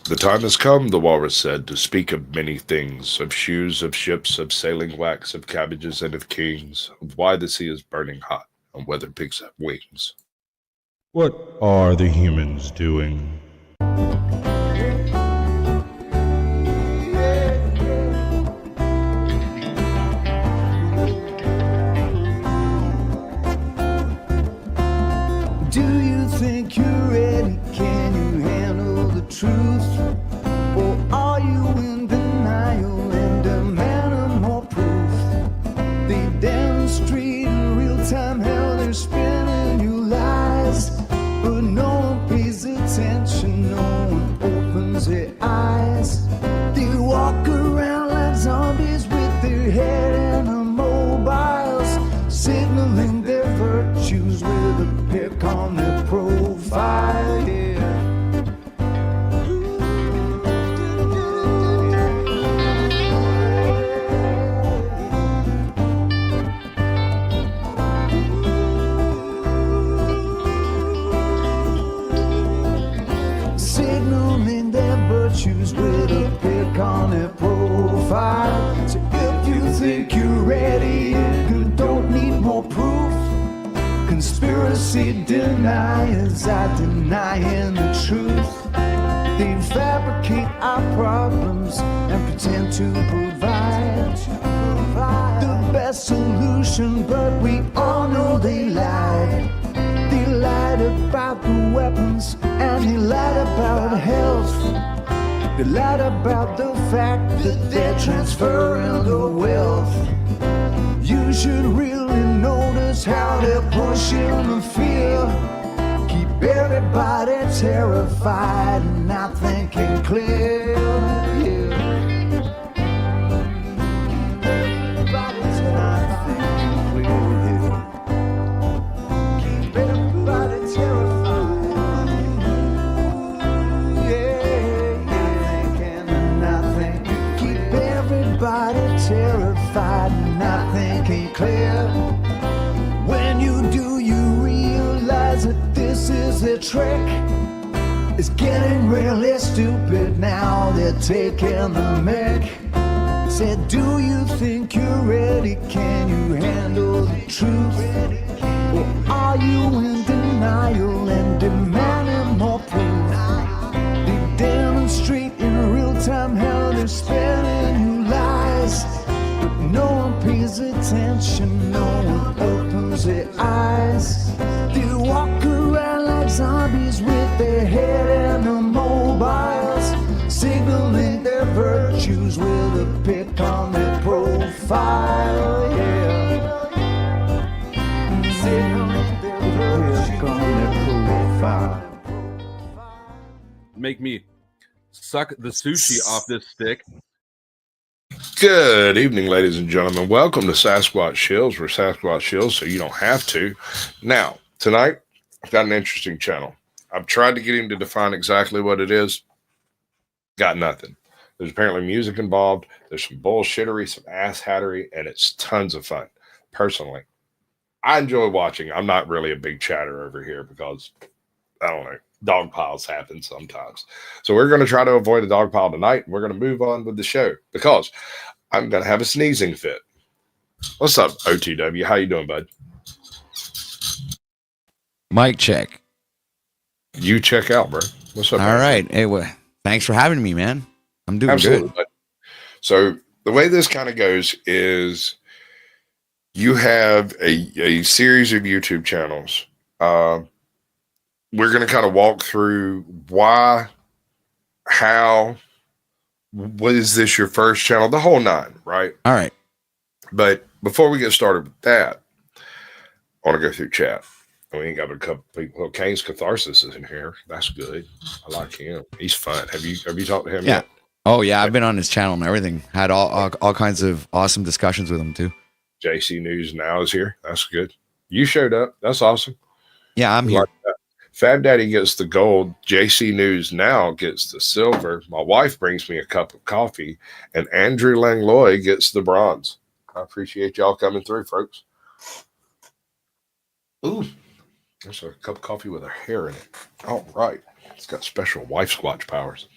The time has come, the walrus said, to speak of many things, of shoes, of ships, of sailing wax, of cabbages, and of kings, of why the sea is burning hot, and whether pigs have wings. What are the humans doing? Do you think you're ready? Can you handle the truth? Or are you in denial and demanding more proof? They demonstrate in real time how they're spinning you lies, but no one pays attention, no one opens their eyes. They walk around like zombies with their head in the mobiles, signaling their virtues with a pick on their profile. Yeah. Signaling their virtues with a pick on their profile. So if you think you're ready, you don't need more proof. Conspiracy deniers are denying the truth. They fabricate our problems and pretend to provide the best solution, but we all know they lied. They lied about the weapons and they lied about health. They lied about the fact that they're transferring the wealth. You should really notice how they're pushing the fear. Keep everybody terrified and not thinking clear. Yeah. Everybody's not thinking clear. Keep everybody terrified. Yeah, thinking and not thinking. Keep everybody terrified and not thinking clear. When you do, you realize that this is a trick. It's getting really stupid now, they're taking the mic. Said, do you think you're ready? Can you handle the truth? Or are you in denial and demanding more proof? They demonstrate in real time how they're spinning you lies, but no one pays attention, no one opens their eyes. They walk around like zombies with their head in the mobiles, signaling their virtues with a pick on their profile. Yeah, signaling their virtues on their profile. Make me suck the sushi off this stick. Good evening, ladies and gentlemen. Welcome to Sasquatch Shills. We're Sasquatch Shills, so you don't have to. Now, tonight, I've got an interesting channel. I've tried to get him to define exactly what it is. Got nothing. There's apparently music involved. There's some bullshittery, some ass hattery, and it's tons of fun. Personally, I enjoy watching. I'm not really a big chatter over here because, I don't know, dog piles happen sometimes. So we're going to try to avoid a dog pile tonight. And we're going to move on with the show because I'm going to have a sneezing fit. What's up, OTW? How you doing, bud? Mic check. You check out, bro. What's up? All right. Hey, well, thanks for having me, man. I'm doing Absolutely. good. So the way this kind of goes is you have a series of YouTube channels. We're going to kind of walk through why, how, what is this your first channel? The whole nine, right? All right. But before we get started with that, I want to go through chat. We ain't got a couple people. Well, Kane's Catharsis is in here. That's good. I like him. He's fun. Have you talked to him Yeah. yet? Oh, yeah. I've been on his channel and everything. Had all kinds of awesome discussions with him, too. JC News Now is here. That's good. You showed up. That's awesome. Yeah, I'm here. Like that. Fab Daddy gets the gold. JC News Now gets the silver. My wife brings me a cup of coffee, and Andrew Langlois gets the bronze. I appreciate y'all coming through, folks. Ooh, there's a cup of coffee with a hair in it. All right. It's got special wife squatch powers.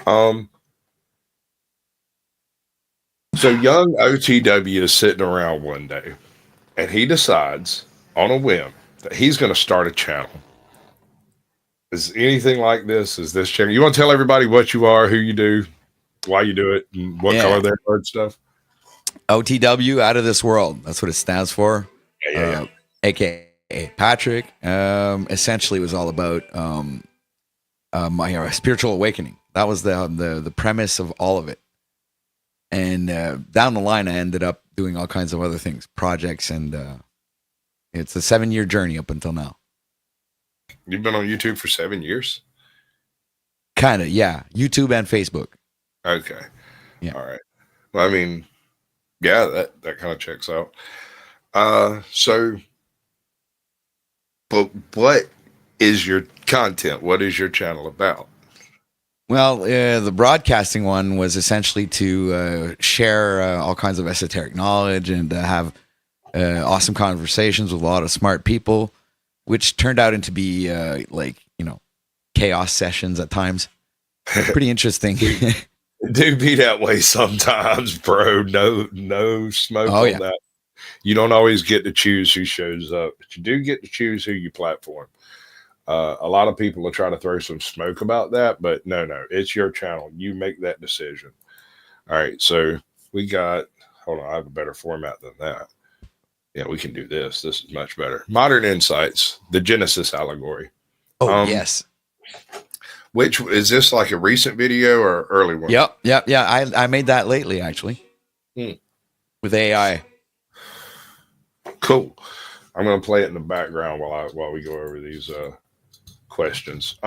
Um, so young OTW is sitting around one day, and he decides on a whim that he's going to start a channel. Is anything like this? Is this channel? You want to tell everybody what you are, who you do, why you do it, and what color they are and stuff? OTW, out of this world. That's what it stands for. Yeah. AKA Patrick. Essentially, it was all about my spiritual awakening. That was the premise of all of it. And down the line, I ended up doing all kinds of other things, projects, and it's a 7-year journey up until now. You've been on YouTube for 7 years? Kind of, yeah. YouTube and Facebook. Okay. Yeah. All right. Well, I mean, yeah, that kind of checks out. So, but what is your content? What is your channel about? Well, the broadcasting one was essentially to share all kinds of esoteric knowledge and have awesome conversations with a lot of smart people, which turned out into be chaos sessions at times. Pretty interesting. It do be that way sometimes, bro. No smoke on that. You don't always get to choose who shows up, but you do get to choose who you platform. A lot of people will try to throw some smoke about that, but no, it's your channel. You make that decision. All right, so we got, hold on, I have a better format than that. Yeah, we can do this. This is much better. Modern Insights, the Genesis allegory. Oh, yes. Which, is this like a recent video or early one? Yep. Yeah, I made that lately, actually, with AI. Cool. I'm going to play it in the background while we go over these questions.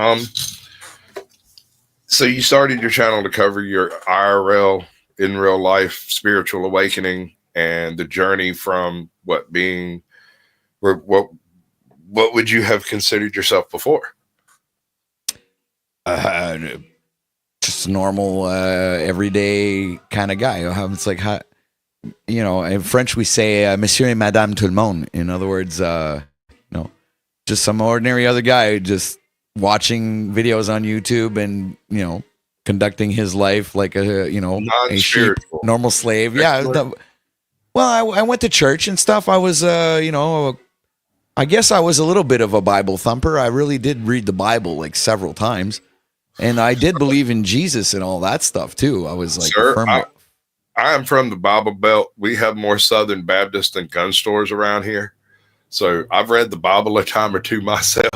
So you started your channel to cover your IRL, in real life, spiritual awakening, and the journey from what would you have considered yourself before? Just a normal, everyday kind of guy. It's like, in French we say Monsieur et Madame tout le monde. In other words, just some ordinary other guy just watching videos on YouTube and conducting his life like a sheep, normal slave. Yeah. I went to church and stuff. I was I guess I was a little bit of a Bible thumper. I really did read the Bible like several times, and I did believe in Jesus and all that stuff too. I was like, I am from the Bible Belt. We have more Southern Baptist than gun stores around here. So I've read the Bible a time or two myself.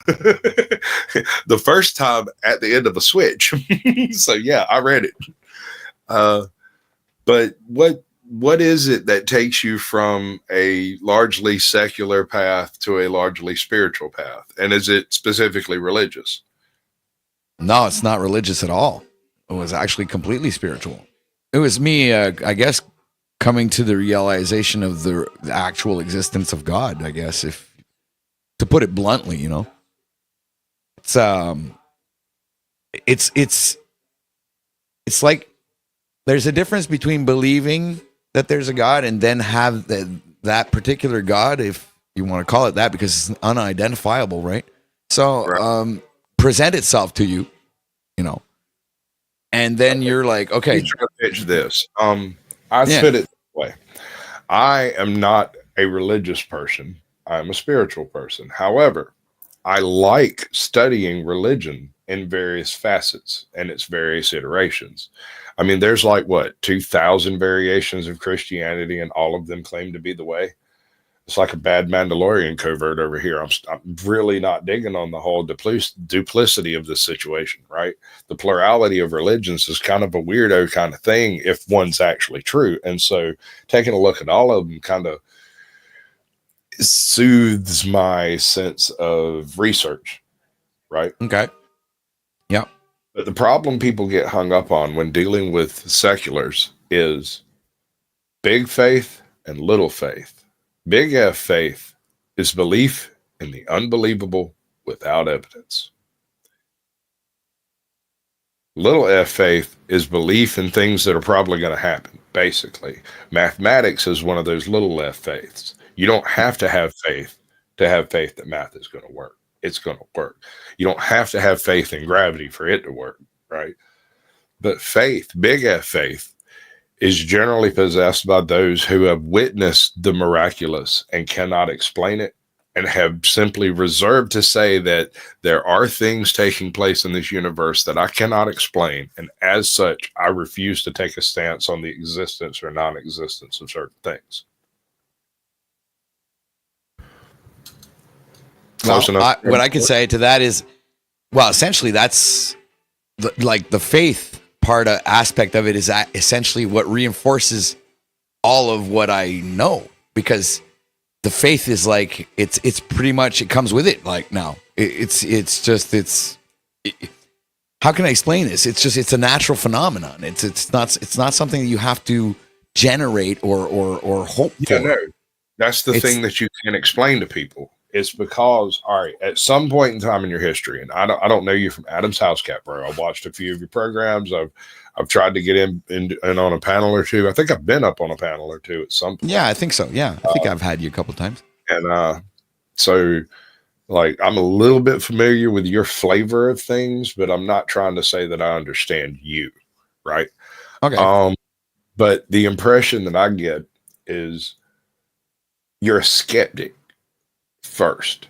The first time at the end of a switch. So yeah, I read it. But what is it that takes you from a largely secular path to a largely spiritual path? And is it specifically religious? No, it's not religious at all. It was actually completely spiritual. It was me, I guess, coming to the realization of the actual existence of God, I guess, if to put it bluntly, it's like there's a difference between believing that there's a God and then have that particular God, if you want to call it that, because it's unidentifiable, right? So present itself to you, and then you're like, okay, pitch this. I spit it this way. I am not a religious person. I'm a spiritual person. However, I like studying religion in various facets and its various iterations. I mean, there's like 2,000 variations of Christianity, and all of them claim to be the way. It's like a bad Mandalorian covert over here. I'm really not digging on the whole duplicity of the situation, right? The plurality of religions is kind of a weirdo kind of thing if one's actually true. And so taking a look at all of them kind of soothes my sense of research, right? Okay. Yeah. But the problem people get hung up on when dealing with seculars is big faith and little faith. Big F faith is belief in the unbelievable without evidence. Little f faith is belief in things that are probably going to happen, basically. Mathematics is one of those little f faiths. You don't have to have faith that math is going to work. It's going to work. You don't have to have faith in gravity for it to work, right? But faith, big F faith, is generally possessed by those who have witnessed the miraculous and cannot explain it, and have simply reserved to say that there are things taking place in this universe that I cannot explain, and as such, I refuse to take a stance on the existence or non-existence of certain things. Close enough? What I could say to that is, well, essentially, that's the faith part aspect of it is essentially what reinforces all of what I know, because the faith is like it's pretty much, it comes with it. Like now, how can I explain this? It's a natural phenomenon. It's not something that you have to generate or hope for. No, that's the thing that you can't explain to people. It's because, all right, at some point in time in your history, and I don't know you from Adam's House Cat, bro. I've watched a few of your programs. I've tried to get in on a panel or two. I think I've been up on a panel or two at some point. Yeah, I think so. Yeah, I think I've had you a couple times. And so, like, I'm a little bit familiar with your flavor of things, but I'm not trying to say that I understand you, right? Okay. But the impression that I get is you're a skeptic first.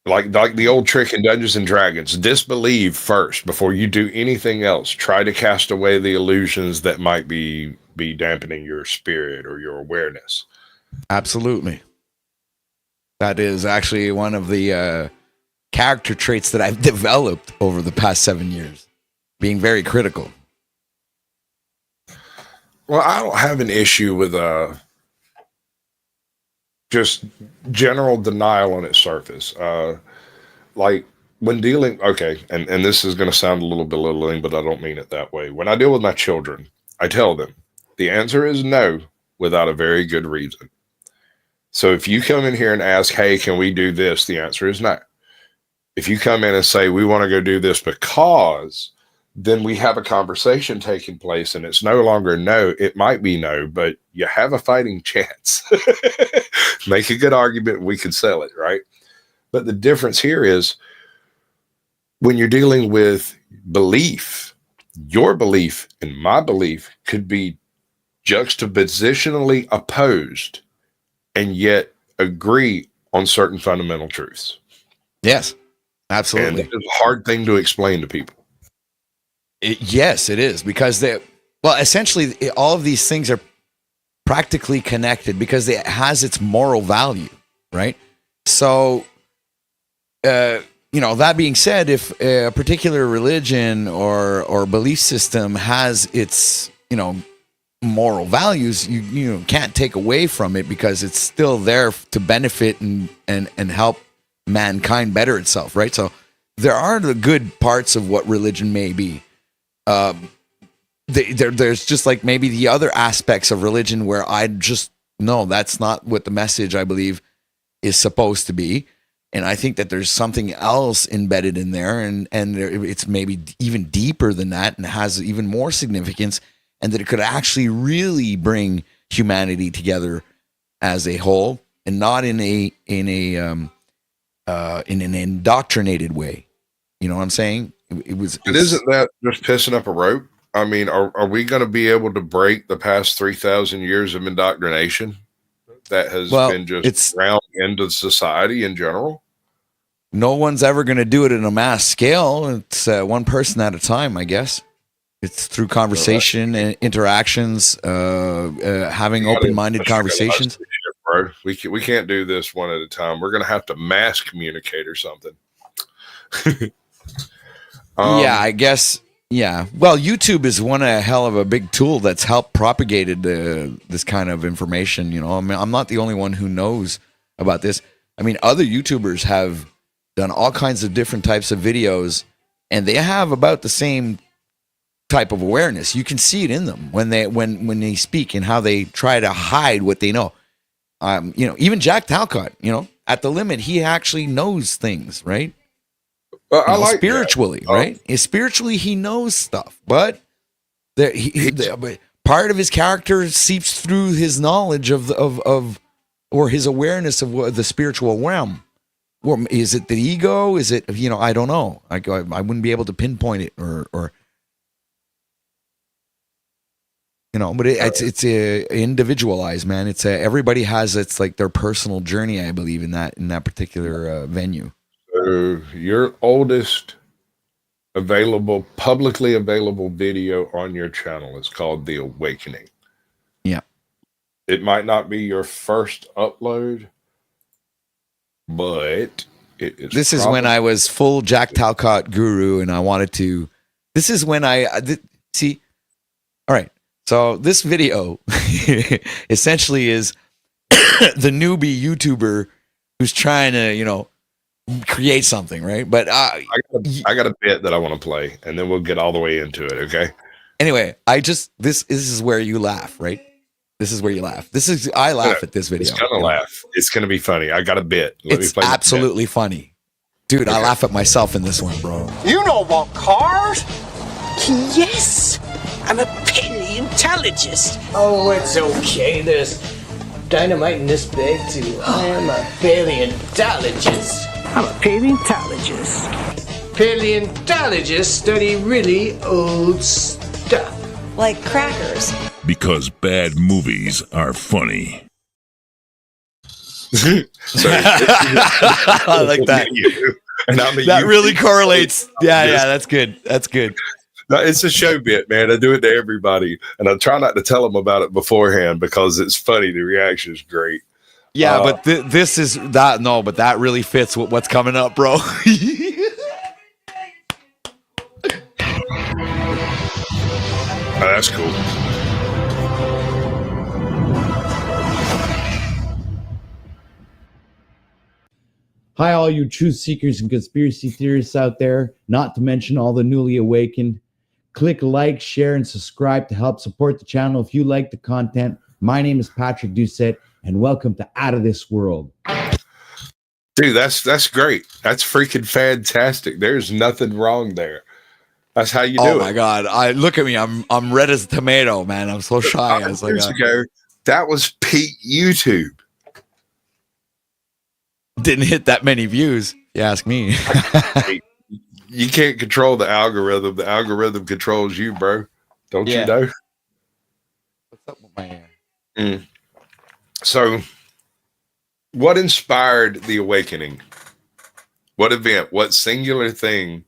Like the old trick in Dungeons and Dragons, disbelieve first before you do anything else. Try to cast away the illusions that might be dampening your spirit or your awareness. Absolutely. That is actually one of the character traits that I've developed over the past 7 years, being very critical. Well, I don't have an issue with just general denial on its surface. Like when dealing, okay, and this is going to sound a little belittling, but I don't mean it that way. When I deal with my children, I tell them the answer is no without a very good reason. So if you come in here and ask, hey, can we do this? The answer is no. If you come in and say, we want to go do this because, then we have a conversation taking place, and it's no longer no. It might be no, but you have a fighting chance. Make a good argument, we can sell it, right? But the difference here is when you're dealing with belief, your belief and my belief could be juxtapositionally opposed and yet agree on certain fundamental truths. Yes, absolutely. And it's a hard thing to explain to people. Yes, it is, because essentially all of these things are practically connected because it has its moral value, right? So, that being said, if a particular religion or belief system has its, moral values, you can't take away from it because it's still there to benefit and help mankind better itself, right? So there are the good parts of what religion may be. There's just like maybe the other aspects of religion where I just no, that's not what the message I believe is supposed to be, and I think that there's something else embedded in there, and it's maybe even deeper than that, and has even more significance, and that it could actually really bring humanity together as a whole, and not in an indoctrinated way. You know what I'm saying? Isn't that just pissing up a rope? I mean, are we going to be able to break the past 3,000 years of indoctrination that has been just ground into society in general? No one's ever going to do it in a mass scale. It's one person at a time, I guess. It's through conversation and interactions, having open-minded conversations. Bro, we can't do this one at a time. We're going to have to mass communicate or something. Yeah, I guess. Yeah. Well, YouTube is one hell of a big tool that's helped propagated this kind of information. I mean, I'm not the only one who knows about this. I mean, other YouTubers have done all kinds of different types of videos, and they have about the same type of awareness. You can see it in them when they speak and how they try to hide what they know. Even Jack Talcott, at the limit, he actually knows things, right? I like spiritually, right? Spiritually, he knows stuff, but part of his character seeps through his knowledge of or his awareness of the spiritual realm. Or is it the ego? Is it I don't know. I wouldn't be able to pinpoint it or But it's individualized, man. It's everybody has it's like their personal journey. I believe in that particular venue. So your oldest publicly available video on your channel is called The Awakening. Yeah. It might not be your first upload, but it is. This is when I was full Jack Talcott guru, and I wanted to. This is when see. All right. So this video essentially is the newbie YouTuber who's trying to, create something, right? But I got a bit that I want to play, and then we'll get all the way into it. Okay. Anyway, this is where you laugh, right? This is where you laugh. I laugh at this video. It's gonna laugh. It's gonna be funny. I got a bit. It's absolutely funny, dude. Okay. I laugh at myself in this one, bro. You know about cars? Yes. I'm a paleontologist. Oh, it's okay. There's dynamite in this bag, too. I am a paleontologist. I'm a paleontologist. Paleontologists study really old stuff. Like crackers. Because bad movies are funny. I like that. That really correlates. Yeah, that's good. That's good. No, it's a show bit, man. I do it to everybody, and I try not to tell them about it beforehand because it's funny. The reaction is great. Yeah, but this is that. No, but that really fits with what's coming up, bro. That's cool. Hi, all you truth seekers and conspiracy theorists out there, not to mention all the newly awakened. Click like, share, and subscribe to help support the channel if you like the content. My name is Patrick Doucette, and welcome to Out of This World. Dude, that's great. That's freaking fantastic. There's nothing wrong there. That's how you do it. Oh my God! Look at me. I'm red as a tomato, man. I'm so shy. I was like, years ago, that was peak YouTube. Didn't hit that many views. You ask me. You can't control the algorithm. The algorithm controls you, bro. Don't you know? What's up with my hair? So, what inspired the awakening? What event? What singular thing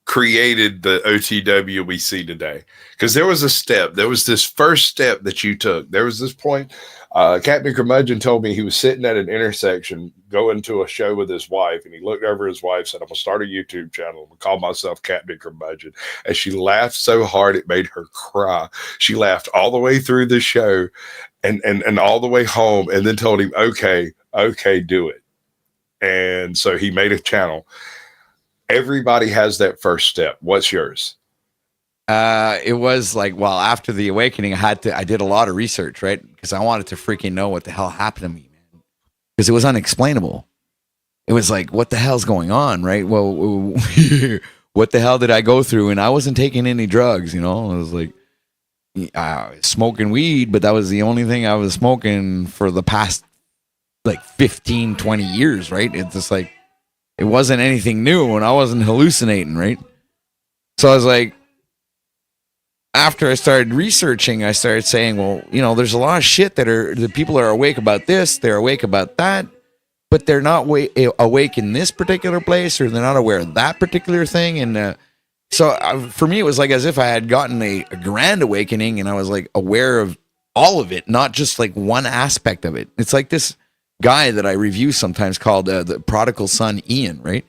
created the OTW we see today? Because there was a step. There was this first step that you took. There was this point. Captain Curmudgeon told me he was sitting at an intersection going to a show with his wife, and he looked over his wife, said, I'm going to start a YouTube channel. I'm going to call myself Captain Curmudgeon. And she laughed so hard it made her cry. She laughed all the way through the show and all the way home, and then told him, okay, do it. And so he made a channel. Everybody has that first step. What's yours? It was like, well, after the awakening, I did a lot of research, right? Because I wanted to freaking know what the hell happened to me, man. Because it was unexplainable. It was like, what the hell's going on, right? Well, what the hell did I go through? And I wasn't taking any drugs, I was like, smoking weed, but that was the only thing I was smoking for the past like 15, 20 years, right? It's just like, it wasn't anything new, and I wasn't hallucinating, right? So I was like, after I started researching, I started saying, well, there's a lot of shit the people are awake about this, they're awake about that, but they're not awake in this particular place, or they're not aware of that particular thing. And so for me, it was like as if I had gotten a grand awakening, and I was like aware of all of it, not just like one aspect of it. It's like this guy that I review sometimes called the prodigal son Ian, right?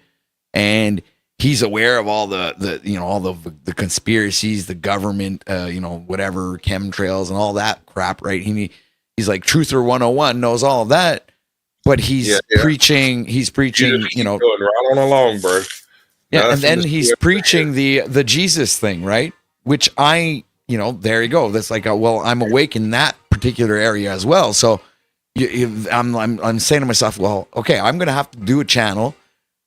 And he's aware of all the conspiracies, the government, whatever, chemtrails and all that crap, right? He's like Truther 101, knows all of that, but he's preaching, going right on along, bro. Yeah, and then he's preaching the Jesus thing, right? Which there you go. That's like, I'm awake in that particular area as well. So I'm saying to myself, well, okay, I'm going to have to do a channel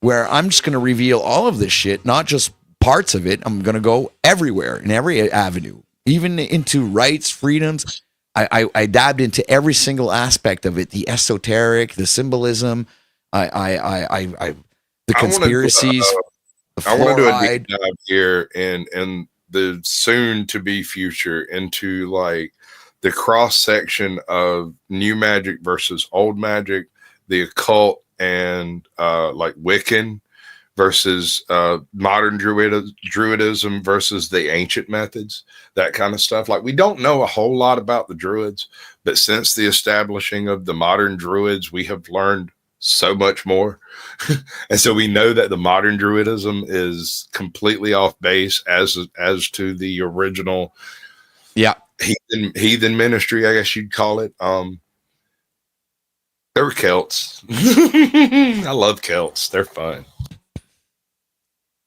where I'm just going to reveal all of this shit, not just parts of it. I'm going to go everywhere, in every avenue, even into rights, freedoms. I dabbed into every single aspect of it, the esoteric, the symbolism, the conspiracies. I want to do a deep dive here and the soon to be future into like the cross section of new magic versus old magic, the occult and like Wiccan versus modern druidism versus the ancient methods, that kind of stuff. Like we don't know a whole lot about the druids, but since the establishing of the modern druids, we have learned so much more. And so we know that the modern druidism is completely off base as to the original heathen ministry, I guess you'd call it. They were Celts. I love Celts. They're fun.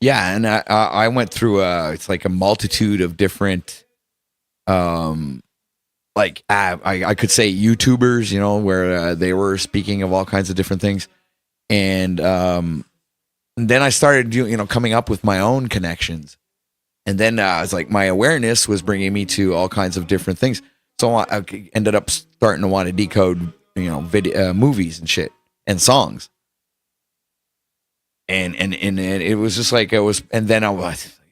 Yeah, and I went through it's like a multitude of different like I could say YouTubers, you know, where they were speaking of all kinds of different things. And then I started, you know, coming up with my own connections. And then it's like my awareness was bringing me to all kinds of different things. So I ended up starting to want to decode, you know, movies and shit and songs. And it was just like it was. And then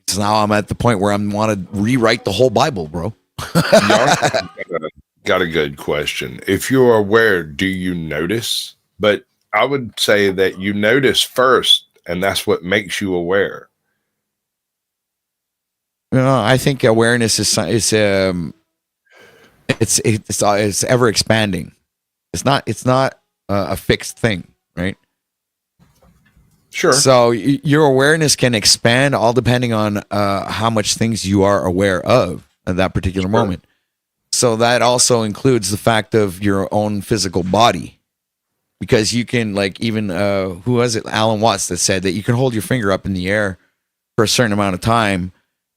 so now I'm at the point where I want to rewrite the whole Bible, bro. Got a good question. If you're aware, do you notice? But I would say that you notice first, and that's what makes you aware. I think awareness is it's ever expanding. It's not a fixed thing, right? Sure. So your awareness can expand all depending on how much things you are aware of at that particular moment. So that also includes the fact of your own physical body, because you can, like, even who was it, Alan Watts, that said that you can hold your finger up in the air for a certain amount of time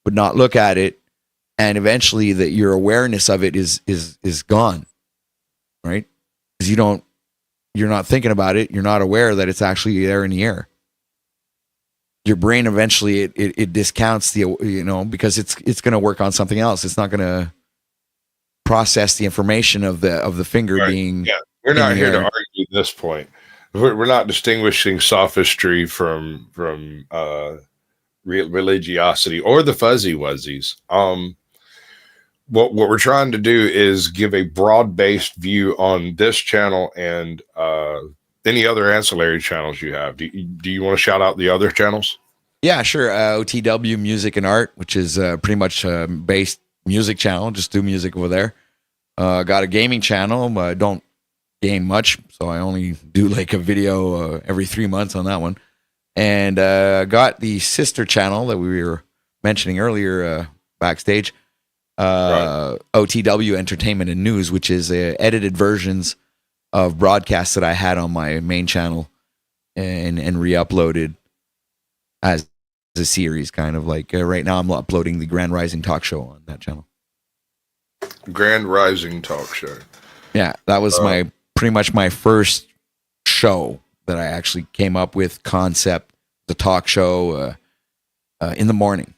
but not look at it, and eventually that your awareness of it is gone, right? Because you're not thinking about it, you're not aware that it's actually there in the air. Your brain eventually it discounts the, you know, because it's going to work on something else. It's not going to process the information of the finger being. Yeah, we're not here to argue this point. We're not distinguishing sophistry from religiosity or the fuzzy wuzzies. What we're trying to do is give a broad-based view on this channel and any other ancillary channels you have. Do you want to shout out the other channels? Yeah, sure. OTW Music and Art, which is pretty much based music channel. Just do music over there. Got a gaming channel. I don't game much, so I only do like a video every 3 months on that one. And got the sister channel that we were mentioning earlier backstage, OTW Entertainment and News, which is edited versions of broadcasts that I had on my main channel and re-uploaded as a series, kind of like right now I'm uploading the Grand Rising Talk Show on that channel. Grand Rising Talk Show. Yeah, that was pretty much my first show that I actually came up with concept, the talk show in the morning.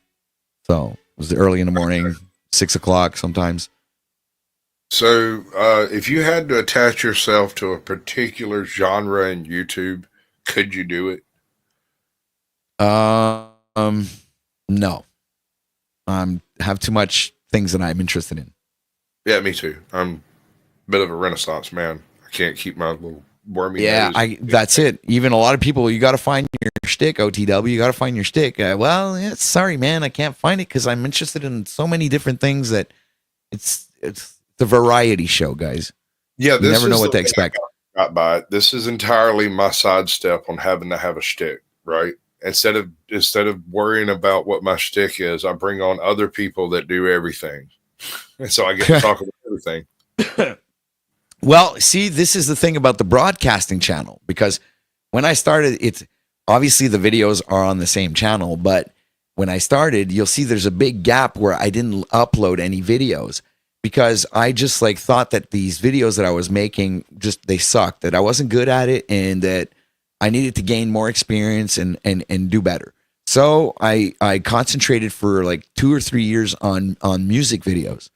So it was early in the morning, 6 o'clock sometimes. So if you had to attach yourself to a particular genre in YouTube, could you do it? No. Have too much things that I'm interested in. Yeah, me too. I'm a bit of a Renaissance man. I can't keep my little wormy nose. That's it. Even a lot of people, you got to find your shtick, OTW. You got to find your shtick. Sorry, man, I can't find it because I'm interested in so many different things that it's the variety show, guys. Yeah, you never know what to expect. Got by it. This is entirely my sidestep on having to have a shtick, right? Instead of worrying about what my shtick is, I bring on other people that do everything, and so I get to talk about everything. Well, see, this is the thing about the broadcasting channel, because when I started, it's obviously the videos are on the same channel, but when I started, you'll see there's a big gap where I didn't upload any videos because I just like thought that these videos that I was making they sucked, that I wasn't good at it, and that I needed to gain more experience and do better. So I concentrated for like 2 or 3 years on music videos.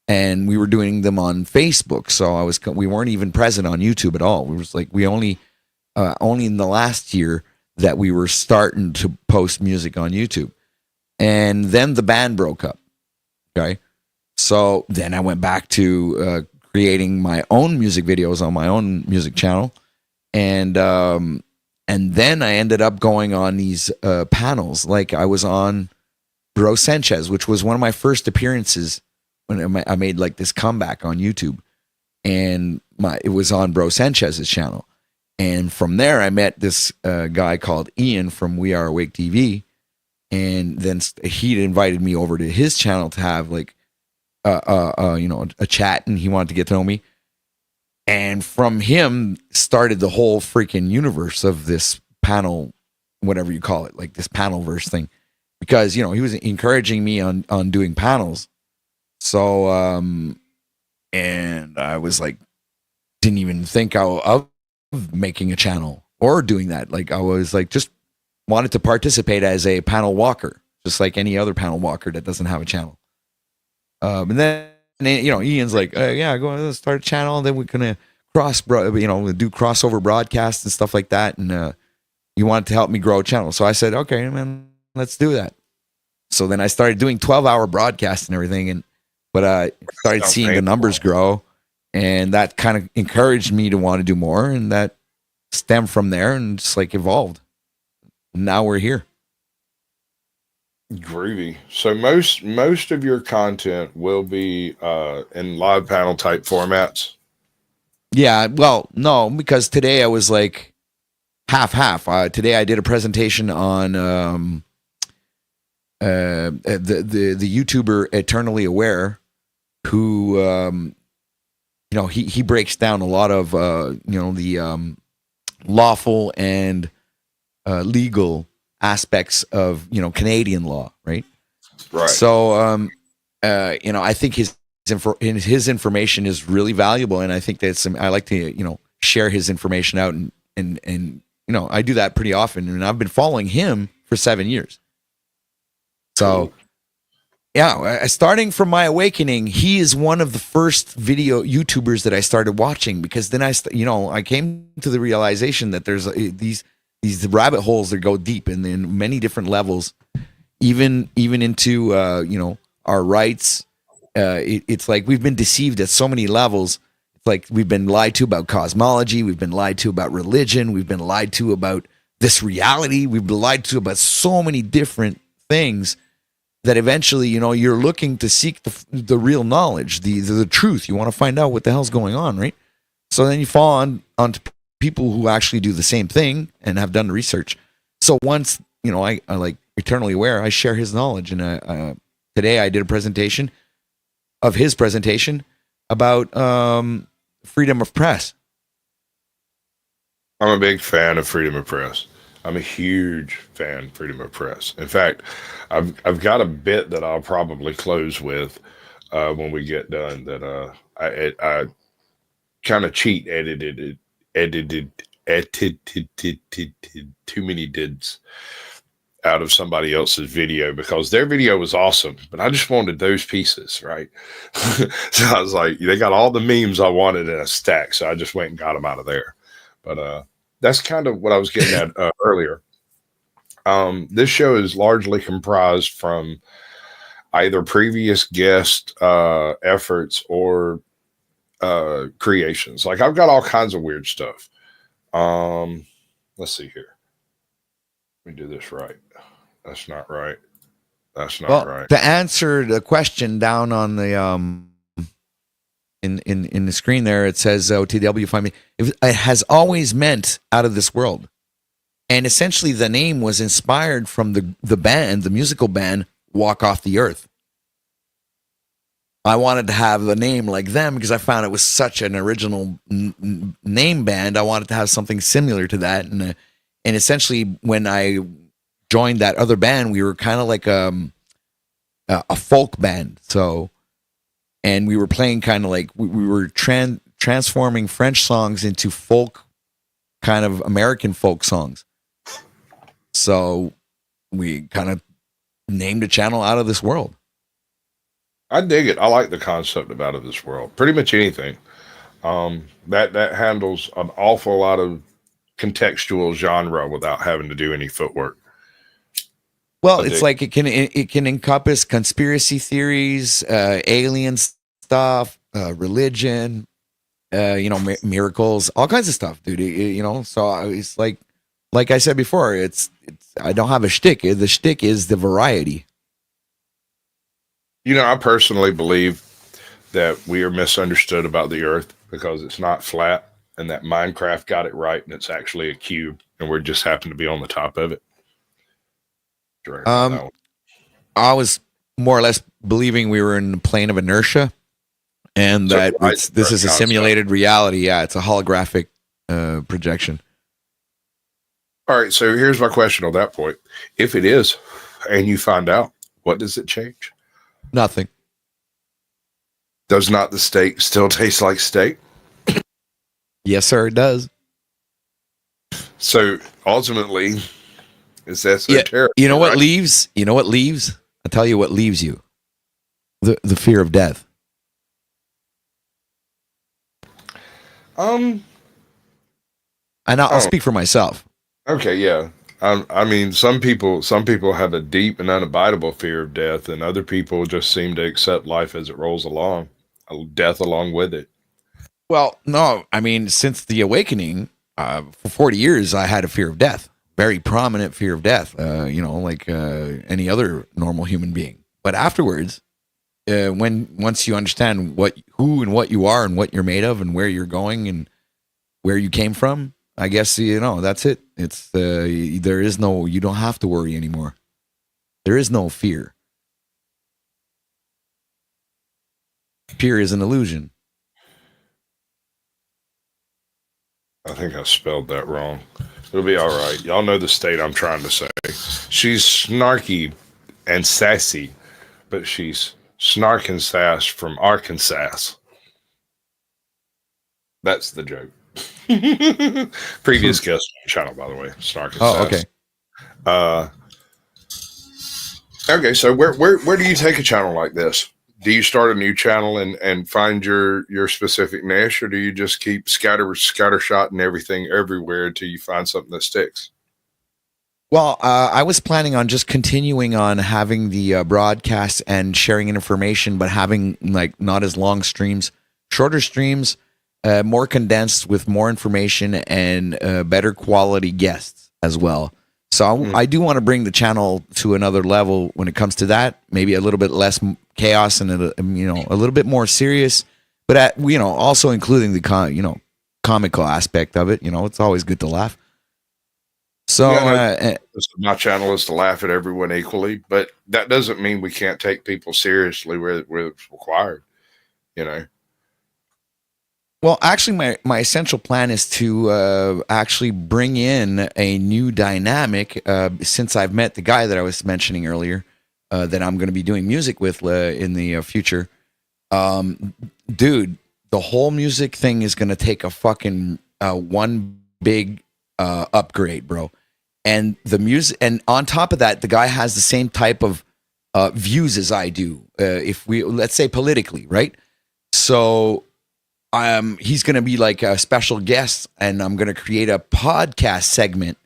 And we were doing them on Facebook, so we weren't even present on YouTube at all. We only in the last year that we were starting to post music on YouTube. and then the band broke up. Okay, so then I went back to creating my own music videos on my own music channel, and then I ended up going on these panels. Like I was on Bro Sanchez, which was one of my first appearances when I made like this comeback on YouTube, and it was on Bro Sanchez's channel. And from there, I met this guy called Ian from We Are Awake TV, and then he invited me over to his channel to have like a chat, and he wanted to get to know me. And from him started the whole freaking universe of this panel, whatever you call it, like this panel verse thing, because he was encouraging me on doing panels. So and I was like, didn't even think of making a channel or doing that. Like I was like, just wanted to participate as a panel walker, just like any other panel walker that doesn't have a channel. And then Ian's like, yeah, go ahead, start a channel, and then we're gonna do crossover broadcasts and stuff like that. And you wanted to help me grow a channel, so I said, okay, man, let's do that. So then I started doing 12-hour broadcasts and everything, but I started seeing the numbers grow, and that kind of encouraged me to want to do more, and that stemmed from there and just like evolved. Now we're here. Groovy. So most of your content will be in live panel type formats. Yeah, well, no, because today I was like half. Today I did a presentation on the YouTuber Eternally Aware, who he breaks down a lot of the lawful and legal aspects of Canadian law, right? Right. So I think his information is really valuable, and I think that's I like to share his information out, and I do that pretty often, and I've been following him for 7 years. So yeah, starting from my awakening, he is one of the first video YouTubers that I started watching, because then I came to the realization that there's these rabbit holes that go deep and in many different levels, even into our rights. It's like we've been deceived at so many levels. It's like we've been lied to about cosmology, we've been lied to about religion, we've been lied to about this reality, we've been lied to about so many different things that eventually you're looking to seek the real knowledge, the truth. You want to find out what the hell's going on, right? So then you fall onto people who actually do the same thing and have done the research. So once I like Eternally Aware, I share his knowledge, and today I did a presentation of his presentation about freedom of press. I'm a big fan of freedom of press. I'm a huge fan of freedom of press. In fact, I've got a bit that I'll probably close with when we get done. That I kind of cheat edited too many dids out of somebody else's video, because their video was awesome, but I just wanted those pieces, right? So I was like, they got all the memes I wanted in a stack, so I just went and got them out of there. But that's kind of what I was getting at earlier. This show is largely comprised from either previous guest efforts or creations. Like I've got all kinds of weird stuff. Let's see here. Let me do this right. That's not right. That's not right. To answer the question down on the in the screen there, it says OTW find me. It has always meant out of this world, and essentially the name was inspired from the band, the musical band Walk Off the Earth. I wanted to have the name like them because I found it was such an original name band. I wanted to have something similar to that, and essentially when I joined that other band, we were kind of like a folk band. So, and we were playing kind of like we were transforming French songs into folk, kind of American folk songs. So we kind of named a channel Out of This World. I dig it. I like the concept of Out of This World. Pretty much anything that handles an awful lot of contextual genre without having to do any footwork. Well, I it's dig. like it can encompass conspiracy theories, alien stuff, religion, miracles, all kinds of stuff, dude. So it's like I said before, it's I don't have a shtick. The shtick is the variety. I personally believe that we are misunderstood about the Earth because it's not flat, and that Minecraft got it right, and it's actually a cube, and we just happen to be on the top of it. Right about that Um, one. I was more or less believing we were in the plane of inertia, and So that this is a concept. simulated reality. Yeah, it's a holographic projection. All right, so here's my question on that point. If it is, and you find out, what does it change? Nothing. Does not the steak still taste like steak? Yes, sir, it does. So ultimately, it's Yeah. esoteric. You know what right? leaves? You know what leaves? I'll tell you what leaves you. The fear of death. Um. And I'll Oh, speak for myself. okay, yeah. I mean, some people have a deep and unabidable fear of death, and other people just seem to accept life as it rolls along, death along with it. Well, no, I mean, since the awakening, for 40 years, I had a fear of death, very prominent fear of death, like any other normal human being. But afterwards, once you understand who and what you are and what you're made of and where you're going and where you came from, I guess, that's it. It's you don't have to worry anymore. There is no fear. Fear is an illusion. I think I spelled that wrong. It'll be all right. Y'all know the state I'm trying to say. She's snarky and sassy, but she's snark and sass from Arkansas. That's the joke. Previous guest on the channel, by the way, snark and sass. Okay. Okay, so where do you take a channel like this? Do you start a new channel and find your specific niche, or do you just keep scattershotting everything everywhere until you find something that sticks? Well, I was planning on just continuing on having the broadcast and sharing information, but having like not as long streams, shorter streams, more condensed with more information and better quality guests as well. So I do want to bring the channel to another level when it comes to that. Maybe a little bit less chaos and a little bit more serious, but also including the comical aspect of it. It's always good to laugh. So my channel is to laugh at everyone equally, but that doesn't mean we can't take people seriously where it's required. Well, actually, my essential plan is to actually bring in a new dynamic. Since I've met the guy that I was mentioning earlier, that I'm going to be doing music with in the future. Dude, the whole music thing is going to take a fucking one big upgrade, bro. And the music, and on top of that, the guy has the same type of views as I do. Let's say politically, right? So he's going to be like a special guest, and I'm going to create a podcast segment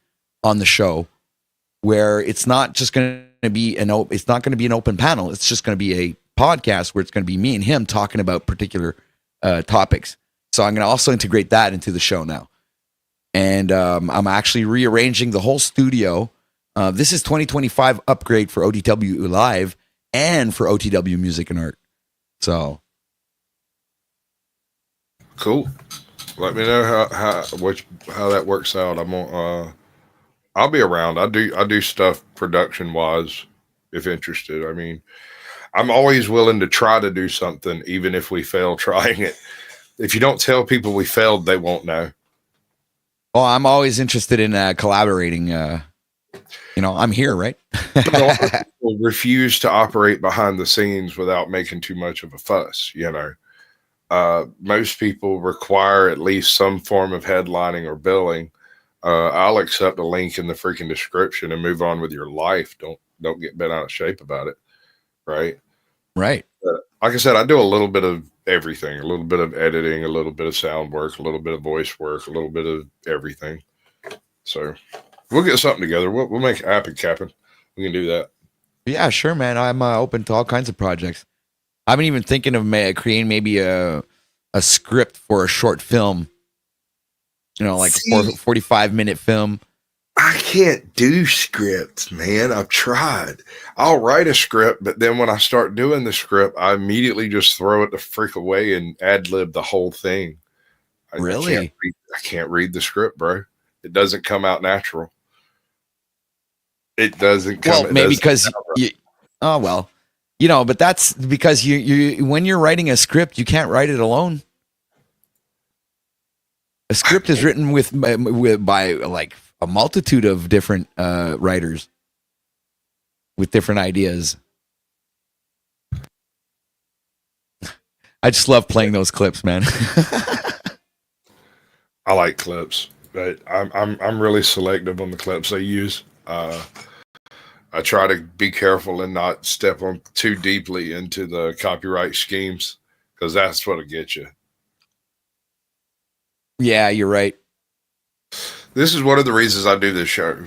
on the show where it's not just going to be an open panel. It's just going to be a podcast where it's going to be me and him talking about particular topics. So I'm going to also integrate that into the show now. And I'm actually rearranging the whole studio. This is 2025 upgrade for OTW Live and for OTW Music and Art. So cool. Let me know how that works out. I'll be around. I do stuff production wise if interested. I mean, I'm always willing to try to do something, even if we fail trying it. If you don't tell people we failed, they won't know. Well, I'm always interested in collaborating. I'm here, right? A lot of people refuse to operate behind the scenes without making too much of a fuss. Most people require at least some form of headlining or billing. I'll accept a link in the freaking description and move on with your life. Don't get bent out of shape about it. Right. Right. Like I said, I do a little bit of everything, a little bit of editing, a little bit of sound work, a little bit of voice work, a little bit of everything. So we'll get something together. We'll make it happen, Captain. We can do that. Yeah, sure, man. I'm open to all kinds of projects. I've been even thinking of creating maybe a script for a short film. Like See, 45-minute film. I can't do scripts, man. I've tried. I'll write a script, but then when I start doing the script, I immediately just throw it the freak away and ad lib the whole thing. Really? I can't read the script, bro. It doesn't come out natural. It doesn't come. Well, maybe because oh well, but that's because you when you're writing a script, you can't write it alone. A script is written by like a multitude of different writers with different ideas. I just love playing those clips, man. I like clips, but I'm really selective on the clips I use. I try to be careful and not step on too deeply into the copyright schemes because that's what'll get you. Yeah, you're right. This is one of the reasons I do this show.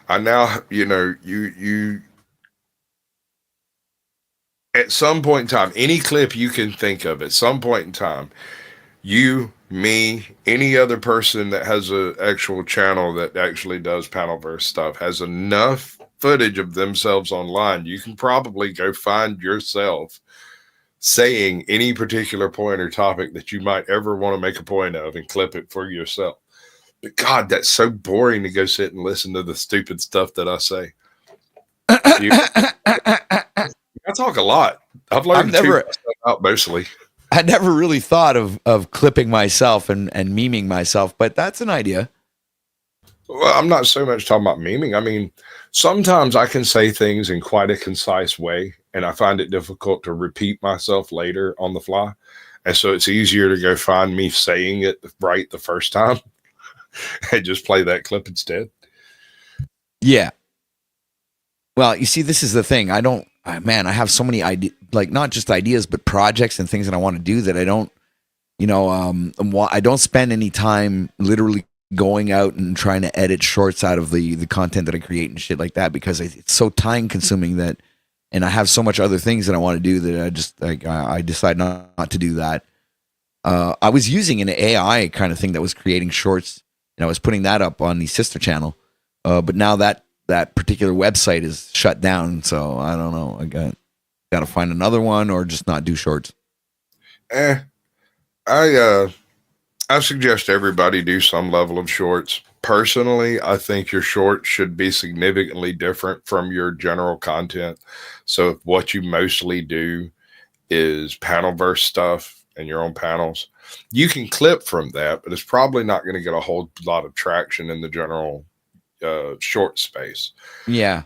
I now, you at some point in time, any clip you can think of at some point in time, you, me, any other person that has an actual channel that actually does Panelverse stuff has enough footage of themselves online. You can probably go find yourself saying any particular point or topic that you might ever want to make a point of and clip it for yourself. But God, that's so boring to go sit and listen to the stupid stuff that I say. I talk a lot. I've learned to out mostly. I never really thought of clipping myself and memeing myself, but that's an idea. Well, I'm not so much talking about memeing. I mean, sometimes I can say things in quite a concise way, and I find it difficult to repeat myself later on the fly. And so it's easier to go find me saying it right the first time and just play that clip instead. Yeah. Well, you see, this is the thing. I have so many ideas, like not just ideas, but projects and things that I want to do that I don't, I don't spend any time literally going out and trying to edit shorts out of the content that I create and shit like that, because it's so time consuming that, and I have so much other things that I want to do that I just I decide not to do that. I was using an AI kind of thing that was creating shorts, and I was putting that up on the sister channel. But now that particular website is shut down, so I don't know. I got to find another one or just not do shorts. I suggest everybody do some level of shorts. Personally, I think your shorts should be significantly different from your general content. So if what you mostly do is panelverse stuff and your own panels, you can clip from that, but it's probably not going to get a whole lot of traction in the general short space. Yeah.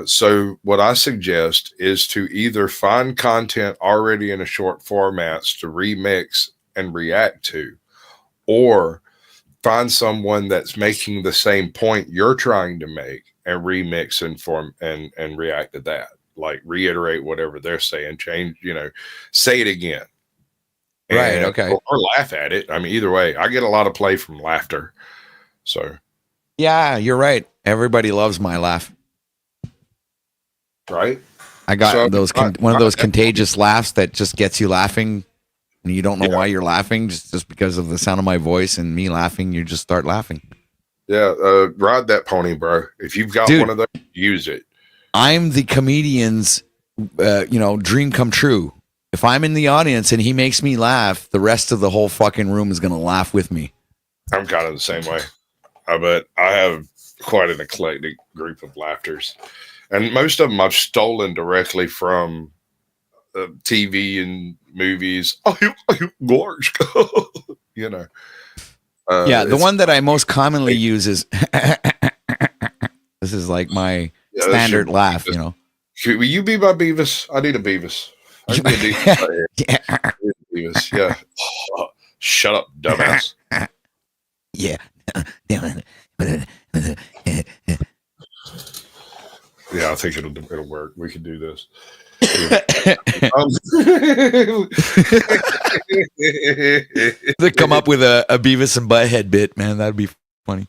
So what I suggest is to either find content already in a short formats to remix and react to, or find someone that's making the same point you're trying to make and remix and form and react to that. Like reiterate whatever they're saying, change, say it again. Right. Okay. Or laugh at it. I mean, either way, I get a lot of play from laughter. So yeah, you're right. Everybody loves my laugh. Right. I got one of those contagious laughs that just gets you laughing, and you don't know why you're laughing, just because of the sound of my voice and me laughing. You just start laughing. Yeah, ride that pony, bro. If you've got one of those, use it. I'm the comedian's, dream come true. If I'm in the audience and he makes me laugh, the rest of the whole fucking room is gonna laugh with me. I'm kind of the same way. But I have quite an eclectic group of laughters, and most of them I've stolen directly from TV and movies. Gorge, the one that I most commonly use is this is like my standard laugh. Will you be my Beavis? I need a Beavis. I need a Beavis. Yeah. Beavis. Yeah. Shut up, dumbass. Yeah. Yeah, I think it'll work. We can do this. They come up with a Beavis and Butthead bit, man. That'd be funny.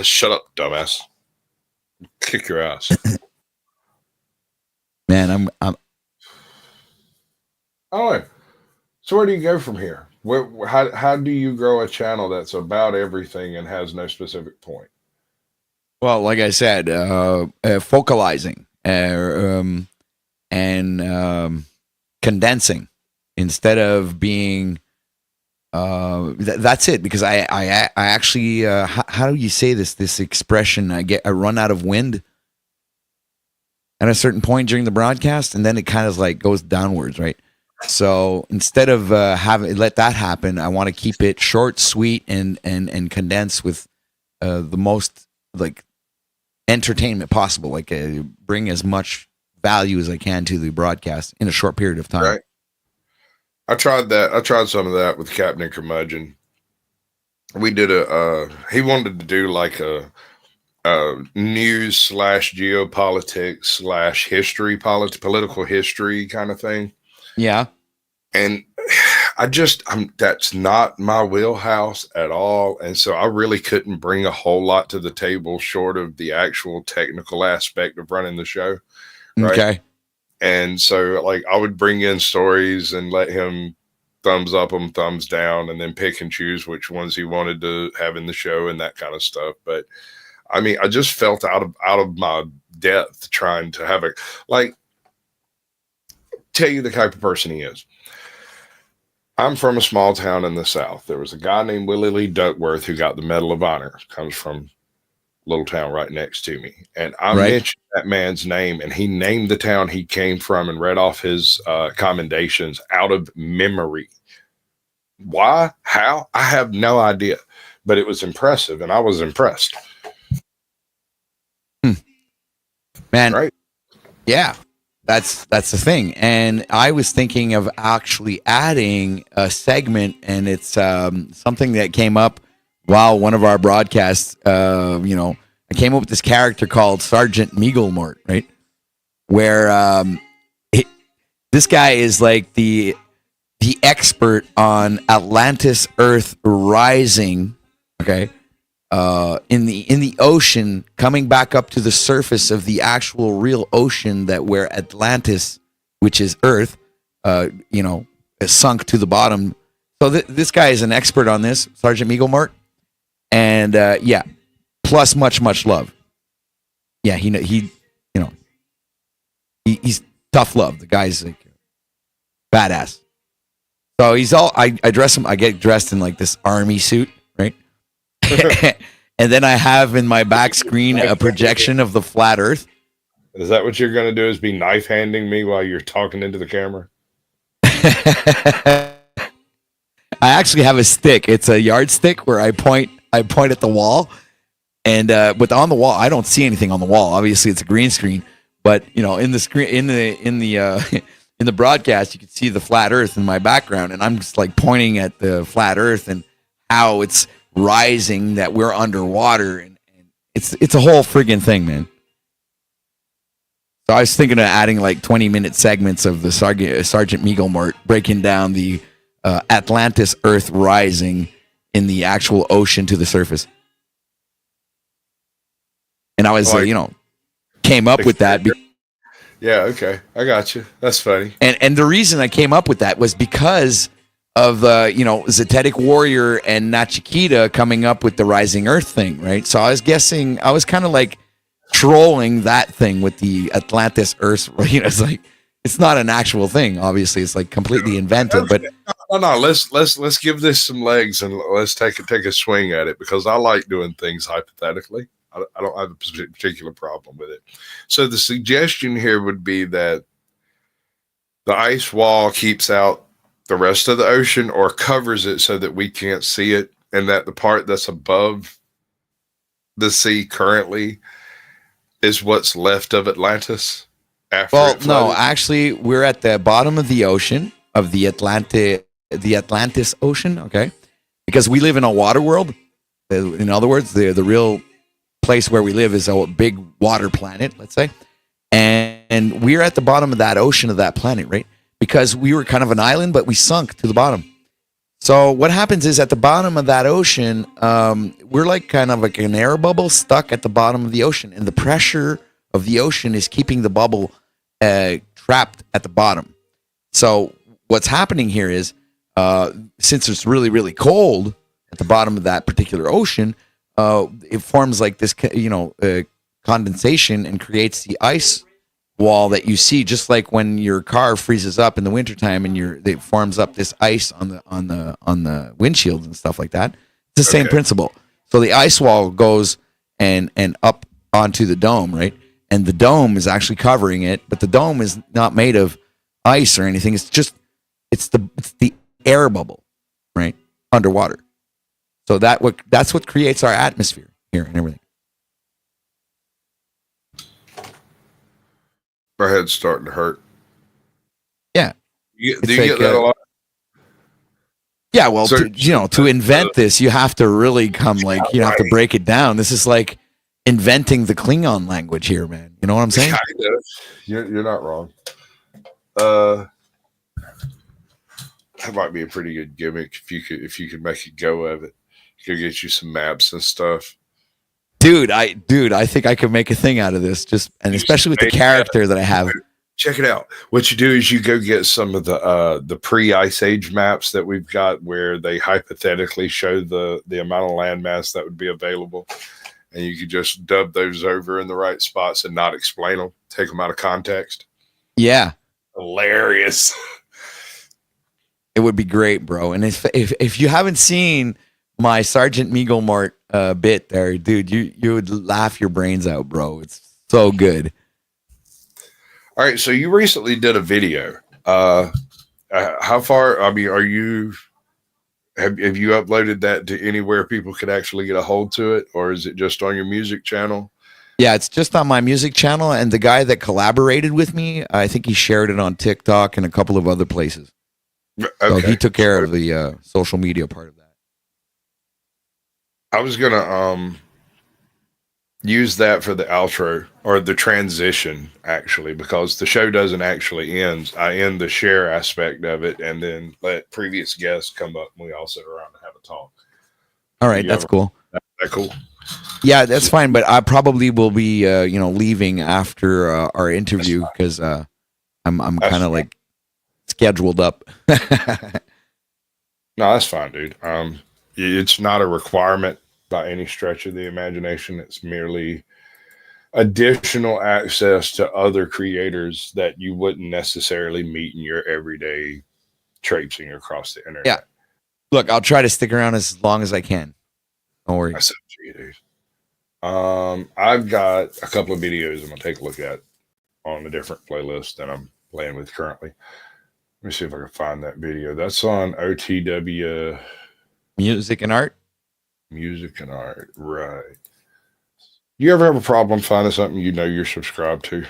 Shut up, dumbass. Kick your ass. I'm Oh, so where do you go from here? How do you grow a channel that's about everything and has no specific point? well, like I said, focalizing and condensing instead of being. That's it. Because I actually how do you say this expression? I run out of wind at a certain point during the broadcast, and then it kind of like goes downwards, right? So instead of let that happen, I want to keep it short, sweet, and condense with the most like entertainment possible. Like bring as much value as I can to the broadcast in a short period of time. Right. I tried that. I tried some of that with Captain Curmudgeon. We did he wanted to do like a news / geopolitics / history, political history kind of thing. Yeah. And that's not my wheelhouse at all. And so I really couldn't bring a whole lot to the table short of the actual technical aspect of running the show. Right? Okay. And so like I would bring in stories and let him thumbs up them, thumbs down, and then pick and choose which ones he wanted to have in the show and that kind of stuff. But I mean, I just felt out of my depth trying to have tell you the type of person he is. I'm from a small town in the South. There was a guy named Willie Lee Duckworth who got the Medal of Honor. Comes from a little town right next to me. And I mentioned that man's name, and he named the town he came from and read off his commendations out of memory. Why? How? I have no idea. But it was impressive, and I was impressed. Man. Right? Yeah. That's the thing. And I was thinking of actually adding a segment, and it's something that came up while one of our broadcasts, I came up with this character called Sergeant Meaglemort, right? Where this guy is like the expert on Atlantis Earth rising, okay? In the ocean, coming back up to the surface of the actual real ocean that where Atlantis, which is Earth, is sunk to the bottom. So this guy is an expert on this, Sergeant Meaglemort, and plus much love. Yeah, he's tough love. The guy's like badass. So he's all I dress him. I get dressed in like this army suit, right? And then I have in my back screen a projection of the flat Earth. Is that what you're going to do? Is be knife handing me while you're talking into the camera? I actually have a stick. It's a yardstick where I point at the wall, and but on the wall I don't see anything on the wall. Obviously, it's a green screen, but in the screen in the broadcast you can see the flat Earth in my background, and I'm just like pointing at the flat Earth and how it's rising, that we're underwater, and it's a whole friggin' thing, man. So I was thinking of adding like 20-minute segments of the Sergeant Meaglemort breaking down the Atlantis Earth rising in the actual ocean to the surface. And I was, came up with that. Yeah, okay. I got you. That's funny. And the reason I came up with that was because of Zetetic Warrior and Nachikita coming up with the Rising Earth thing, right? So I was guessing, I was kind of like trolling that thing with the Atlantis Earth. It's like, it's not an actual thing. Obviously, it's like completely invented. But no. Let's give this some legs and let's take a swing at it, because I like doing things hypothetically. I don't have a particular problem with it. So the suggestion here would be that the ice wall keeps out the rest of the ocean or covers it so that we can't see it, and that the part that's above the sea currently is what's left of Atlantis after it flooded? No, actually we're at the bottom of the ocean, of the Atlantis Ocean, okay? Because we live in a water world. In other words, the real place where we live is a big water planet, let's say. And we're at the bottom of that ocean, of that planet, right? Because we were kind of an island, but we sunk to the bottom. So what happens is at the bottom of that ocean, we're like kind of like an air bubble stuck at the bottom of the ocean. And the pressure of the ocean is keeping the bubble trapped at the bottom. So what's happening here is, since it's really, really cold at the bottom of that particular ocean, it forms like this, condensation and creates the ice wall that you see, just like when your car freezes up in the wintertime and it forms up this ice on the windshield and stuff like that. It's the same principle. So the ice wall goes and up onto the dome, right? And the dome is actually covering it, but the dome is not made of ice or anything. It's the air bubble, right? Underwater. So that's what creates our atmosphere here and everything. My head's starting to hurt. Yeah. Do you get that a lot? Yeah, well, So- to invent this, you have to really have to break it down. This is like inventing the Klingon language here, man. You know what I'm saying? Kind of. You're not wrong. That might be a pretty good gimmick if you could make a go of it. Could get you some maps and stuff. Dude, I think I could make a thing out of this, especially with the character that I have. Check it out. What you do is you go get some of the pre-Ice Age maps that we've got, where they hypothetically show the amount of landmass that would be available, and you could just dub those over in the right spots and not explain them, take them out of context. Yeah, hilarious. It would be great, bro. And if you haven't seen my Sergeant Meagle Mart bit there, dude, you would laugh your brains out, bro. It's so good. All right, so you recently did a video. How far? I mean, have you uploaded that to anywhere people could actually get a hold to it, or is it just on your music channel? Yeah, it's just on my music channel, and the guy that collaborated with me, I think he shared it on TikTok and a couple of other places. Okay. So he took care of the social media part of that. I was gonna use that for the outro or the transition, actually, because the show doesn't actually end. I end the share aspect of it and then let previous guests come up and we all sit around and have a talk. All right, that's cool. That cool? Yeah, that's fine. But I probably will be, leaving after our interview because I'm kind of like scheduled up. No, that's fine, dude. It's not a requirement by any stretch of the imagination. It's merely additional access to other creators that you wouldn't necessarily meet in your everyday traipsing across the internet. Yeah. Look, I'll try to stick around as long as I can. Don't worry. I said, gee, dude. I've got a couple of videos I'm gonna take a look at on a different playlist that I'm playing with currently. Let me see if I can find that video. That's on OTW Music and Art. Music and Art, right? You ever have a problem finding something you're subscribed to?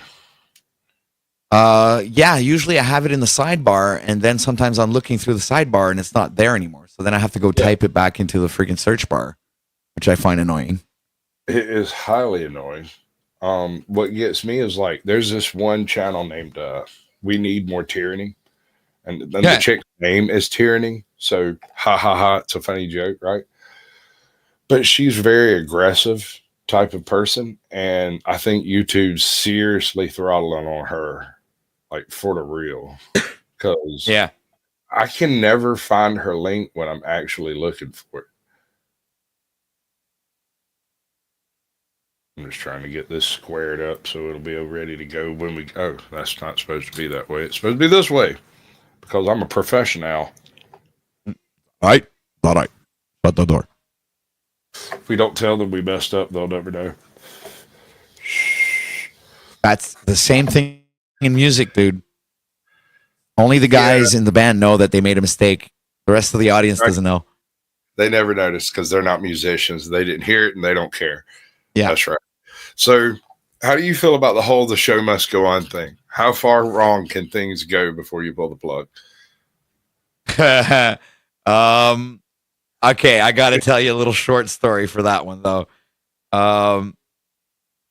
Yeah, usually I have it in the sidebar, and then sometimes I'm looking through the sidebar and it's not there anymore. So then I have to go type it back into the freaking search bar, which I find annoying. It is highly annoying. What gets me is like there's this one channel named We Need More Tyranny, and then the chick's name is Tyranny. So ha ha ha, it's a funny joke, right? But she's very aggressive type of person, and I think YouTube's seriously throttling on her, like for the real. Because I can never find her link when I'm actually looking for it. I'm just trying to get this squared up so it'll be ready to go when we go. That's not supposed to be that way. It's supposed to be this way because I'm a professional. All right. Shut the door. If we don't tell them we messed up, they'll never know. That's the same thing in music, dude. Only the guys in the band know that they made a mistake. The rest of the audience doesn't know. They never notice because they're not musicians. They didn't hear it and they don't care. Yeah. That's right. So how do you feel about the show must go on thing? How far wrong can things go before you pull the plug? Okay, I got to tell you a little short story for that one, though. The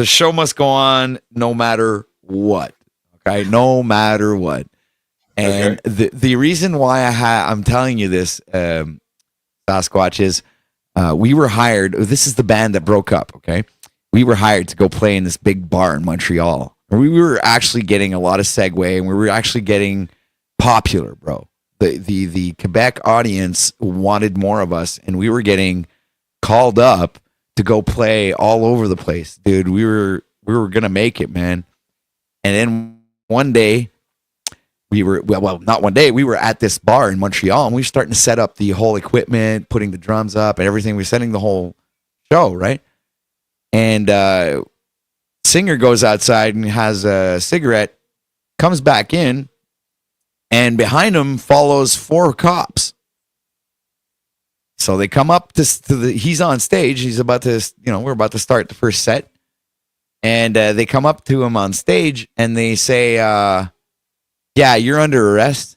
show must go on no matter what. Okay, no matter what. And the reason why I'm telling you this, Sasquatch, is we were hired. This is the band that broke up. Okay, we were hired to go play in this big bar in Montreal, We were actually getting a lot of segue, and we were actually getting popular, bro. The Quebec audience wanted more of us, and we were getting called up to go play all over the place, dude. We were gonna make it, man. And then one day, not one day. We were at this bar in Montreal, and we were starting to set up the whole equipment, putting the drums up, and everything. We were setting the whole show, right? And singer goes outside and has a cigarette, comes back in, and behind him follows 4 cops. So they come up to he's on stage. He's about to, we're about to start the first set. And they come up to him on stage and they say, yeah, you're under arrest.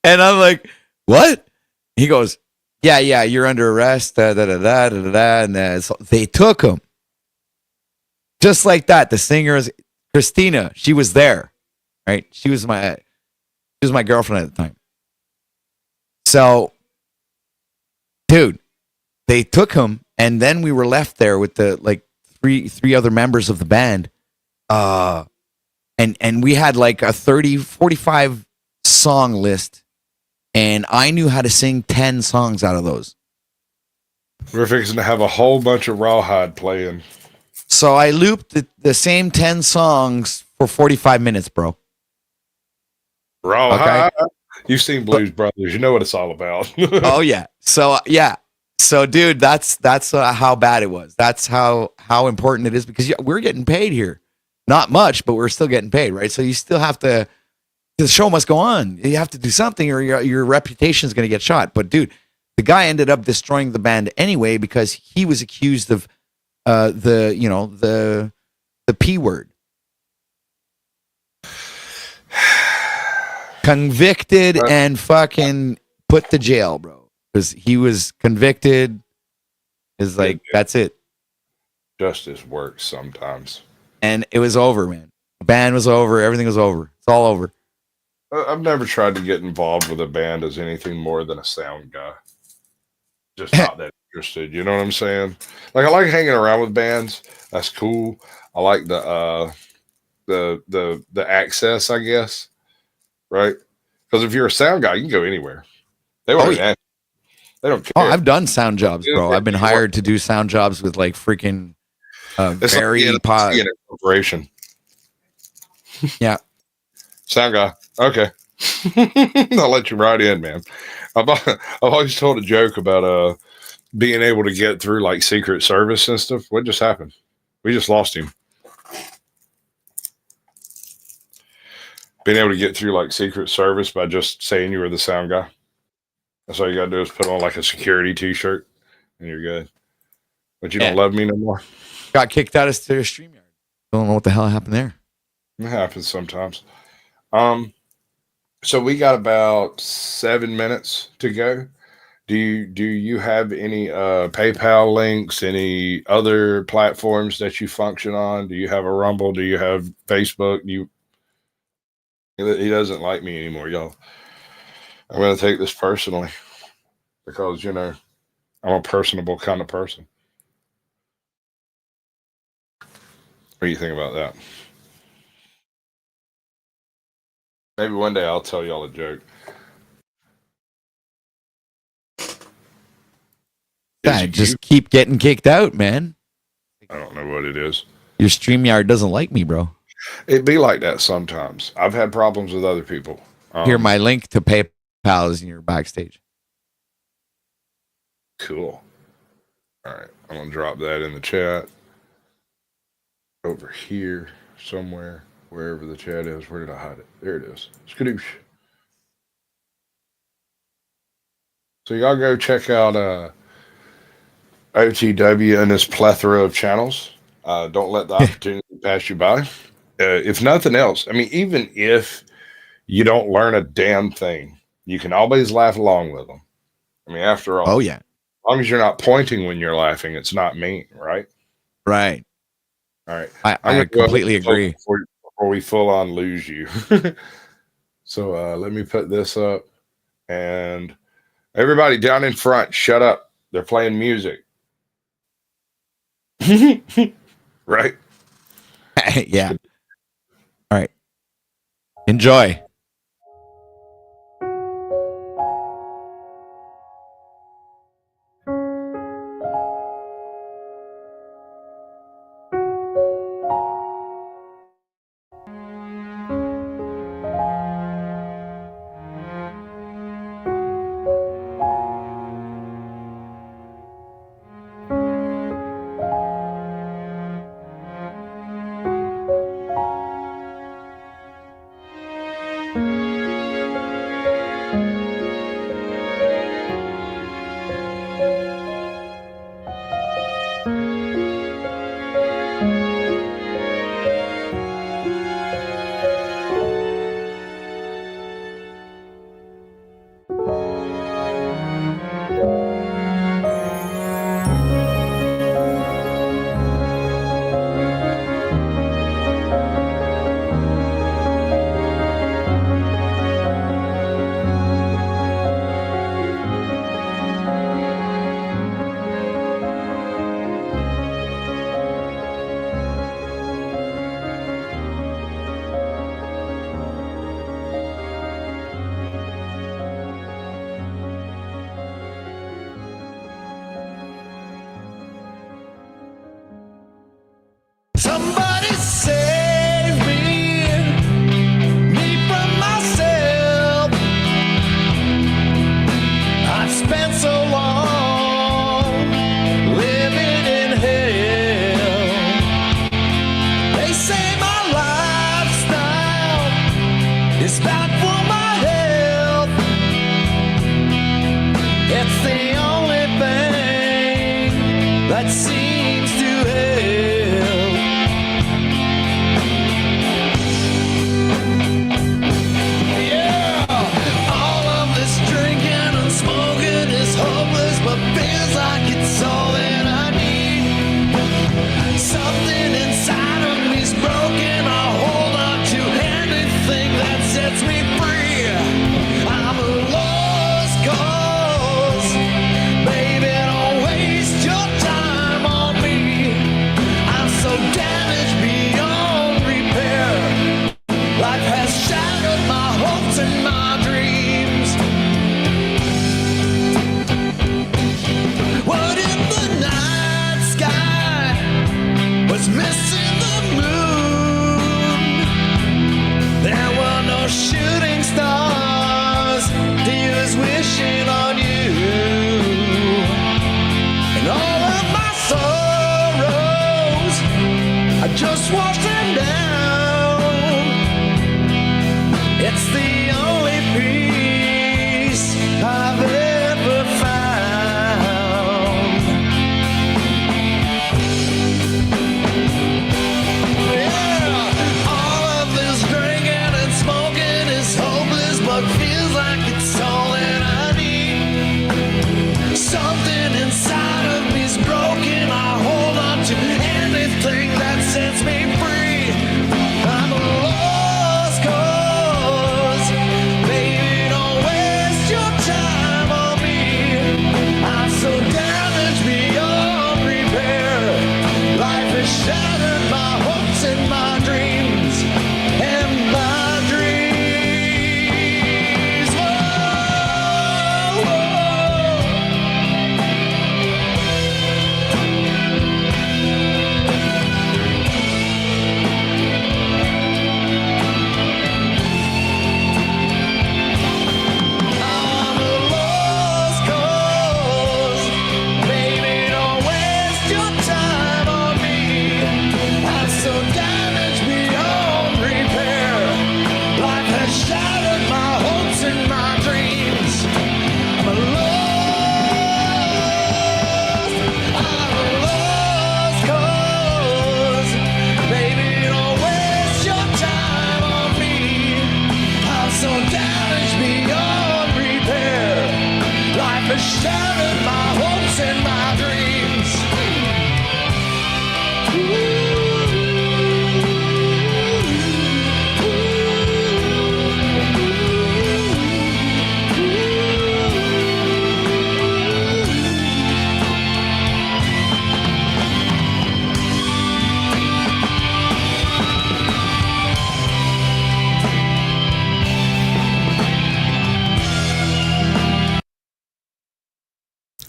And I'm like, what? He goes, yeah, you're under arrest. And so they took him. Just like that. The singer, Christina, she was there, right? She was my girlfriend at the time. So, dude, they took him, and then we were left there with the three other members of the band. And we had like a 45 song list, and I knew how to sing 10 songs out of those. We're fixing to have a whole bunch of rawhide playing. So I looped the same 10 songs for 45 minutes, bro. Rawhide. Okay. You've seen Blues Brothers. You know what it's all about. Oh, yeah. So, yeah. So, dude, that's how bad it was. That's how important it is, because we're getting paid here. Not much, but we're still getting paid, right? So you still have to, the show must go on. You have to do something, or your reputation is going to get shot. But, dude, the guy ended up destroying the band anyway because he was accused of the P word. Convicted and fucking put to jail, bro. Because he was convicted. Is like, that's it. Justice works sometimes. And it was over, man. The band was over. Everything was over. It's all over. I've never tried to get involved with a band as anything more than a sound guy. Just not that interested. You know what I'm saying? Like, I like hanging around with bands. That's cool. I like the access, I guess. Right? Because if you're a sound guy, you can go anywhere. They won't They don't care. Oh, I've done sound jobs, bro. I've been hired to do sound jobs with like freaking corporation. Yeah. Sound guy. Okay. I'll let you right in, man. I've always told a joke about being able to get through like Secret Service and stuff. What just happened? We just lost him. Being able to get through like Secret Service by just saying you were the sound guy. That's all you gotta do is put on like a security t-shirt and you're good. But you don't love me no more. Got kicked out of StreamYard. Don't know what the hell happened there. It happens sometimes. So we got about 7 minutes to go. Do you have any PayPal links, any other platforms that you function on? Do you have a Rumble? Do you have Facebook? He doesn't like me anymore, y'all. I'm going to take this personally because, I'm a personable kind of person. What do you think about that? Maybe one day I'll tell y'all a joke. Yeah, just keep getting kicked out, man. I don't know what it is. Your StreamYard doesn't like me, bro. It'd be like that sometimes. I've had problems with other people. Here, my link to PayPal is in your backstage. Cool. All right. I'm going to drop that in the chat. Over here somewhere, wherever the chat is. Where did I hide it? There it is. Skadoosh. So y'all go check out OTW and his plethora of channels. Don't let the opportunity pass you by. If nothing else, I mean, even if you don't learn a damn thing, you can always laugh along with them. I mean, after all, oh yeah, as long as you're not pointing when you're laughing, it's not mean, right? Right. All right. I completely agree. Before we full on lose you. So let me put this up, and everybody down in front, shut up. They're playing music. Right? Yeah. All right. Enjoy.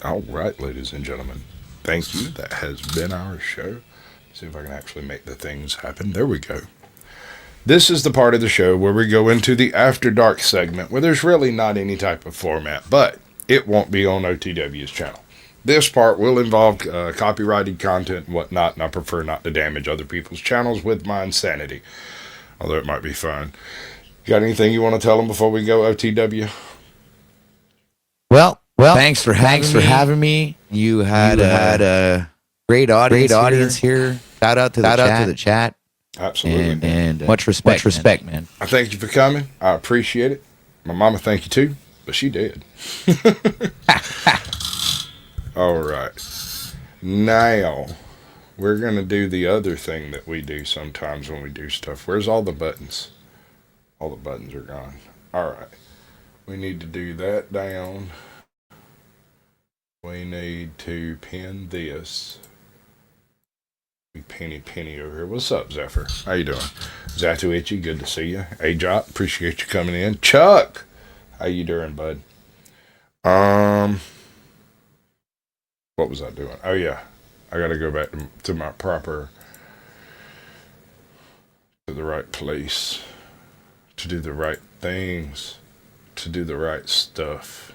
All right, ladies and gentlemen. Thank you. That has been our show. See if I can actually make the things happen. There we go. This is the part of the show where we go into the After Dark segment where there's really not any type of format, but it won't be on OTW's channel. This part will involve copyrighted content and whatnot, and I prefer not to damage other people's channels with my insanity, although it might be fun. Got anything you want to tell them before we go, OTW? Well, thanks for having me. You had a great audience here. Shout out to the chat. Absolutely. And much respect, man. I thank you for coming. I appreciate it. My mama thank you too, but she did. All right. Now, we're going to do the other thing that we do sometimes when we do stuff. Where's all the buttons? All the buttons are gone. All right. We need to do that down. We need to pin this. Penny over here. What's up, Zephyr? How you doing? Zatuichi, good to see you. Ajot, appreciate you coming in. Chuck, how you doing, bud? What was I doing? Oh yeah, I got to go back to my proper, to the right place, to do the right things, to do the right stuff.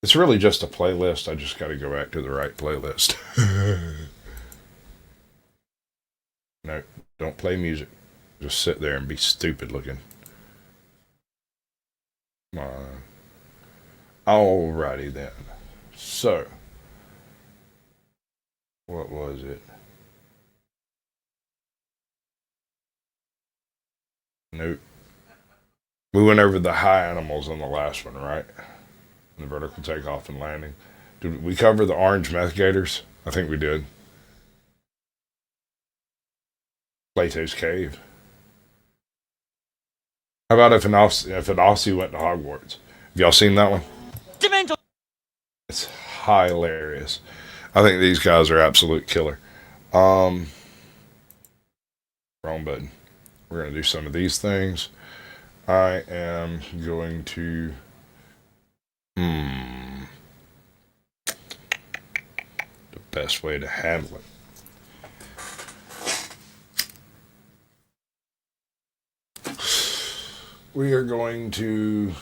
It's really just a playlist. I just got to go back to the right playlist. No, don't play music. Just sit there and be stupid looking. Come on. Alrighty then. So, what was it? Nope. We went over the high animals on the last one, right? The vertical takeoff and landing. Did we cover the orange meth gators? I think we did. Plato's Cave. How about if an Aussie went to Hogwarts? Have y'all seen that one? It's hilarious. I think these guys are absolute killer. Wrong button. We're going to do some of these things. I am going to... The best way to handle it. We are going to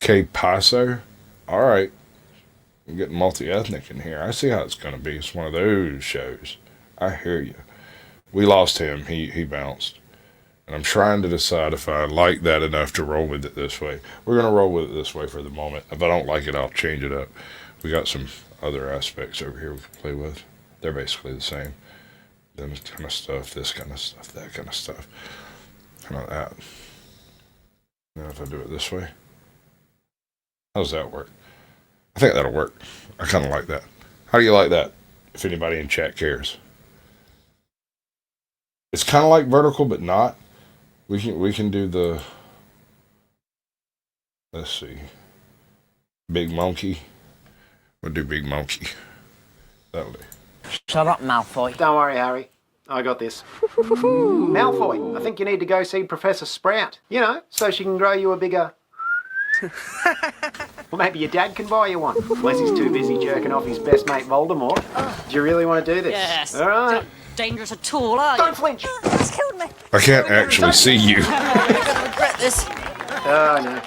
Que Paso. All right. I'm getting multi-ethnic in here. I see how it's going to be. It's one of those shows. I hear you. We lost him. He bounced. And I'm trying to decide if I like that enough to roll with it this way. We're going to roll with it this way for the moment. If I don't like it, I'll change it up. We got some other aspects over here we can play with. They're basically the same. Then this kind of stuff, this kind of stuff, that kind of stuff. Kind of that. Now if I do it this way, how does that work? I think that'll work. I kind of like that. How do you like that? If anybody in chat cares. It's kind of like vertical, but not. We can do the, let's see, big monkey. We'll do big monkey. That'll do. Shut up, Malfoy. Don't worry, Harry. I got this. Malfoy, I think you need to go see Professor Sprout. You know, so she can grow you a bigger... Well, maybe your dad can buy you one. Unless he's too busy jerking off his best mate Voldemort. Do you really want to do this? Yes. All right. Not dangerous at all, are you? Don't flinch. That's killed me. I can't actually see you. I'm gonna regret this. Oh, no.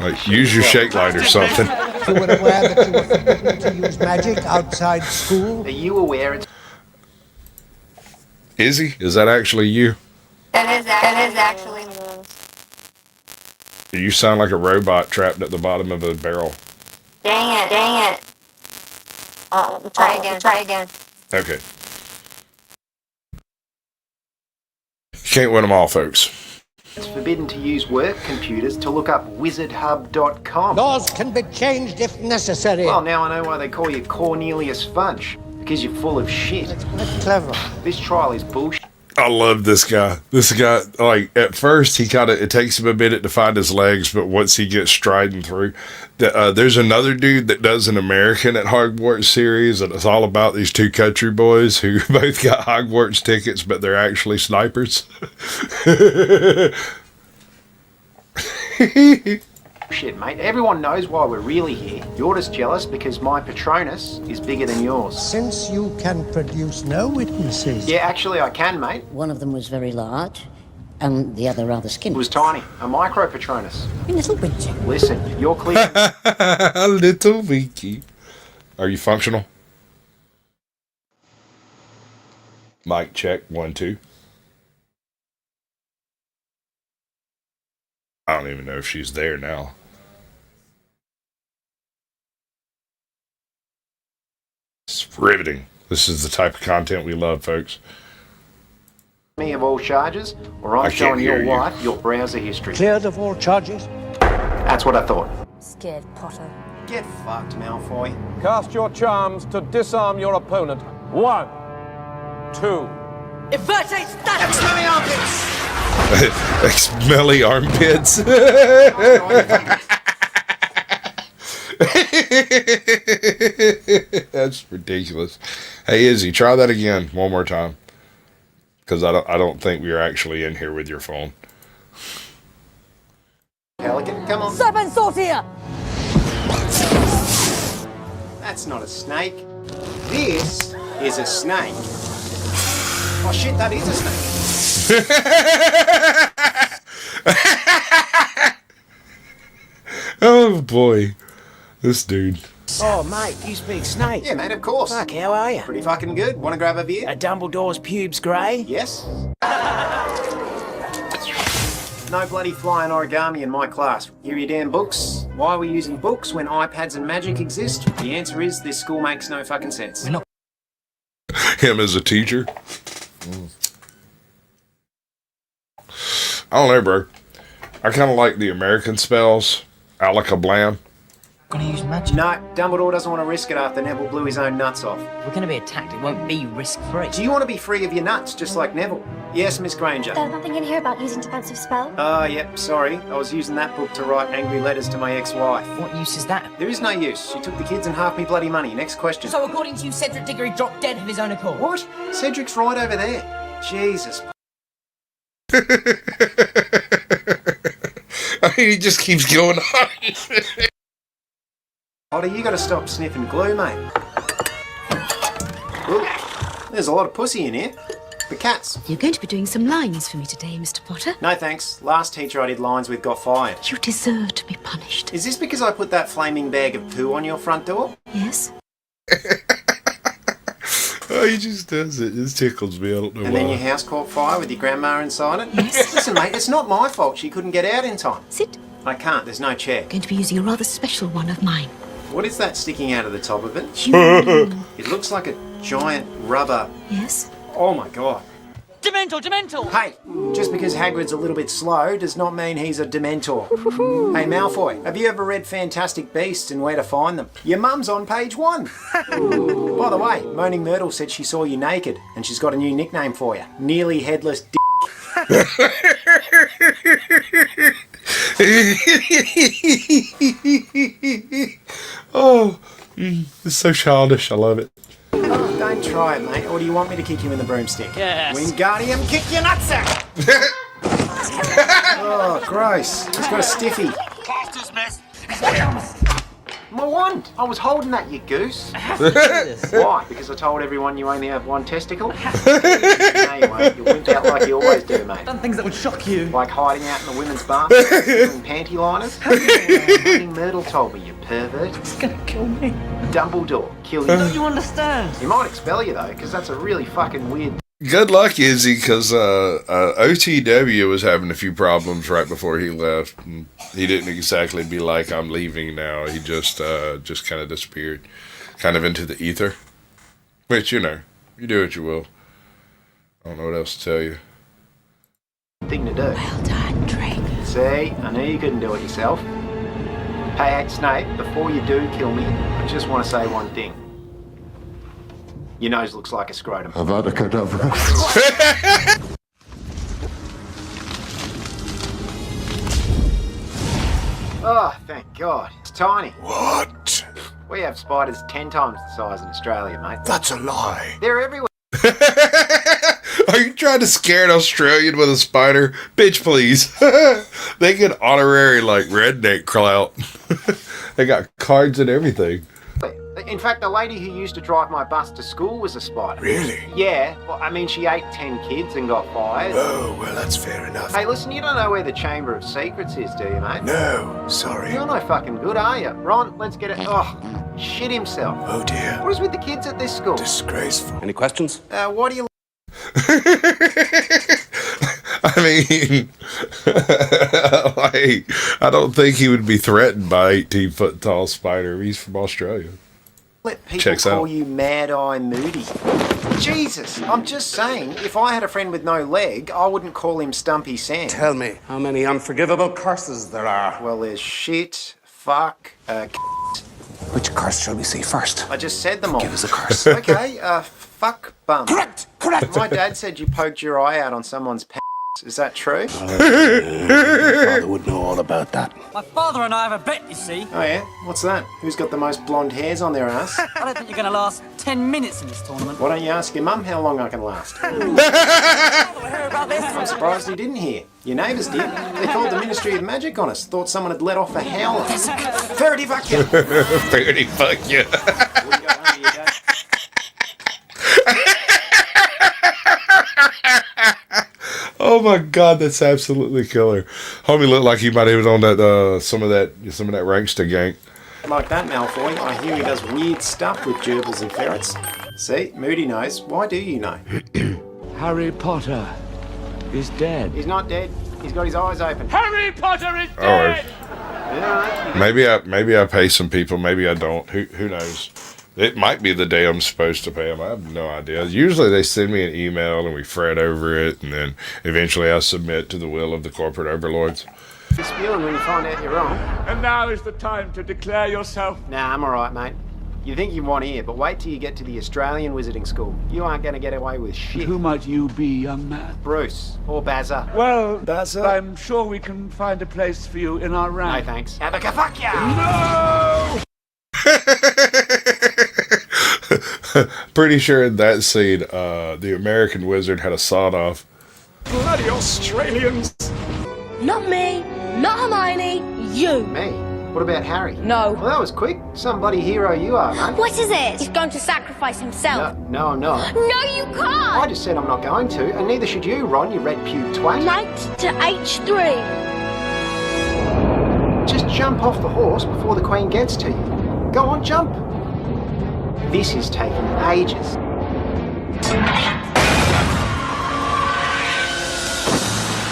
Like, use your shake light or something. You were aware that you were forbidden to use magic outside school? Are you aware it's... Is he? Is that actually you? That is actually me. You sound like a robot trapped at the bottom of a barrel. Dang it. Try again. Okay. Can't win them all, folks. It's forbidden to use work computers to look up wizardhub.com. Laws can be changed if necessary. Well, now I know why they call you Cornelius Funch. Because you're full of shit. That's quite clever. This trial is bullshit. I love this guy. This guy, like, at first, it takes him a minute to find his legs, but once he gets striding through, there's another dude that does an American at Hogwarts series, and it's all about these two country boys who both got Hogwarts tickets, but they're actually snipers. Shit, mate. Everyone knows why we're really here. You're just jealous because my Patronus is bigger than yours. Since you can produce no witnesses. Yeah, actually I can, mate. One of them was very large, and the other rather skinny. It was tiny. A micro Patronus. A little winky. Listen, you're clear. A little winky. Are you functional? Mic check, 1, 2. I don't even know if she's there now. It's riveting. This is the type of content we love, folks. Me of all charges, or I'm I can't showing hear your you. wife your browser history. Cleared of all charges? That's what I thought. Scared Potter. Get fucked, Malfoy. Cast your charms to disarm your opponent. 1, 2. Invertate status! Smelly armpits! Like smelly armpits. That's ridiculous. Hey Izzy, try that again one more time. Because I don't think we are actually in here with your phone. Pelican, come on. Serpent Sortier! That's not a snake. This is a snake. Oh shit, that is a snake. Oh boy. This dude. Oh, mate, you speak snake. Yeah, mate, of course. Fuck, how are you? Pretty fucking good. Want to grab a beer? Are Dumbledore's pubes grey? Yes. No bloody flying origami in my class. Here are your damn books. Why are we using books when iPads and magic exist? The answer is this school makes no fucking sense. Him as a teacher. I don't know, bro. I kind of like the American spells. Alakablam. Gonna use magic. No, Dumbledore doesn't want to risk it after Neville blew his own nuts off. We're gonna be attacked. It won't be risk-free. Do you want to be free of your nuts, just like Neville? Yes, Miss Granger. There's nothing in here about using defensive spell. Oh, yep, sorry. I was using that book to write angry letters to my ex-wife. What use is that? There is no use. She took the kids and half me bloody money. Next question. So according to you, Cedric Diggory dropped dead of his own accord. What? Cedric's right over there. Jesus. I mean, he just keeps going on. Potter, you gotta stop sniffing glue, mate. Ooh, there's a lot of pussy in here. The cats. You're going to be doing some lines for me today, Mr. Potter. No thanks. Last teacher I did lines with got fired. You deserve to be punished. Is this because I put that flaming bag of poo on your front door? Yes? Oh, he just does it. It tickles me. I don't know And why. then your house caught fire with your grandma inside it? Yes. Listen, mate, it's not my fault she couldn't get out in time. Sit. I can't. There's no chair. Going to be using a rather special one of mine. What is that sticking out of the top of it? It looks like a giant rubber... Yes? Oh, my God. Dementor! Hey, just because Hagrid's a little bit slow does not mean he's a Dementor. Hey, Malfoy, have you ever read Fantastic Beasts and Where to Find Them? Your mum's on page 1. By the way, Moaning Myrtle said she saw you naked, and she's got a new nickname for you. Nearly Headless D***. Oh, it's so childish. I love it. Oh, don't try it, mate. Or do you want me to kick you in the broomstick? Yes. Wingardium, kick your nutsack! Oh, gross. He's got a stiffy. My wand! I was holding that, you goose. Why? Because I told everyone you only have one testicle? No, you won't. You'll wimp out like you always do, mate. Done things that would shock you. Like hiding out in the women's bathroom, doing panty liners. Moaning Myrtle told me, you pervert. It's gonna kill me. Dumbledore, kill you. Don't you understand? He might expel you, though, because that's a really fucking weird... Good luck, Izzy, because OTW was having a few problems right before he left. And he didn't exactly be like, I'm leaving now. He just kind of disappeared, kind of into the ether. Which, you know, you do what you will. I don't know what else to tell you. thing to do. Well done, Drake. See, I knew you couldn't do it yourself. Hey, Snape, before you do kill me, I just want to say one thing. Your nose looks like a scrotum. Avada Kedavra. Oh, thank God. It's tiny. What? We have spiders 10 times the size in Australia, mate. That's a lie. They're everywhere. Are you trying to scare an Australian with a spider? Bitch, please. They get honorary, like, redneck clout. They got cards and everything. In fact, the lady who used to drive my bus to school was a spider. Really? Yeah. Well, I mean, she ate 10 kids and got fired. Oh, well, that's fair enough. Hey, listen, you don't know where the Chamber of Secrets is, do you, mate? No, sorry. You're no fucking good, are you? Ron, let's get it. Oh, shit himself. Oh, dear. What is with the kids at this school? Disgraceful. Any questions? Why do you... I mean, like, I don't think he would be threatened by 18-foot tall spider. He's from Australia. Let people Checks call out. you Mad Eye Moody. Jesus, I'm just saying, if I had a friend with no leg, I wouldn't call him Stumpy Sam. Tell me how many unforgivable curses there are. Well, there's shit, fuck, Which curse shall we see first? I just said them all. Give us a curse. Okay, fuck bum. Correct. My dad said you poked your eye out on someone's pants. Is that true? Father would know all about that. My father and I have a bet, you see. Oh yeah? What's that? Who's got the most blonde hairs on their ass? I don't think you're going to last 10 minutes in this tournament. Why don't you ask your mum how long I can last? Hear about this? I'm surprised you didn't hear. Your neighbours did. They called the Ministry of Magic on us. Thought someone had let off a howler. Faraday, fuck you! Faraday, fuck you. What you got under your dad? Oh my God, that's absolutely killer. Homie looked like he might have been on that some of that Rankster gang. Like that, Malfoy. I hear he does weird stuff with gerbils and ferrets. See, Moody knows. Why do you know? Harry Potter is dead. He's not dead. He's got his eyes open. Harry Potter is dead! Yeah, Maybe I pay some people. Maybe I don't. Who knows? It might be the day I'm supposed to pay them. I have no idea. Usually they send me an email and we fret over it, and then eventually I submit to the will of the corporate overlords. You're spewing when you find out you're wrong. And now is the time to declare yourself. Nah, I'm alright, mate. You think you want here, but wait till you get to the Australian Wizarding School. You aren't going to get away with shit. Who might you be, young man? Bruce. Or Bazza. Well, Bazza? I'm sure we can find a place for you in our No, rank. thanks. Have a fuck ya! No! Pretty sure in that scene, the American wizard had a sawed off. Bloody Australians! Not me, not Hermione, you. Me? What about Harry? No. Well, that was quick. Some bloody hero you are, mate. What is it? He's going to sacrifice himself. No, I'm not. No, you can't. I just said I'm not going to, and neither should you, Ron, you red-pubed twat. Knight to H3. Just jump off the horse before the Queen gets to you. Go on, jump. This is taking ages.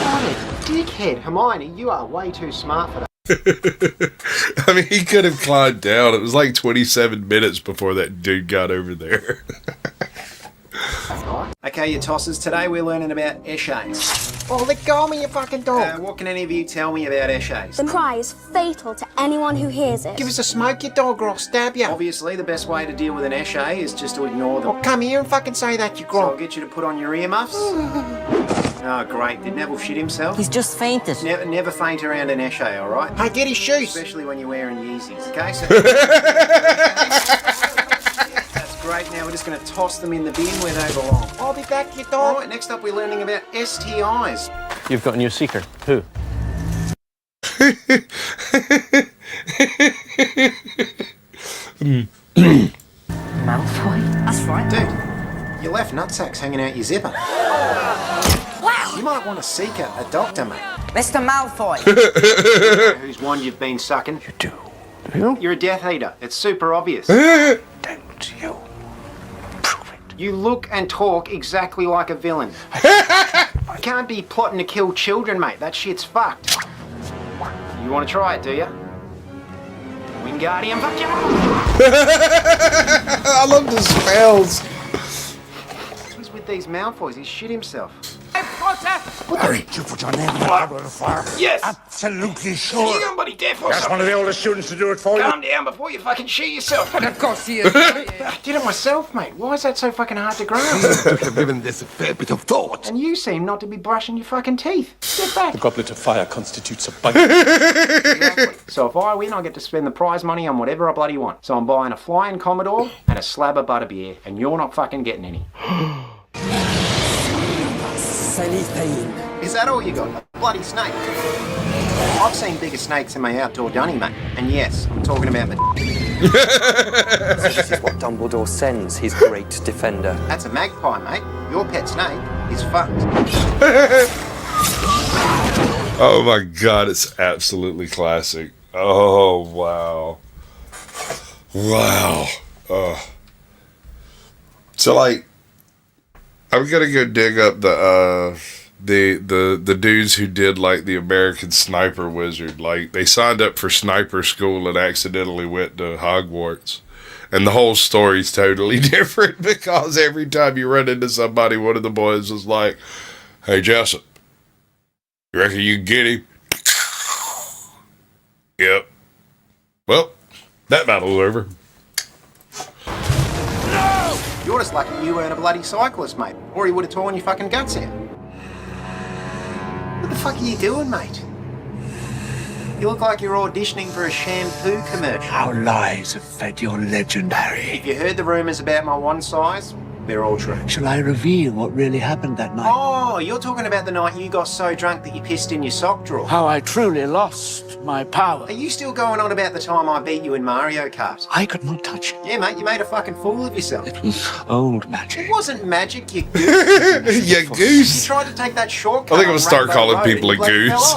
What a dickhead. Hermione, you are way too smart for that. I mean, he could have climbed down. It was like 27 minutes before that dude got over there. Okay, you tossers, today we're learning about essays. Oh, let go of me, you fucking dog. What can any of you tell me about essays? The cry is fatal to anyone who hears it. Give us a smoke, you dog, or I'll stab you. Obviously, the best way to deal with an essay is just to ignore them. Oh, come here and fucking say that, you grog. So I'll get you to put on your earmuffs. Oh, great. Did Neville shit himself? He's just fainted. Never faint around an essay, all right? Hey, get his shoes. Especially when you're wearing Yeezys, okay? So... That's great. Now we're just going to toss them in the bin where they belong. I'll be back, you dog. All right, next up we're learning about STIs. You've got a new seeker. Who? Malfoy? That's right. Dude, your left nutsack's hanging out your zipper. Wow! You might want to seek a doctor, mate. Mr. Malfoy. Whose one you've been sucking? You do. Do you? You're a Death Eater. It's super obvious. Don't you? Prove it. You look and talk exactly like a villain. You can't be plotting to kill children, mate. That shit's fucked. You want to try it, do you? Wingardium, fuck you! I love the spells. What's with these Malfoys? He shit himself. Harry, you put your name in the bottle of the fire? Yes! Absolutely sure. You somebody deaf or That's something? one of the oldest students to do it for you. Calm down before you fucking shit yourself. Of course he is. I did it myself, mate. Why is that so fucking hard to grasp? I have given this a fair bit of thought. And you seem not to be brushing your fucking teeth. Get back. The goblet of fire constitutes a bite. Exactly. So if I win, I get to spend the prize money on whatever I bloody want. So I'm buying a flying Commodore and a slab of butterbeer, and you're not fucking getting any. anything. Is that all you got? A bloody snake? I've seen bigger snakes in my outdoor dunny, mate. And yes, I'm talking about the... So this is what Dumbledore sends his great defender. That's a magpie, mate. Your pet snake is fucked. Oh my god, it's absolutely classic. Oh wow. Wow. So like I'm gonna go dig up the dudes who did like the American Sniper Wizard. Like they signed up for sniper school and accidentally went to Hogwarts. And the whole story's totally different because every time you run into somebody, one of the boys was like, "Hey Jessup, you reckon you can get him?" Yep. Well, that battle's over. No! You're just lucky you weren't a bloody cyclist, mate. Or he would have torn your fucking guts out. What the fuck are you doing, mate? You look like you're auditioning for a shampoo commercial. Our lies have fed your legend, Harry. If you heard the rumours about my one size, they're all true. Shall I reveal what really happened that night? Oh, you're talking about the night you got so drunk that you pissed in your sock drawer. How I truly lost my power. Are you still going on about the time I beat you in Mario Kart? I could not touch it. Yeah, mate, you made a fucking fool of yourself. It was old magic. It wasn't magic, you goose. You goose. You tried to take that shortcut. I think I'm gonna start on calling Rainbow people a Road and you goose.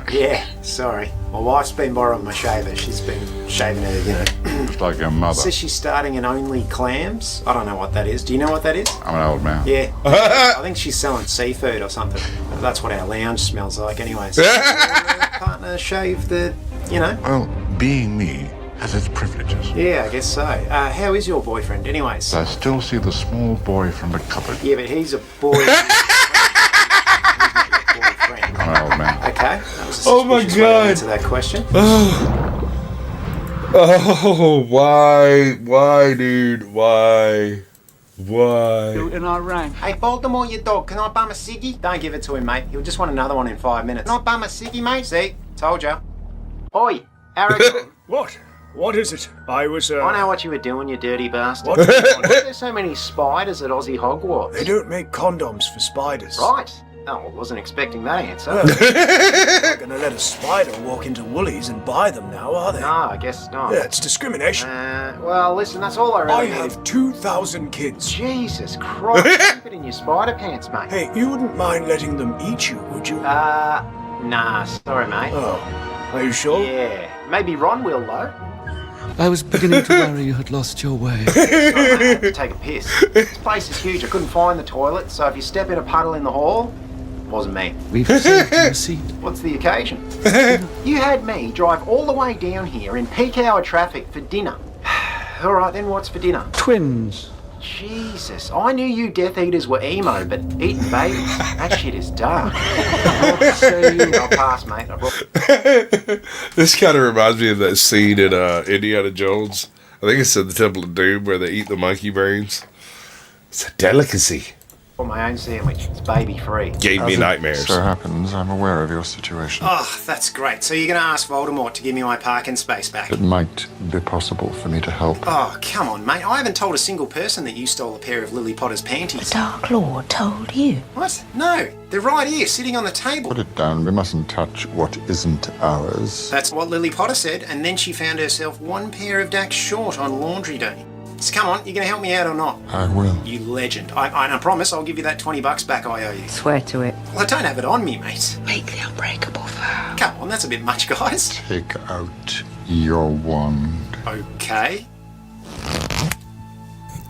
Yeah, sorry. My wife's been borrowing my shaver. She's been shaving her, you know. Just like your mother. Says she's starting in Only Clams. I don't know what that is. Do you know what that is? I'm an old man. Yeah. I think she's selling seafood or something. That's what our lounge smells like anyways. Partner shave the, you know. Well, being me has its privileges. Yeah, I guess so. How is your boyfriend anyways? I still see the small boy from the cupboard. Yeah, but he's a boy. I'm an old man. Okay. That was a Oh my suspicious way to God. answer that question. Oh, why, dude? Why? In our rank. Hey, Baltimore, your dog, can I bum a ciggy? Don't give it to him, mate. He'll just want another one in 5 minutes. Can I bum a ciggy, mate? See? Told ya. Oi, Aragon. What? What is it? I was, I know what you were doing, you dirty bastard. What? Why are there so many spiders at Aussie Hogwarts? They don't make condoms for spiders. Right. Oh, I wasn't expecting that answer. They're not going to let a spider walk into Woolies and buy them now, are they? No, I guess not. Yeah, it's discrimination. Well, listen, that's all I really I needed. have 2,000 kids. Jesus Christ, keep it in your spider pants, mate. Hey, you wouldn't mind letting them eat you, would you? Nah, sorry, mate. Oh, are you sure? Yeah, maybe Ron will, though. I was beginning to worry you had lost your way. Sorry, mate, I have to take a piss. This place is huge. I couldn't find the toilet, so if you step in a puddle in the hall, it wasn't me. We've saved you a seat. What's the occasion? You had me drive all the way down here in peak hour traffic for dinner. All right, then what's for dinner? Twins. Jesus, I knew you Death Eaters were emo, but eating babies, that shit is dark. I'll pass, mate. This kind of reminds me of that scene in Indiana Jones. I think it's in the Temple of Doom where they eat the monkey brains. It's a delicacy. For my own sandwich. It's baby free. Gave me nightmares. So happens, I'm aware of your situation. Oh, that's great. So you're going to ask Voldemort to give me my parking space back? It might be possible for me to help. Oh, come on, mate. I haven't told a single person that you stole a pair of Lily Potter's panties. The Dark Lord told you. What? No, they're right here, sitting on the table. Put it down. We mustn't touch what isn't ours. That's what Lily Potter said, and then she found herself one pair of dacks short on laundry day. So come on, you going to help me out or not? I will. You legend. I promise I'll give you that $20 back I owe you. Swear to it. Well, I don't have it on me, mate. Make the unbreakable vow. Come on, that's a bit much, guys. Take out your wand. Okay.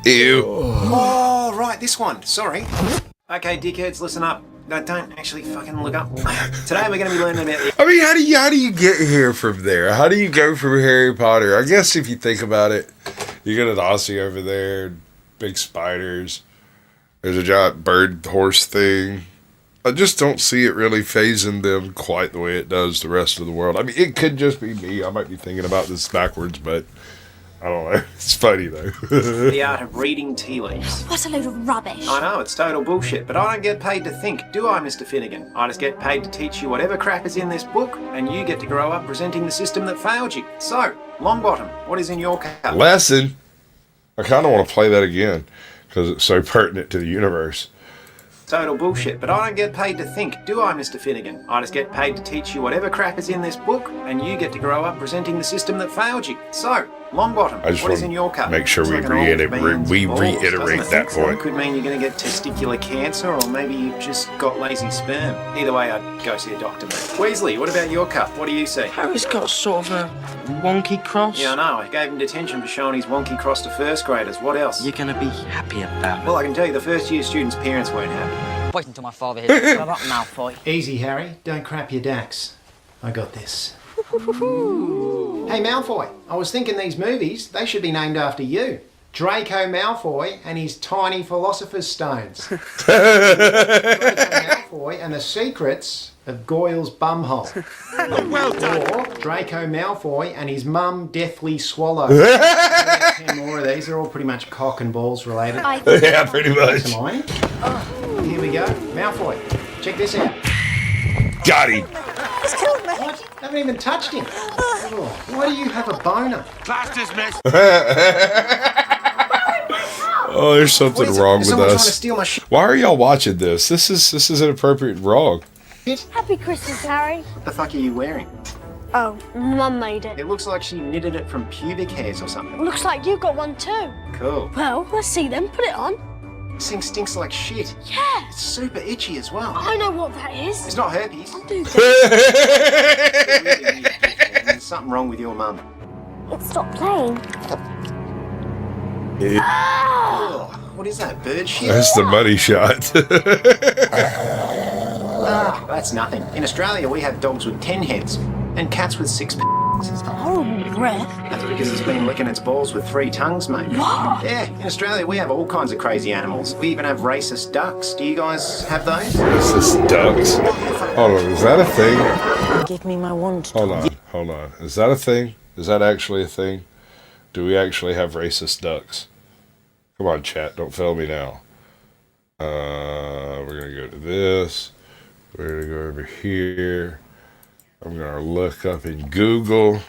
Ew. Oh, right, this one. Sorry. Okay, dickheads, listen up. No, don't actually fucking look up. Today we're going to be learning about the... I mean, how do you get here from there? How do you go from Harry Potter? I guess if you think about it, you get an Aussie over there, big spiders. There's a giant bird horse thing. I just don't see it really phasing them quite the way it does the rest of the world. I mean, it could just be me. I might be thinking about this backwards, but I don't know. It's funny, though. The art of reading tea leaves. What a load of rubbish. I know, it's total bullshit, but I don't get paid to think, do I, Mr. Finnegan? I just get paid to teach you whatever crap is in this book, and you get to grow up presenting the system that failed you. So, Longbottom, what is in your cup? Lesson. I kind of want to play that again. because it's so pertinent to the universe. Total bullshit, but I don't get paid to think, do I, Mr. Finnegan? I just get paid to teach you whatever crap is in this book, and you get to grow up presenting the system that failed you. So, Longbottom, I just what is want in your cup? make sure It's we like an old man's balls, reiterate doesn't that it? point. Could mean you're going to get testicular cancer, or maybe you've just got lazy sperm. Either way, I'd go see a doctor, mate. Weasley, what about your cup? What do you see? Harry's got sort of a wonky cross. Yeah, I know. I gave him detention for showing his wonky cross to first graders. What else? You're going to be happy about it. Well, I can tell you the first year students' parents weren't happy. Wait until my father hears me. Shut up, Malfoy. Easy, Harry. Don't crap your dax. I got this. Hey, Malfoy. I was thinking these movies, they should be named after you. Draco Malfoy and his tiny philosopher's stones. Draco Malfoy and the secrets of Goyle's bumhole. Well done. Or Draco Malfoy and his mum deathly swallow. 10 more of these. They're all pretty much cock and balls related. Yeah, pretty much. Hermione. Here we go. Malfoy, check this out. Got him. He's killed me. What? Haven't even touched him. Oh, why do you have a boner? Class dismissed. Oh, there's something wrong with Someone trying to us. steal my shit. Why are y'all watching this? This is inappropriate wrong. Happy Christmas, Harry. What the fuck are you wearing? Oh, Mum made it. It looks like she knitted it from pubic hairs or something. Looks like you got one too. Cool. Well, let's see then. Put it on. This thing stinks like shit. Yeah. It's super itchy as well. I know what that is. It's not herpes. I'll do that. There's something wrong with your mum. It stopped playing. Oh, what is that, bird shit? That's the money shot. Ah, that's nothing. In Australia, we have dogs with 10 heads and cats with 6 It's a horrible breath. That's because it's been licking its balls with 3 tongues, mate. What? Yeah, in Australia, we have all kinds of crazy animals. We even have racist ducks. Do you guys have those? Racist ducks. Hold on, is that a thing? Give me my wand. Hold on. Is that a thing? Is that actually a thing? Do we actually have racist ducks? Come on, chat, don't fail me now. We're gonna go to this. We're gonna go over here. I'm gonna look up in Google.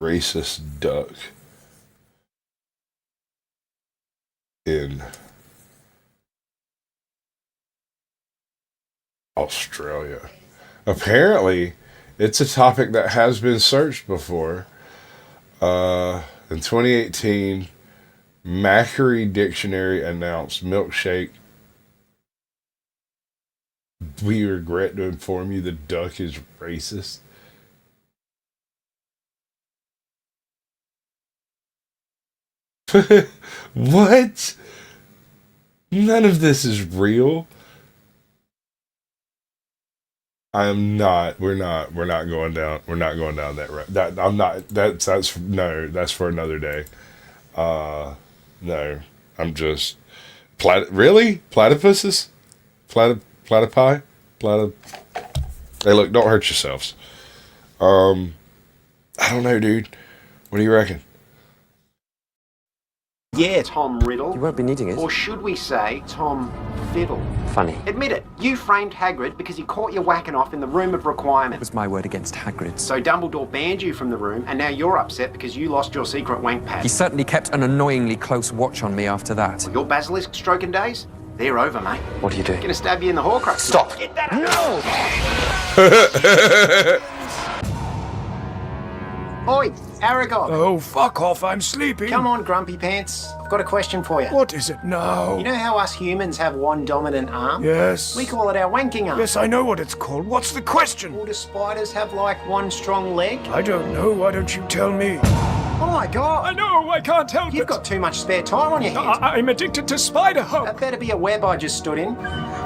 Racist duck in Australia. Apparently, it's a topic that has been searched before. In 2018, Macquarie Dictionary announced milkshake. We regret to inform you the duck is racist. What? None of this is real. I am not. We're not going down. We're not going down that road. I'm not. That's for another day. No. I'm just really platypuses, platypi. Hey, look! Don't hurt yourselves. I don't know, dude. What do you reckon? Yeah, Tom Riddle. You won't be needing it. Or should we say Tom Fiddle? Funny. Admit it, you framed Hagrid because he caught you whacking off in the room of requirement. It was my word against Hagrid's. So Dumbledore banned you from the room, and now you're upset because you lost your secret wank pad. He certainly kept an annoyingly close watch on me after that. Well, your basilisk stroking days, they're over, mate. What are you doing? Gonna stab you in the Horcrux. Stop. Get that No! Oi, Aragog. Oh, fuck off, I'm sleeping. Come on, Grumpy Pants. I've got a question for you. What is it now? You know how us humans have one dominant arm? Yes. We call it our wanking arm. Yes, I know what it's called. What's the question? Well, do spiders have like one strong leg? I don't know. Why don't you tell me? Oh my god! I know, I can't help You've got too much spare time on your hands. I'm addicted to spider hope. That better be a web I just stood in.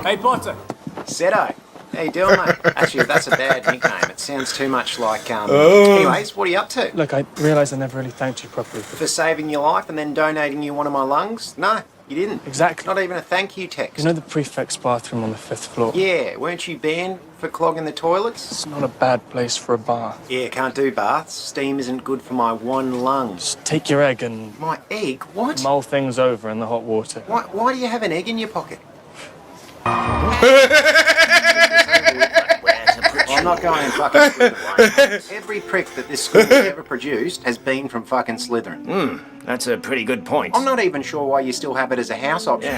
Hey, Potter. Seto. How you doing, mate? Actually, that's a bad nickname. It sounds too much like, Anyways, what are you up to? Look, I realise I never really thanked you properly. For saving your life and then donating you one of my lungs? No, you didn't. Exactly. Not even a thank you text. You know the prefect's bathroom on the 5th floor? Yeah, weren't you banned for clogging the toilets? It's not a bad place for a bath. Yeah, can't do baths. Steam isn't good for my one lung. Just take your egg and... My egg? What? Mull things over in the hot water. Why do you have an egg in your pocket? Well, I'm not going and fucking Slytherin. Every prick that this school has ever produced has been from fucking Slytherin. That's a pretty good point. I'm not even sure why you still have it as a house option.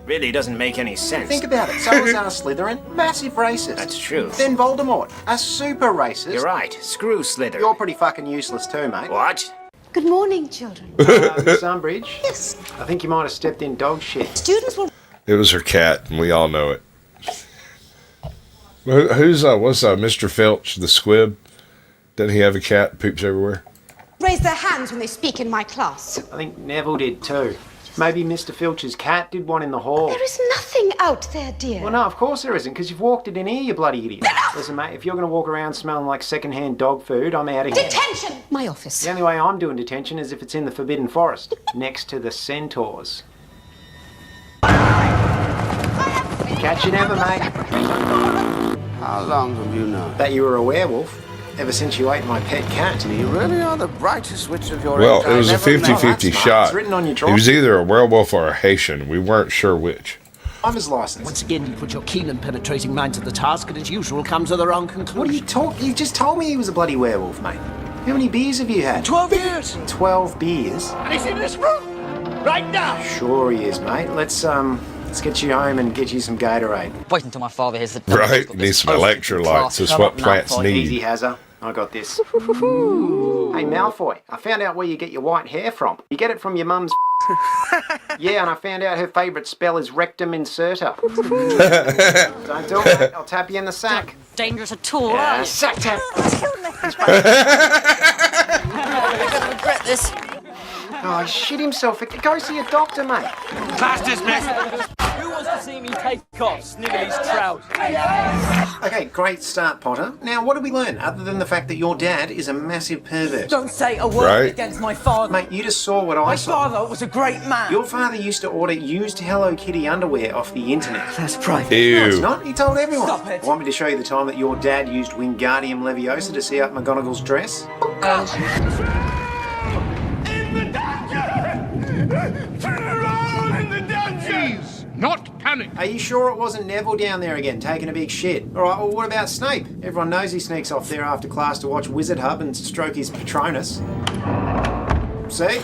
Really doesn't make any sense. Think about it. Salazar Slytherin, massive racist. That's true. Then Voldemort, a super racist. You're right. Screw Slytherin. You're pretty fucking useless too, mate. What? Good morning, children. Miss Umbridge? Yes. I think you might have stepped in dog shit. Students will It was her cat, and we all know it. Who's what's Mr. Filch, the squib? Doesn't he have a cat that poops everywhere? raise their hands when they speak in my class. I think Neville did too. Maybe Mr. Filch's cat did one in the hall. There is nothing out there, dear. Well, no, of course there isn't, because you've walked it in here, you bloody idiot. Listen, mate, if you're going to walk around smelling like second-hand dog food, I'm out of here. Detention! My office. The only way I'm doing detention is if it's in the Forbidden Forest, next to the centaurs. Catch you never, mate. How long have you known? That you were a werewolf? Ever since you ate my pet cat. You really are the brightest witch of your Well, age. it was a 50-50 shot. It's written on your He drawing. was either a werewolf or a Haitian. We weren't sure which. I'm his license. Once again, you put your keen and penetrating mind to the task, and as usual, come to the wrong conclusion. What are you talking? You just told me he was a bloody werewolf, mate. How many beers have you had? 12 years! 12 beers? And he's in this room! Right now! Sure he is, mate. Let's get you home and get you some Gatorade. Wait until my father hears the... Right? He needs some electrolytes. That's what plants Easy, need. Hazza. I got this. Hey, Malfoy, I found out where you get your white hair from. You get it from your mum's... Yeah, and I found out her favourite spell is rectum inserter. Don't do it, mate. I'll tap you in the sack. Dangerous at all, Yeah, sack tap. I regret this. Oh, he shit himself. Go see a doctor, mate. Class dismissed! Who wants to see me take off Snively's trousers? Okay, great start, Potter. Now, what did we learn, other than the fact that your dad is a massive pervert? Don't say a word Right. against my father. Mate, you just saw what I My saw. father was a great man. Your father used to order used Hello Kitty underwear off the internet. That's private. No, it's Ew. not. He told everyone. Stop it. Want me to show you the time that your dad used Wingardium Leviosa to see out McGonagall's dress? Turn around in the dungeon! Not panic! Are you sure it wasn't Neville down there again, taking a big shit? Alright, well, what about Snape? Everyone knows he sneaks off there after class to watch Wizard Hub and stroke his Patronus. See?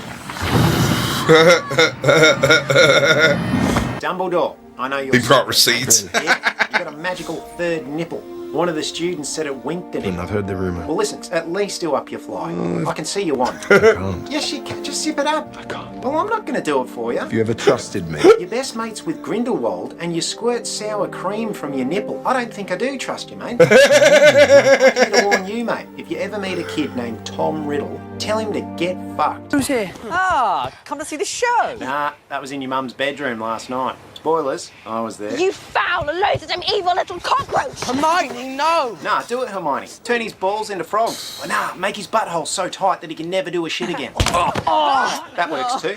Dumbledore, I know you're... He brought receipts. Yeah, you got a magical third nipple. One of the students said it winked at him. I've heard the rumour. Well, listen, at least do up your fly. I can see you want. I can't. Yes, you can. Just sip it up. I can't. Well, I'm not going to do it for you. Have you ever trusted me? You're best mates with Grindelwald and you squirt sour cream from your nipple. I don't think I do trust you, mate. I'm here to warn you, mate. If you ever meet a kid named Tom Riddle, tell him to get fucked. Who's here? Ah, come to see the show. Nah, that was in your mum's bedroom last night. Spoilers, I was there. You foul, loathsome, evil little cockroach! Hermione, no. Nah, do it, Hermione. Turn his balls into frogs. Oh, nah, make his butthole so tight that he can never do a shit again. That works too.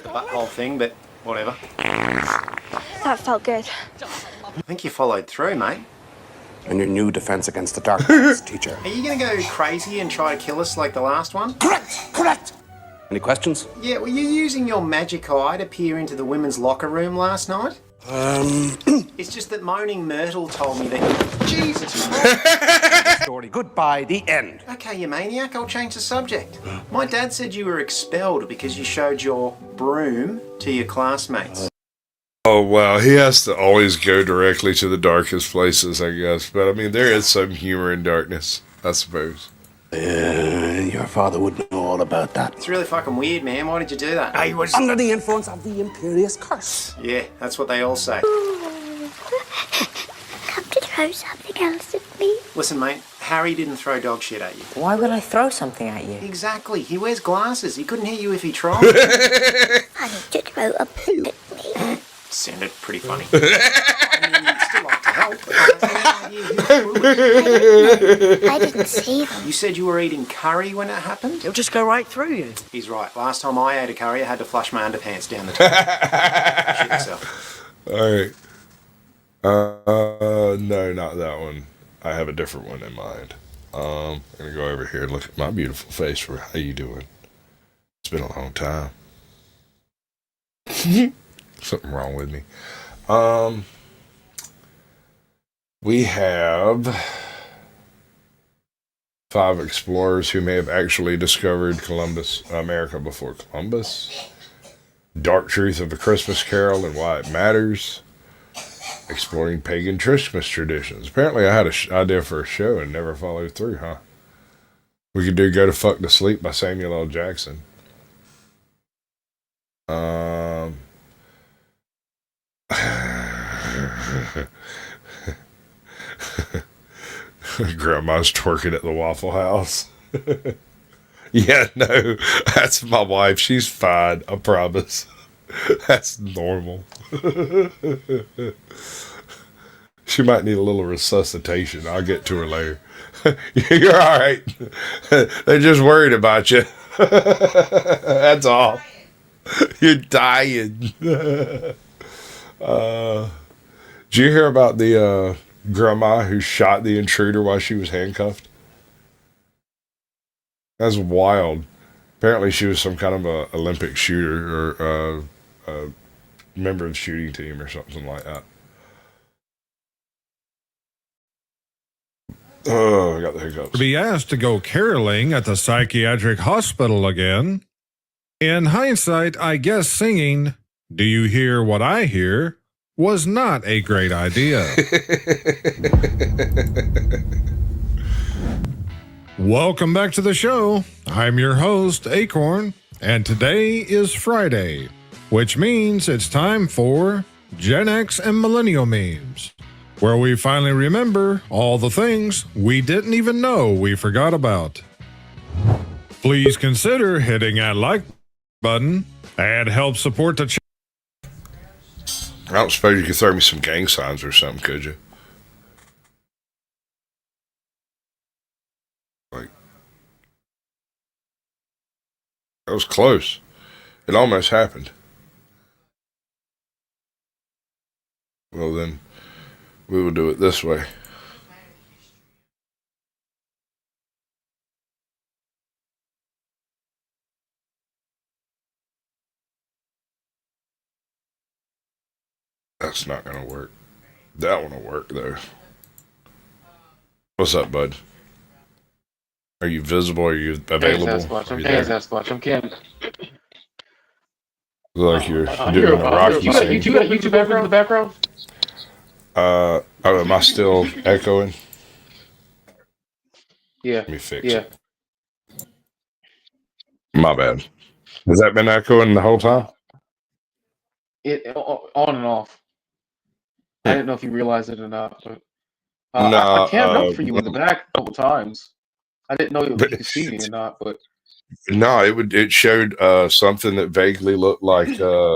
Butthole thing, but whatever. That felt good. I think you followed through, mate. And your new defence against the dark arts, teacher. Are you going to go crazy and try to kill us like the last one? Correct! Any questions? Yeah, were you using your magic eye to peer into the women's locker room last night? It's just that Moaning Myrtle told me that... Jesus Christ! Story. Goodbye, the end. Okay, you maniac, I'll change the subject. My dad said you were expelled because you showed your broom to your classmates. Oh, wow. He has to always go directly to the darkest places, I guess. But, I mean, there is some humor in darkness, I suppose. Your father would know all about that. It's really fucking weird, man. Why did you do that? I was under the influence of the Imperious Curse. Yeah, that's what they all say. Come to throw something else at me. Listen, mate, Harry didn't throw dog shit at you. Why would I throw something at you? Exactly. He wears glasses. He couldn't hit you if he tried. I need to throw a poo at me. Sounded pretty funny. I mean, you'd still like to help. I didn't see them. You said you were eating curry when it happened? It'll just go right through you. He's right. Last time I ate a curry, I had to flush my underpants down the toilet. Shit yourself. All right. No, not that one. I have a different one in mind. I'm going to go over here and look at my beautiful face for how you doing. It's been a long time. Something wrong with me. We have 5 explorers who may have actually discovered America before Columbus. Dark truth of a Christmas Carol and why it matters. Exploring pagan Christmas traditions. Apparently, I had an idea for a show and never followed through, huh? We could do "Go to Fuck to Sleep" by Samuel L. Jackson. Grandma's twerking at the Waffle House. Yeah, no, that's my wife. She's fine, I promise. That's normal. She might need a little resuscitation. I'll get to her later. You're all right. They're just worried about you. That's all. You're dying. Did you hear about the grandma who shot the intruder while she was handcuffed? That's wild. Apparently, she was some kind of a Olympic shooter or a member of the shooting team or something like that. Oh, I got the hiccups. To be asked to go caroling at the psychiatric hospital again. In hindsight, I guess singing "Do You Hear What I Hear" was not a great idea. Welcome back to the show. I'm your host, Acorn, and today is Friday, which means it's time for Gen X and Millennial Memes, where we finally remember all the things we didn't even know we forgot about. Please consider hitting that like button and help support the channel. I don't suppose you could throw me some gang signs or something, could you? Like, that was close. It almost happened. Well, then, we will do it this way. That's not going to work. That one will work, though. What's up, bud? Are you visible? Are you available? Hey, Sasquatch. I'm Kim. Look like you're doing a Rocky scene. You got YouTube background in the background? Am I still echoing? Yeah. Let me fix it. My bad. Has that been echoing the whole time? It on and off. I didn't know if you realized it or not, but No, I cammed up for you in the back a couple times. I didn't know if you could see me or not, but no, it showed something that vaguely looked like a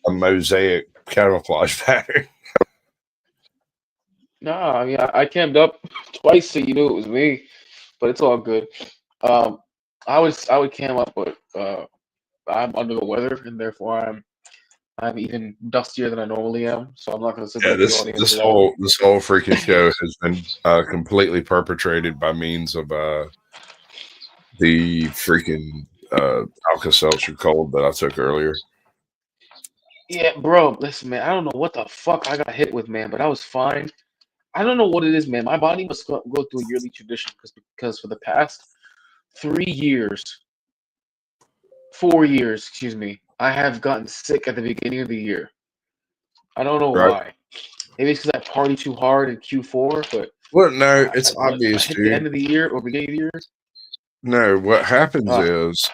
mosaic camouflage pattern. nah, I mean I cammed up twice so you knew it was me, but it's all good. I would cam up, but I'm under the weather and therefore I'm even dustier than I normally am, so I'm not going to sit there. This whole freaking show has been completely perpetrated by means of the freaking Alka-Seltzer cold that I took earlier. Yeah, bro, listen, man, I don't know what the fuck I got hit with, man, but I was fine. I don't know what it is, man. My body must go through a yearly tradition because for the past 4 years, excuse me, I have gotten sick at the beginning of the year. I don't know why. Maybe it's because I party too hard in Q4, but well, no, it's obvious, hit dude. the end of the year or beginning of the year. No, what happens is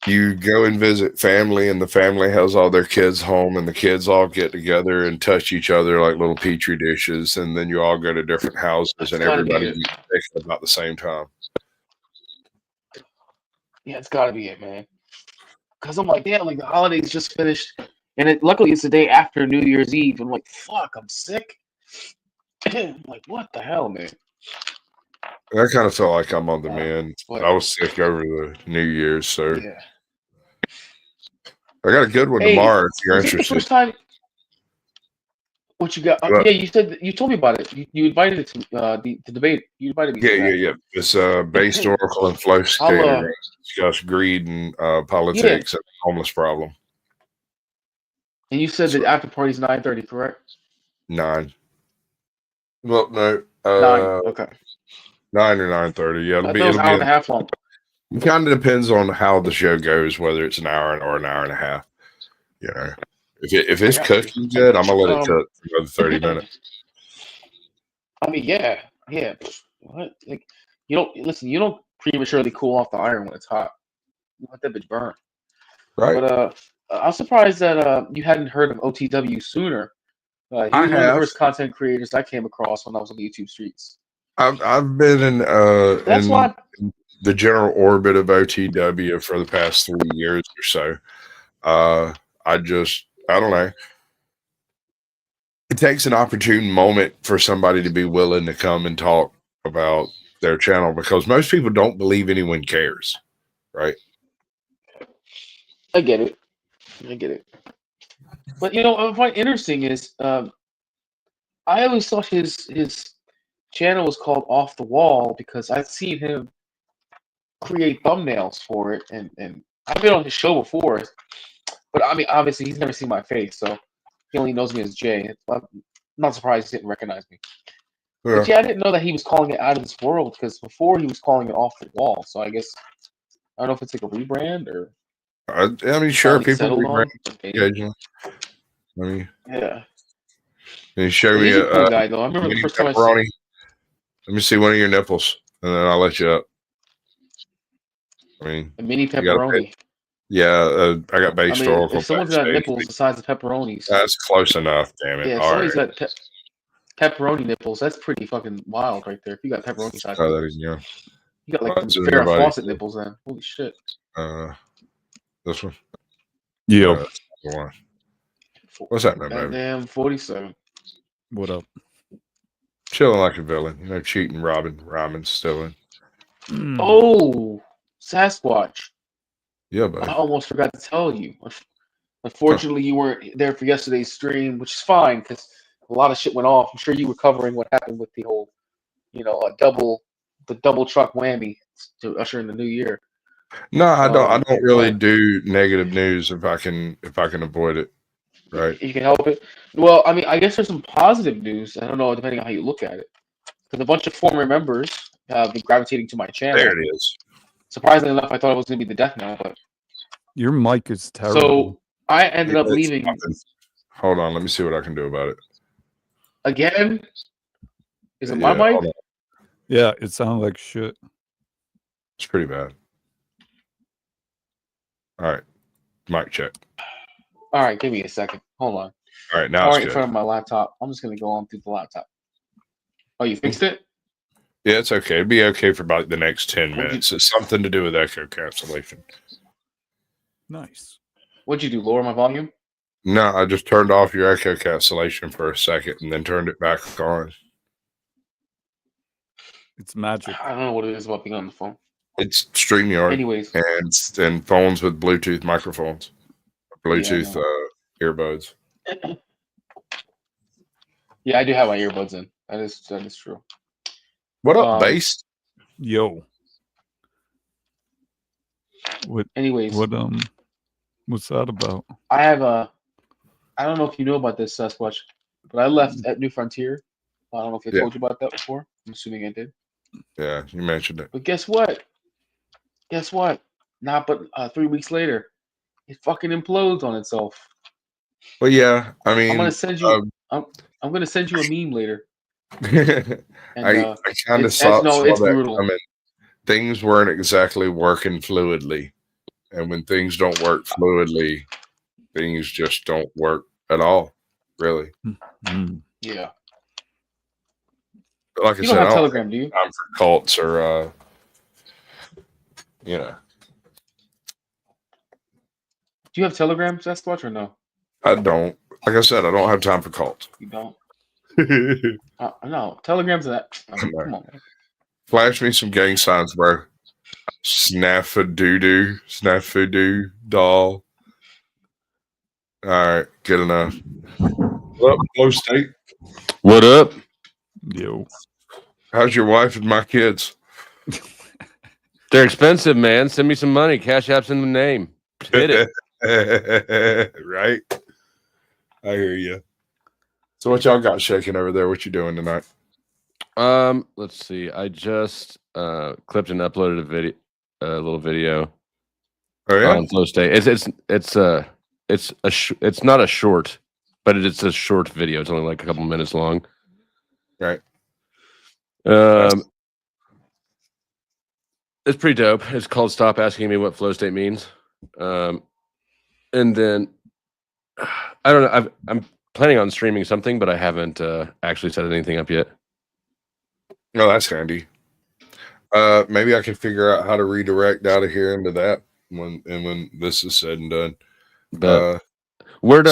you go and visit family, and the family has all their kids home, and the kids all get together and touch each other like little petri dishes, and then you all go to different houses, and everybody gets sick at about the same time. Yeah, it's got to be it, man. Because I'm like, damn, like the holidays just finished, and luckily it's the day after New Year's Eve. I'm like, fuck, I'm sick. I'm like, what the hell, man? I kind of felt like I'm on the mend. I was sick over the New Year's, so yeah. I got a good one tomorrow. If you're interested. First time. What you got? Yeah, you said you told me about it. You invited it to the debate. You invited me. Yeah. It's based Oracle and Flow Skater. Discuss greed and politics and the homeless problem. And you said that after party's 9:30, correct? 9. Well, no, 9. Okay. 9 or 9:30. Yeah, I thought it was an hour and a half long. It kind of depends on how the show goes, whether it's an hour or an hour and a half. You know, if it's cooking good, I'm gonna let it cook for another 30 minutes. I mean, yeah. What? Like, you don't prematurely cool off the iron when it's hot. You let that bitch burn. Right. But I'm surprised that you hadn't heard of OTW sooner. He was one of the first content creators I came across when I was on the YouTube streets. I've been in That's why the general orbit of OTW for the past 3 years or so. I don't know. It takes an opportune moment for somebody to be willing to come and talk about their channel because most people don't believe anyone cares, right? I get it. But what I find interesting is I always thought his channel was called Off the Wall because I've seen him create thumbnails for it, and I've been on his show before. But I mean, obviously, he's never seen my face, so he only knows me as Jay. I'm not surprised he didn't recognize me. Yeah. But yeah, I didn't know that he was calling it Out of This World because before he was calling it Off the Wall. So I guess I don't know if it's like a rebrand or. I mean, sure, people settled on. occasionally. I mean, yeah. Can you show me He's a cool guy, though. I remember the mini first time I pepperoni? Let me see one of your nipples, and then I'll let you up. I mean, a mini pepperoni. I got base historical. If someone's got nipples the size of pepperonis, that's close enough. Damn it! Yeah, if All somebody's right. got pepperoni nipples, that's pretty fucking wild, right there. If you got pepperoni size, that is, yeah. You got like Farrah Fawcett nipples, then. Holy shit. This one. Yeah. What's that, man? Damn, 47. What up? Chilling like a villain. Cheating, robbing, rhyming, stealing. Oh, Sasquatch. Yeah, buddy. I almost forgot to tell you. Unfortunately, you weren't there for yesterday's stream, which is fine because a lot of shit went off. I'm sure you were covering what happened with the whole, the double truck whammy to usher in the new year. No, I don't really do negative news if I can avoid it. Right. You can help it. Well, I mean, I guess there's some positive news. I don't know, depending on how you look at it. Because a bunch of former members have been gravitating to my channel. There it is. Surprisingly enough, I thought it was going to be the death knell, but your mic is terrible. So I ended up leaving. Hold on, let me see what I can do about it. Again? Is it my mic? Yeah, it sounds like shit. It's pretty bad. All right, mic check. All right, give me a second. Hold on. All right, now it's in good. front of my laptop. I'm just going to go on through the laptop. Oh, you fixed it? Yeah, it's okay. It'd be okay for about the next 10 minutes. It's something to do with echo cancellation. Nice. What'd you do? Lower my volume? No, I just turned off your echo cancellation for a second and then turned it back on. It's magic. I don't know what it is about being on the phone. It's StreamYard. Anyways. And phones with Bluetooth microphones. Bluetooth earbuds. Yeah, I do have my earbuds in. That is true. What up, Bass? Yo. Anyways. What's that about? I have I don't know if you know about this, Sasquatch, but I left at New Frontier. I don't know if I told you about that before. I'm assuming I did. Yeah, you mentioned it. But guess what? Not but 3 weeks later, it fucking implodes on itself. Well, yeah, I mean, I'm gonna send you. I'm gonna send you a meme later. I kind of saw it's that brutal. coming. Things weren't exactly working fluidly, and when things don't work fluidly, things just don't work at all. Really. Yeah. But like I You said, don't have I Telegram, do you? Time for cults or you know. Do you have Telegram, Sasquatch, or no? I don't. Like I said, I don't have time for cults. You don't. No, Telegram's that. Come on, man. Flash me some gang signs, bro. Snafu doll. All right, good enough. What up, Flow State? What up? Yo. How's your wife and my kids? They're expensive, man. Send me some money. Cash App's in the name. Hit it. Right. I hear you. So what y'all got shaking over there? What you doing tonight? Let's see. I just clipped and uploaded a little video Oh yeah, on Flow State. It's not a short, but it's a short video. It's only like a couple minutes long. right. It's pretty dope. It's called "Stop Asking Me What Flow State Means," and then I don't know. I'm planning on streaming something, but I haven't actually set anything up yet. No, that's handy. Maybe I can figure out how to redirect out of here into that when this is said and done. But what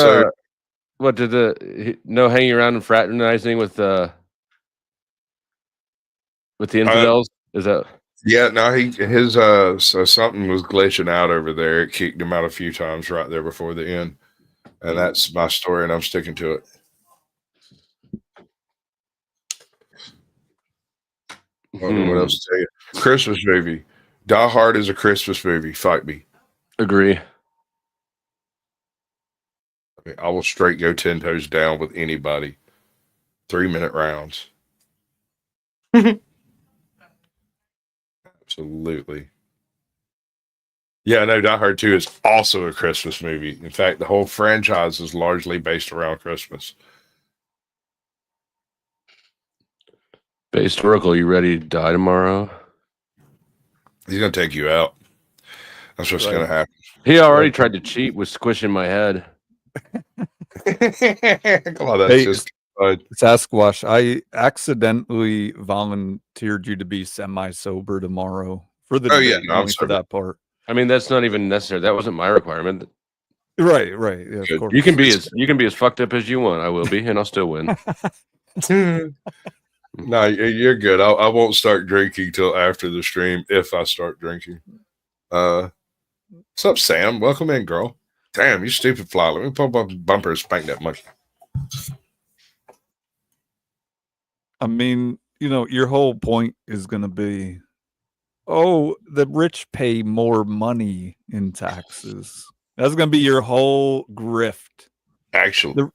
did no hanging around and fraternizing with the infidels? Is that? Yeah, no, his so something was glitching out over there. It kicked him out a few times right there before the end. And that's my story, and I'm sticking to it. I don't know what else to tell you. Christmas movie. Die Hard is a Christmas movie. Fight me. Agree. I will straight go 10 toes down with anybody. 3-minute rounds. Absolutely. Yeah, no, Die Hard 2 is also a Christmas movie. In fact, the whole franchise is largely based around Christmas. Based Oracle, you ready to die tomorrow? He's going to take you out. That's what's going to happen. He already tried to cheat with squishing my head. Come on, that's just Sasquatch. I accidentally volunteered you to be semi-sober tomorrow for the debate, only for that part. I mean, that's not even necessary. That wasn't my requirement. Right. Yeah, of course. You can be as fucked up as you want. I will be, and I'll still win. No, you're good. I won't start drinking till after the stream if I start drinking. What's up, Sam? Welcome in, girl. Damn, you stupid fly. Let me pop up the bumper and spank that monkey. I mean, your whole point is going to be, oh, the rich pay more money in taxes. That's going to be your whole grift. Actually,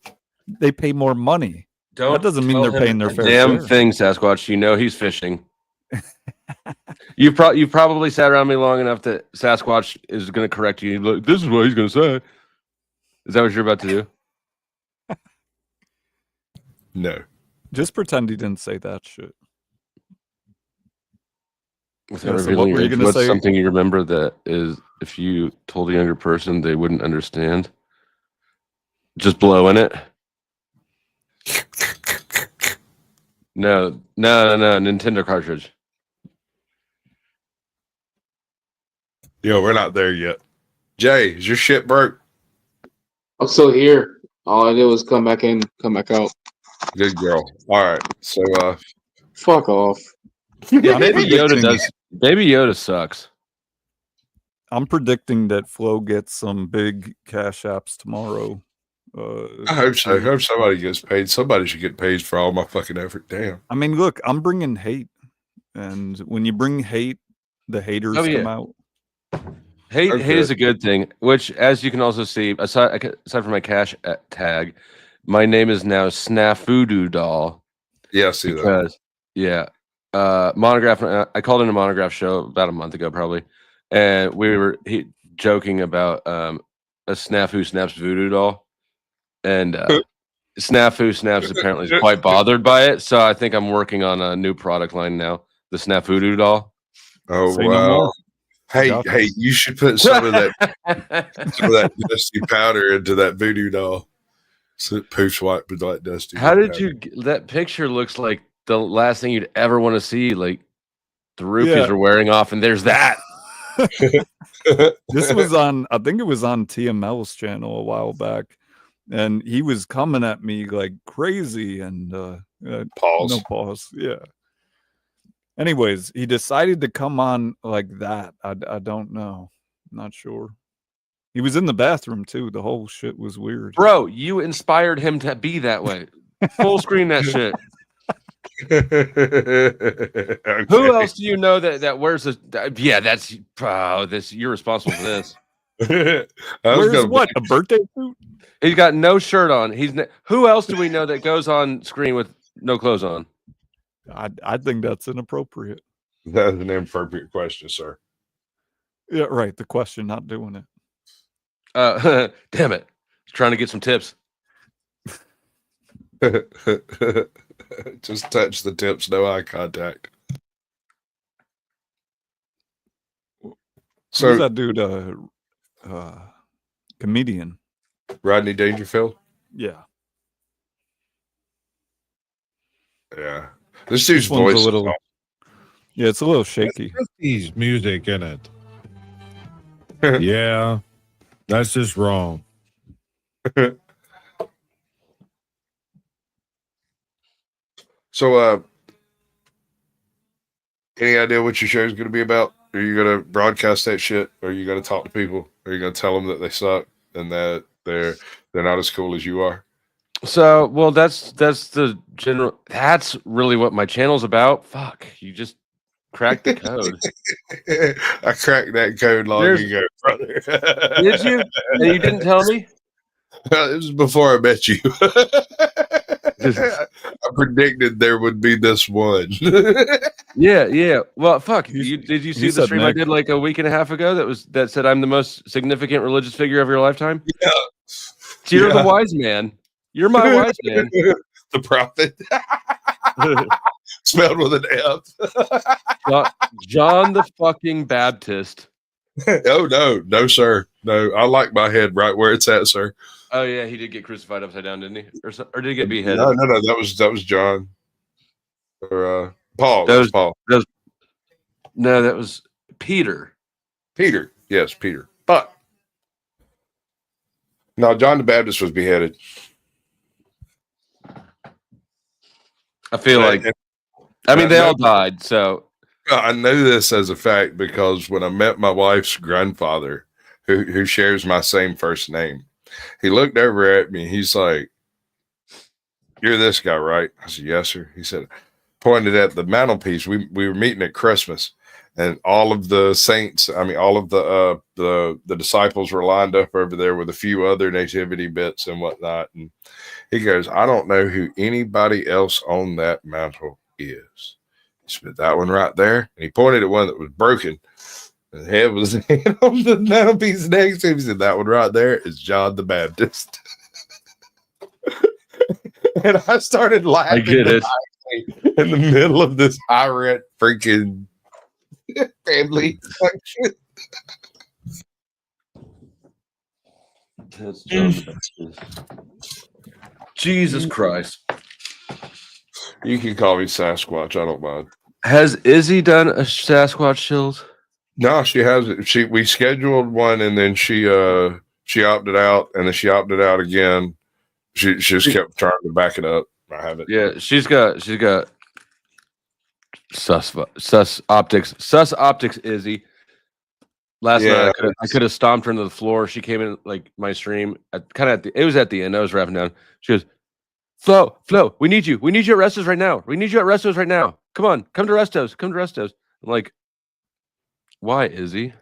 they pay more money. That doesn't mean they're paying their fair damn share. thing, Sasquatch. You know he's fishing. You've probably sat around me long enough that Sasquatch is going to correct you. Look, this is what he's going to say. Is that what you're about to do? No. Just pretend he didn't say that shit. Without revealing what's something you remember that is, if you told a younger person, they wouldn't understand. Just blowing it. No, Nintendo cartridge. Yo, we're not there yet. Jay, is your shit broke? I'm still here. All I did was come back in, come back out. Good girl. All right. So fuck off. Yeah, Baby Yoda sucks. I'm predicting that Flo gets some big cash apps tomorrow. I hope so. I hope somebody gets paid. Somebody should get paid for all my fucking effort. Damn. I mean, look, I'm bringing hate. And when you bring hate, the haters come out. Hate is a good thing, which, as you can also see, aside from my cash tag, my name is now Snafudu Doll. Yeah, I see that. Yeah. Monograph. I called in a Monograph show about a month ago, probably. And we were joking about a Snafu Snaps Voodoo Doll. And Snafu Snaps apparently is quite bothered by it. So I think I'm working on a new product line now, the Snafudu Doll. Oh, wow. Hey, you should put some of that dusty powder into that voodoo doll. So it poofs white but like dusty. How did you? That picture looks like the last thing you'd ever want to see. Like the roofies are wearing off, and there's that. This was on, I think it was on TML's channel a while back, and he was coming at me like crazy. And pause. No pause. Yeah. Anyways, he decided to come on like that. I don't know. Not sure. He was in the bathroom too. The whole shit was weird. Bro, you inspired him to be that way. Full screen that shit. Okay. Who else do you know that wears a? Yeah, that's this. You're responsible for this. Where's what? A birthday suit? He's got no shirt on. Who else do we know that goes on screen with no clothes on? I think that's inappropriate. That's an inappropriate question, sir. Yeah, right. The question, not doing it. Damn it. Trying to get some tips. Just touch the tips, no eye contact. So who's that dude? Comedian Rodney Dangerfield. Yeah. Yeah. This dude's one's voice. a little. Yeah, it's a little shaky. 50s music in it. Yeah, that's just wrong. So, any idea what your show's going to be about? Are you going to broadcast that shit? Or are you going to talk to people? Are you going to tell them that they suck and that they're not as cool as you are? So, well, that's the general. That's really what my channel's about. Fuck, you just cracked the code. I cracked that code long ago, brother. Did you? And you didn't tell me? It was before I met you. I predicted there would be this one. Yeah. Well, fuck. Did you see the stream I Nick. did like a week and a half ago that said I'm the most significant religious figure of your lifetime? Yeah. So you're the wise man. You're my wise man. The prophet. Spelled with an F. John the fucking Baptist. Oh no, sir. No, I like my head right where it's at, sir. Oh yeah, he did get crucified upside down, didn't he? Or did he get beheaded? No, that was John. Or Paul. That was Paul. No, that was Peter. Peter. Yes, Peter. But no, John the Baptist was beheaded. I feel like they all died, so I know this as a fact because when I met my wife's grandfather, who shares my same first name, he looked over at me. He's like, "You're this guy, right?" I said, "Yes, sir." He said, pointed at the mantelpiece. We were meeting at Christmas, and all of the saints, all of the disciples were lined up over there with a few other nativity bits and whatnot. And he goes, "I don't know who anybody else on that mantle is." He said, "That one right there." And he pointed at one that was broken. The head was on the mantelpiece next to him. He said, "That one right there is John the Baptist." And I started laughing. I get it. In the middle of this irate freaking family function. That's John the Baptist. Jesus Christ. You can call me Sasquatch. I don't mind. Has Izzy done a Sasquatch Shills? No, she hasn't. We scheduled one and then she opted out and then she opted out again. She just kept trying to back it up. I haven't. Yeah, she's got sus optics Izzy. Last night I could have stomped her into the floor. She came in like my stream it was at the end. I was wrapping down. She goes, Flo, we need you. We need you at Restos right now. We need you at Restos right now. Come on, come to Restos. Come to Restos. I'm like, why, Izzy?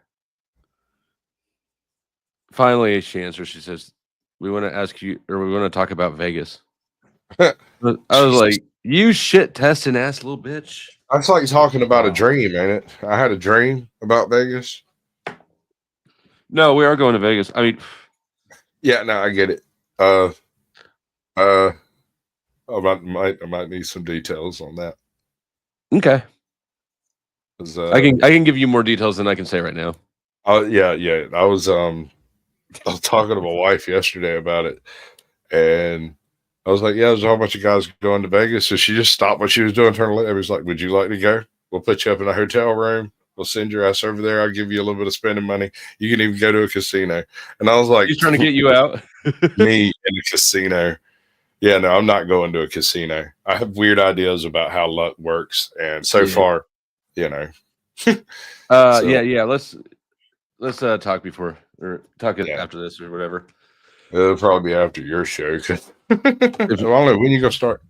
Finally, she answers. She says, "We want to ask you, or we want to talk about Vegas." I was like, "You shit testing ass little bitch." That's like talking about a dream, ain't it? I had a dream about Vegas. No, we are going to Vegas. I mean, yeah, no, I get it. I might need some details on that. Okay. I can give you more details than I can say right now. Yeah. I was talking to my wife yesterday about it, and I was like, "Yeah, there's a whole bunch of guys going to Vegas." So she just stopped what she was doing, turned to me. Was like, "Would you like to go? We'll put you up in a hotel room. We'll send your ass over there. I'll give you a little bit of spending money. You can even go to a casino." And I was like, "He's trying to get you out." Me in a casino. Yeah, no, I'm not going to a casino. I have weird ideas about how luck works, and so far, Yeah. Let's talk before or talk after this or whatever. It'll probably be after your show. So I don't know when you gonna start.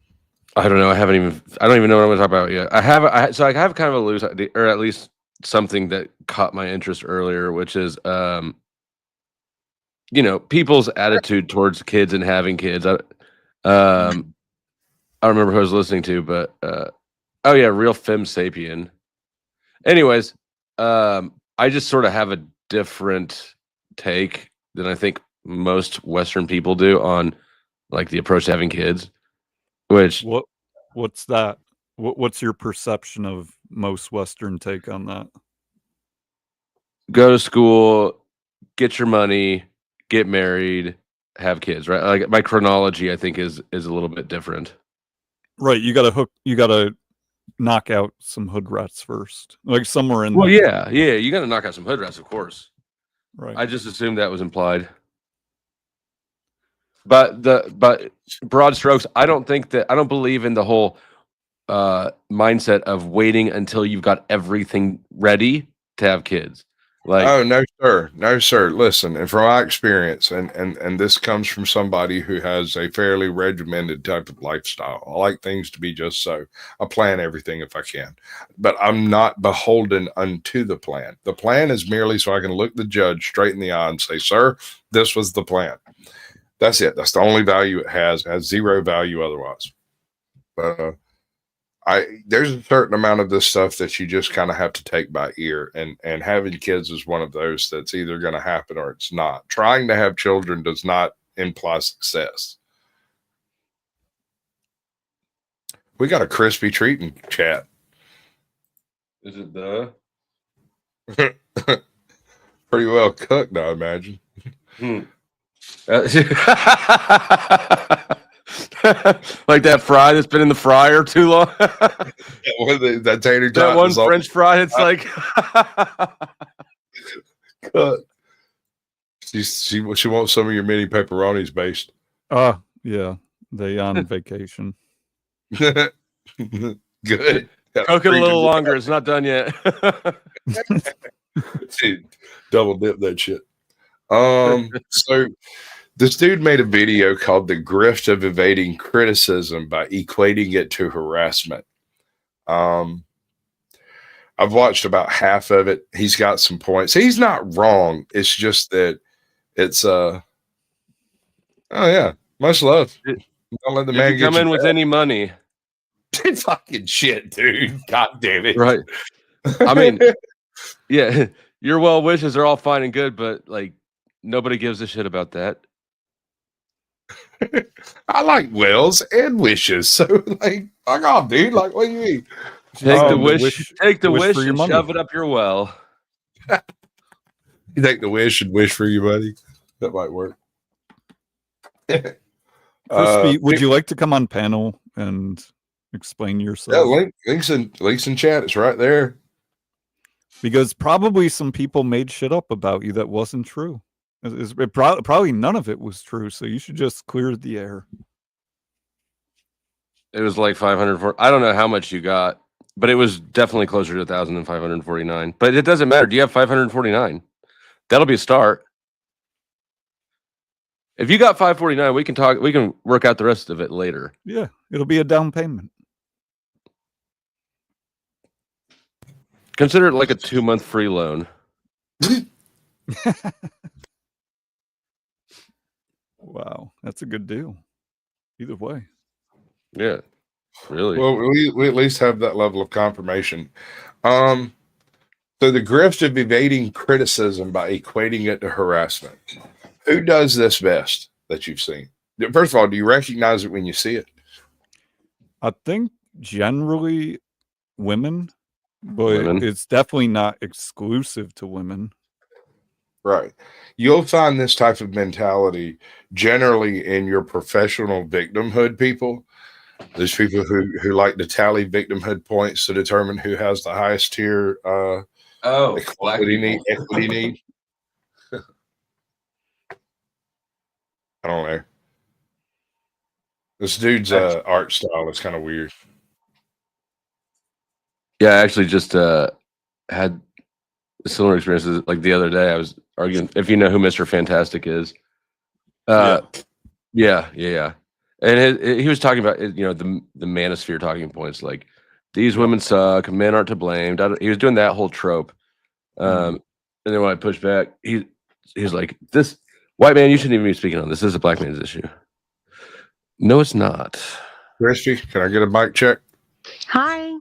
I don't know. I don't even know what I'm gonna talk about yet. I have kind of a loose idea, or at least something that caught my interest earlier, which is people's attitude towards kids and having kids. I don't remember who I was listening to, but oh yeah, Real Femme Sapien. Anyways, I just sort of have a different take than I think most Western people do on like the approach to having kids. Which what's that? What's your perception of most Western take on that? Go to school, get your money, get married, have kids, right? Like my chronology, I think is a little bit different. Right, you gotta knock out some hood rats first, like somewhere in. Well, yeah, you gotta knock out some hood rats, of course. Right. I just assumed that was implied. But broad strokes, I don't believe in the whole mindset of waiting until you've got everything ready to have kids. Like, oh no, sir. Listen, and from my experience, and this comes from somebody who has a fairly regimented type of lifestyle. I like things to be just so. I plan everything if I can, but I'm not beholden unto the plan. The plan is merely so I can look the judge straight in the eye and say, "Sir, this was the plan." That's it. That's the only value it has. It has zero value otherwise. But there's a certain amount of this stuff that you just kind of have to take by ear, and having kids is one of those that's either going to happen or it's not. Trying to have children does not imply success. We got a crispy treat in chat. Is it the pretty well cooked, I imagine. Like that fry that's been in the fryer too long. that tater tot. That one French fry. It's like she wants some of your mini pepperonis based. Yeah, they on vacation. Good. Cook it a little longer. It's not done yet. Dude, double dip that shit. So this dude made a video called "The Grift of Evading Criticism" by equating it to harassment. I've watched about half of it. He's got some points. He's not wrong. It's just that it's oh yeah, much love. Don't let the man come in with any money. Fucking shit, dude. God damn it. Right. I mean, yeah, your well wishes are all fine and good, but like nobody gives a shit about that. I like wells and wishes. So like fuck off, dude. Like, what do you mean? Take the wish for your and money. shove it up your well. You take the wish and wish for your buddy. That might work. Crispy, would you like to come on panel and explain yourself? Yeah, links in chat. It's right there. Because probably some people made shit up about you that wasn't true. Probably none of it was true, so you should just clear the air. It was like 504. I don't know how much you got, but it was definitely closer to 1,000 than 549. But it doesn't matter. Do you have 549? That'll be a start. If you got 549, we can talk. We can work out the rest of it later. Yeah, it'll be a down payment. Consider it like a 2-month free loan. Wow, that's a good deal. Either way. Yeah, really. Well, we at least have that level of confirmation. So the grift of evading criticism by equating it to harassment. Who does this best that you've seen? First of all, do you recognize it when you see it? I think generally women, but it's definitely not exclusive to women. Right. You'll find this type of mentality generally in your professional victimhood people. There's people who like to tally victimhood points to determine who has the highest tier equity need. I don't know. This dude's art style is kind of weird. Yeah, I actually just had similar experiences. Like the other day, I was arguing if you know who Mr. Fantastic is. Yeah. And he was talking about the manosphere talking points, like these women suck, men aren't to blame. He was doing that whole trope. And then when I pushed back, he was like, this White man, you shouldn't even be speaking on this. This is a black man's issue. No, it's not. Christy, can I get a mic check? Hi,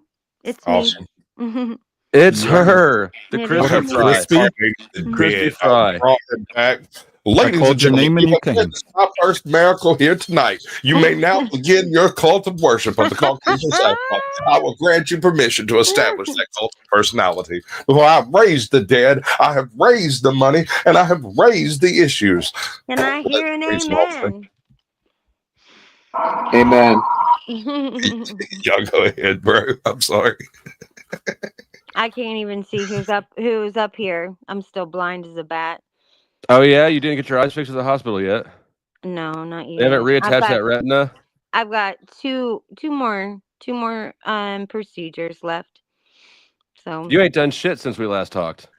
it's Awesome. me. It's her, the It Crispy is. Fry. Crispy? Crispy Fry. Ladies called and your gentlemen, name and you came. it's my first miracle here tonight. You may now begin your cult of worship of the Caucasian Sasquatch. I will grant you permission to establish that cult of personality. For I have raised the dead, I have raised the money, and I have raised the issues. Can I hear an amen? Amen. Y'all go ahead, bro. I'm sorry. I can't even see who's up here. I'm still blind as a bat. Oh yeah, you didn't get your eyes fixed at the hospital yet? No, not yet. They haven't reattached that retina? I've got two more procedures left. So You ain't done shit since we last talked.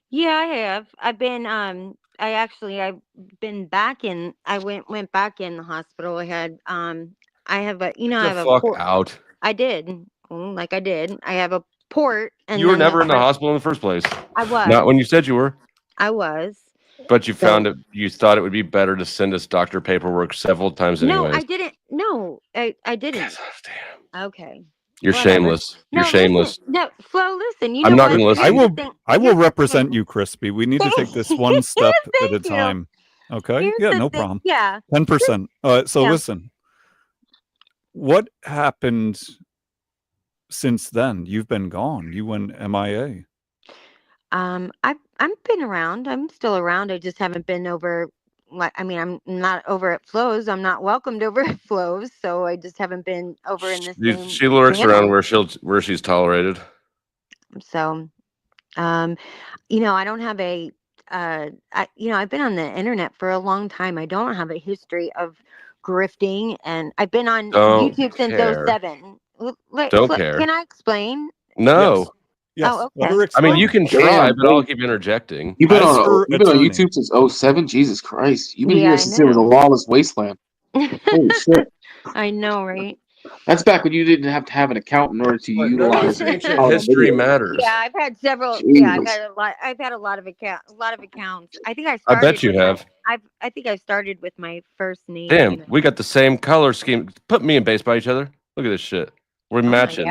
yeah, I have. I've been back in. I went back in the hospital. I had I have a I have a port. Out. I did. Like I did. I have a port, and You were then never in the hospital in the first place. I was. Not when you said you were. I was. But you found it. You thought it would be better to send us doctor paperwork several times anyways. No, I didn't. No, I didn't. Damn. Okay. You're Whatever. shameless. You're No, shameless. Listen, no, Flo, listen. You I'm know not what? gonna listen. I will represent you, Crispy. We need to take this one step at a time. Okay? Here's Yeah, the no thing. problem. Yeah. 10%. So Yeah. listen. What happened since then? You've been gone. You went MIA. I've been around. I'm still around. I just haven't been over. I'm not over at Flo's. I'm not welcomed over at Flo's, so I just haven't been over in the same. She lurks channel. around where she's tolerated. So, I don't have a. I've been on the internet for a long time. I don't have a history of grifting, and I've been on YouTube since care. 2007. Don't care. Can I explain? No. Yes. Oh, Let okay. her I mean, explain. you can try, but I'll keep interjecting. You've been As on her attorney. YouTube since 07? Jesus Christ. You've been Yeah, here I since it was a know. lawless wasteland. Holy shit. I know, right? That's back when you didn't have to have an account in order to utilize Ancient all the history videos. matters. Yeah, I've had several. Yeah, I've Jesus. had a lot. I've had a lot of accounts. I think I I started. bet you with have. I think I started with my first name. Damn, we got the same color scheme. Put me and Base by each other. Look at this shit. We're matching.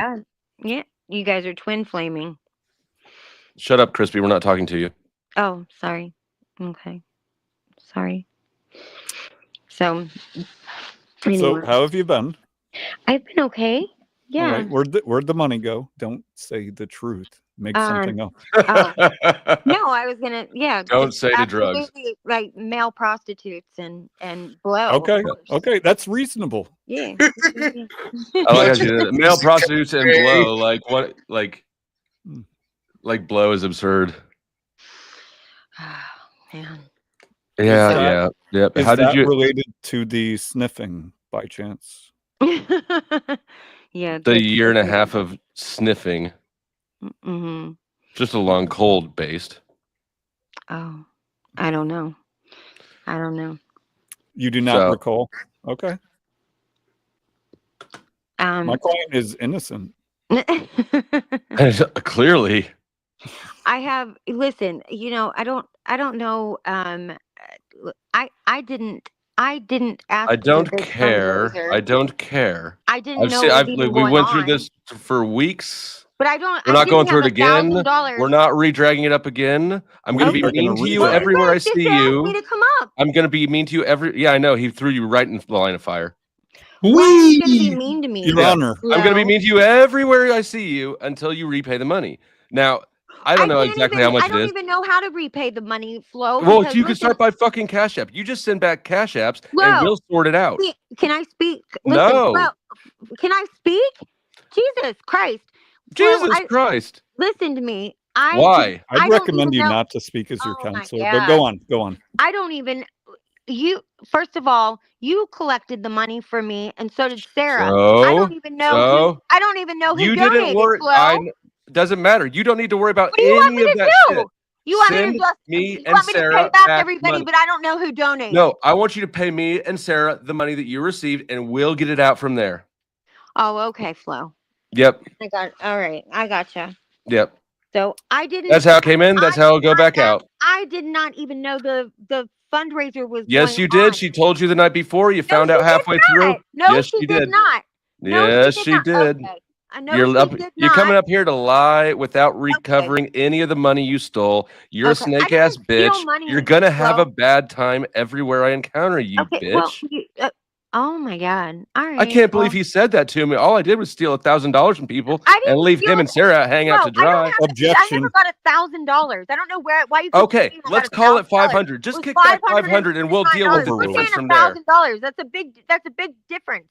Yeah, you guys are twin flaming. Shut up, Crispy. We're not talking to you. Oh, sorry. Okay, sorry. So, anyway. So how have you been? I've been okay. Yeah. All right. Where'd the money go? Don't say the truth. Make something up. Oh. No, I was gonna. Yeah. Don't say the drugs. Absolutely, like male prostitutes and blow. Okay. Okay. That's reasonable. Yeah. I like how she did it. Male prostitutes and blow. Like what? Like blow is absurd. Man. Yeah. Is How did that you? related to the sniffing by chance? Yeah. The year and a half of sniffing. Mm-hmm. Just a long cold based. Oh, I don't know. You do not recall? Okay. My client is innocent. Clearly. I have. Listen, I don't know. I didn't ask. I don't for this care. fundraiser. I don't care. I didn't know what was even we going went through on. this for weeks. But I don't. We're I not didn't going through have it again. $1,000. We're not re-dragging it up again. I'm going to be mean to you everywhere I see you. Me to come up. I'm going to be mean to you every. Yeah, I know. He threw you right in the line of fire. Why are you gonna be mean to me? Your Honor. I'm going to be mean to you everywhere I see you until you repay the money. Now, I don't know exactly how much I don't it is. even know how to repay the money, Flo. Well, because you can start by fucking Cash App. You just send back Cash Apps Flo, and we'll sort it out. Can I speak? Listen, No. Flo, can I speak? Jesus Christ. Jesus Christ. Listen to me. Why? I'd don't recommend even you know- not to speak as your Oh my counselor. But go on. Go on. I don't even. First of all, you collected the money for me, and so did Sarah. I don't even know. I don't even know who you donated. didn't worry. Flo. Doesn't matter. You don't need to worry about What do you want any me of to that do? shit. You want Send me to just me you and want me to Sarah pay back back everybody, money. but I don't know who donated. No, I want you to pay me and Sarah the money that you received, and we'll get it out from there. Oh, okay, Flo. Yep. All right. I gotcha. Yep. So I didn't. That's how it came in. That's how it'll go back out. I did not even know the fundraiser was Yes, going you did. on. She told you the night before. You found out halfway through. No, Yes, she she did did. not. No, Yes, she she did. Not. did. Okay. I know she did You're not. coming up here to lie without recovering any of the money you stole. You're a Okay. snake I ass didn't steal bitch. money, You're gonna have Flo. a bad time everywhere I encounter you, Okay. bitch. Well, oh my God. All right. I can't believe he said that to me. All I did was steal $1,000 from people and leave him and Sarah hang out to dry. I never got $1,000. I don't know why you keep Okay, saying I let's got call it $1,000. 500. Just kick back 500 and we'll deal with the difference from there. $1,000. That's a big difference.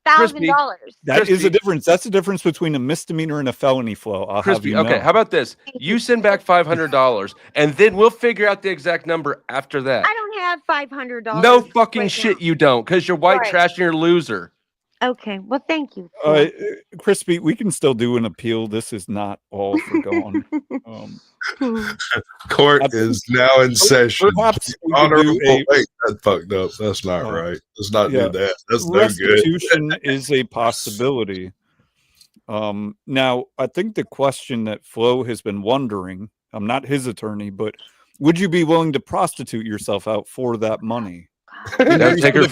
$1,000. That is a difference. That's the difference between a misdemeanor and a felony, Flo. I'll have Crispy, you know. okay, how about this? You send back $500 and then we'll figure out the exact number after that. I don't have $500. No fucking shit you don't, because you're white trash and you're a loser. Okay, well, thank you. Crispy, we can still do an appeal. This is not all forgone. Court is now in session. Perhaps we could Honorable, do a- wait, that's fucked up. That's not right. Let's not do that. That's no good. Restitution is a possibility. Now, I think the question that Flo has been wondering, I'm not his attorney, but would you be willing to prostitute yourself out for that money? That would take her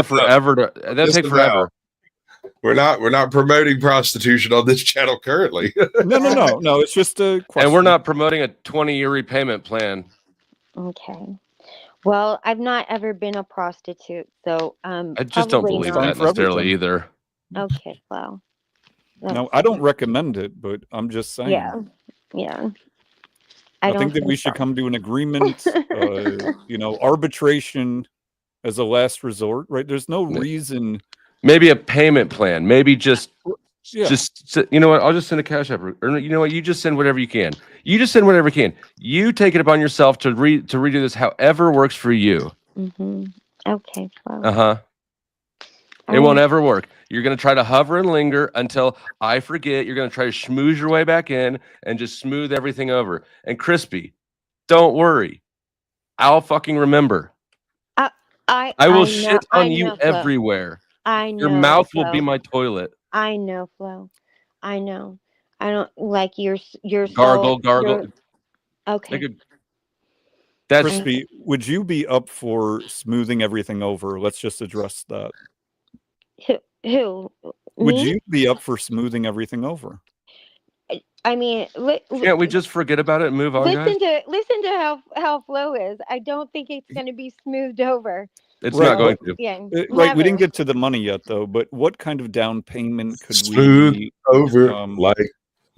forever to. That'd take forever. We're not promoting prostitution on this channel currently. No. It's just a question. And we're not promoting a 20-year repayment plan. Okay. Well, I've not ever been a prostitute, so I just don't believe that necessarily either. Okay, well. No, I don't recommend it, but I'm just saying. Yeah. I think that we should come to an agreement, arbitration as a last resort, right? There's no reason. Maybe a payment plan. Maybe just you know what? I'll just send a cash app. Or you know what? You just send whatever you can. You just send whatever you can. You take it upon yourself to redo this however works for you. Mm-hmm. Okay. Well. It won't ever work. You're going to try to hover and linger until I forget. You're going to try to schmooze your way back in and just smooth everything over. And Crispy, don't worry. I'll fucking remember. I will shit on you everywhere. I know. Your mouth will be my toilet. I know, Flo. I know. I don't like your gargle. Okay. That's Crispy. Would you be up for smoothing everything over? Let's just address that. Who? Would Me? you be up for smoothing everything over? I mean, can't we just forget about it and move on, guys? Listen to how Flo is. I don't think it's going to be smoothed over. It's not going to. Yeah, right. We didn't get to the money yet, though. But what kind of down payment could smooth we over like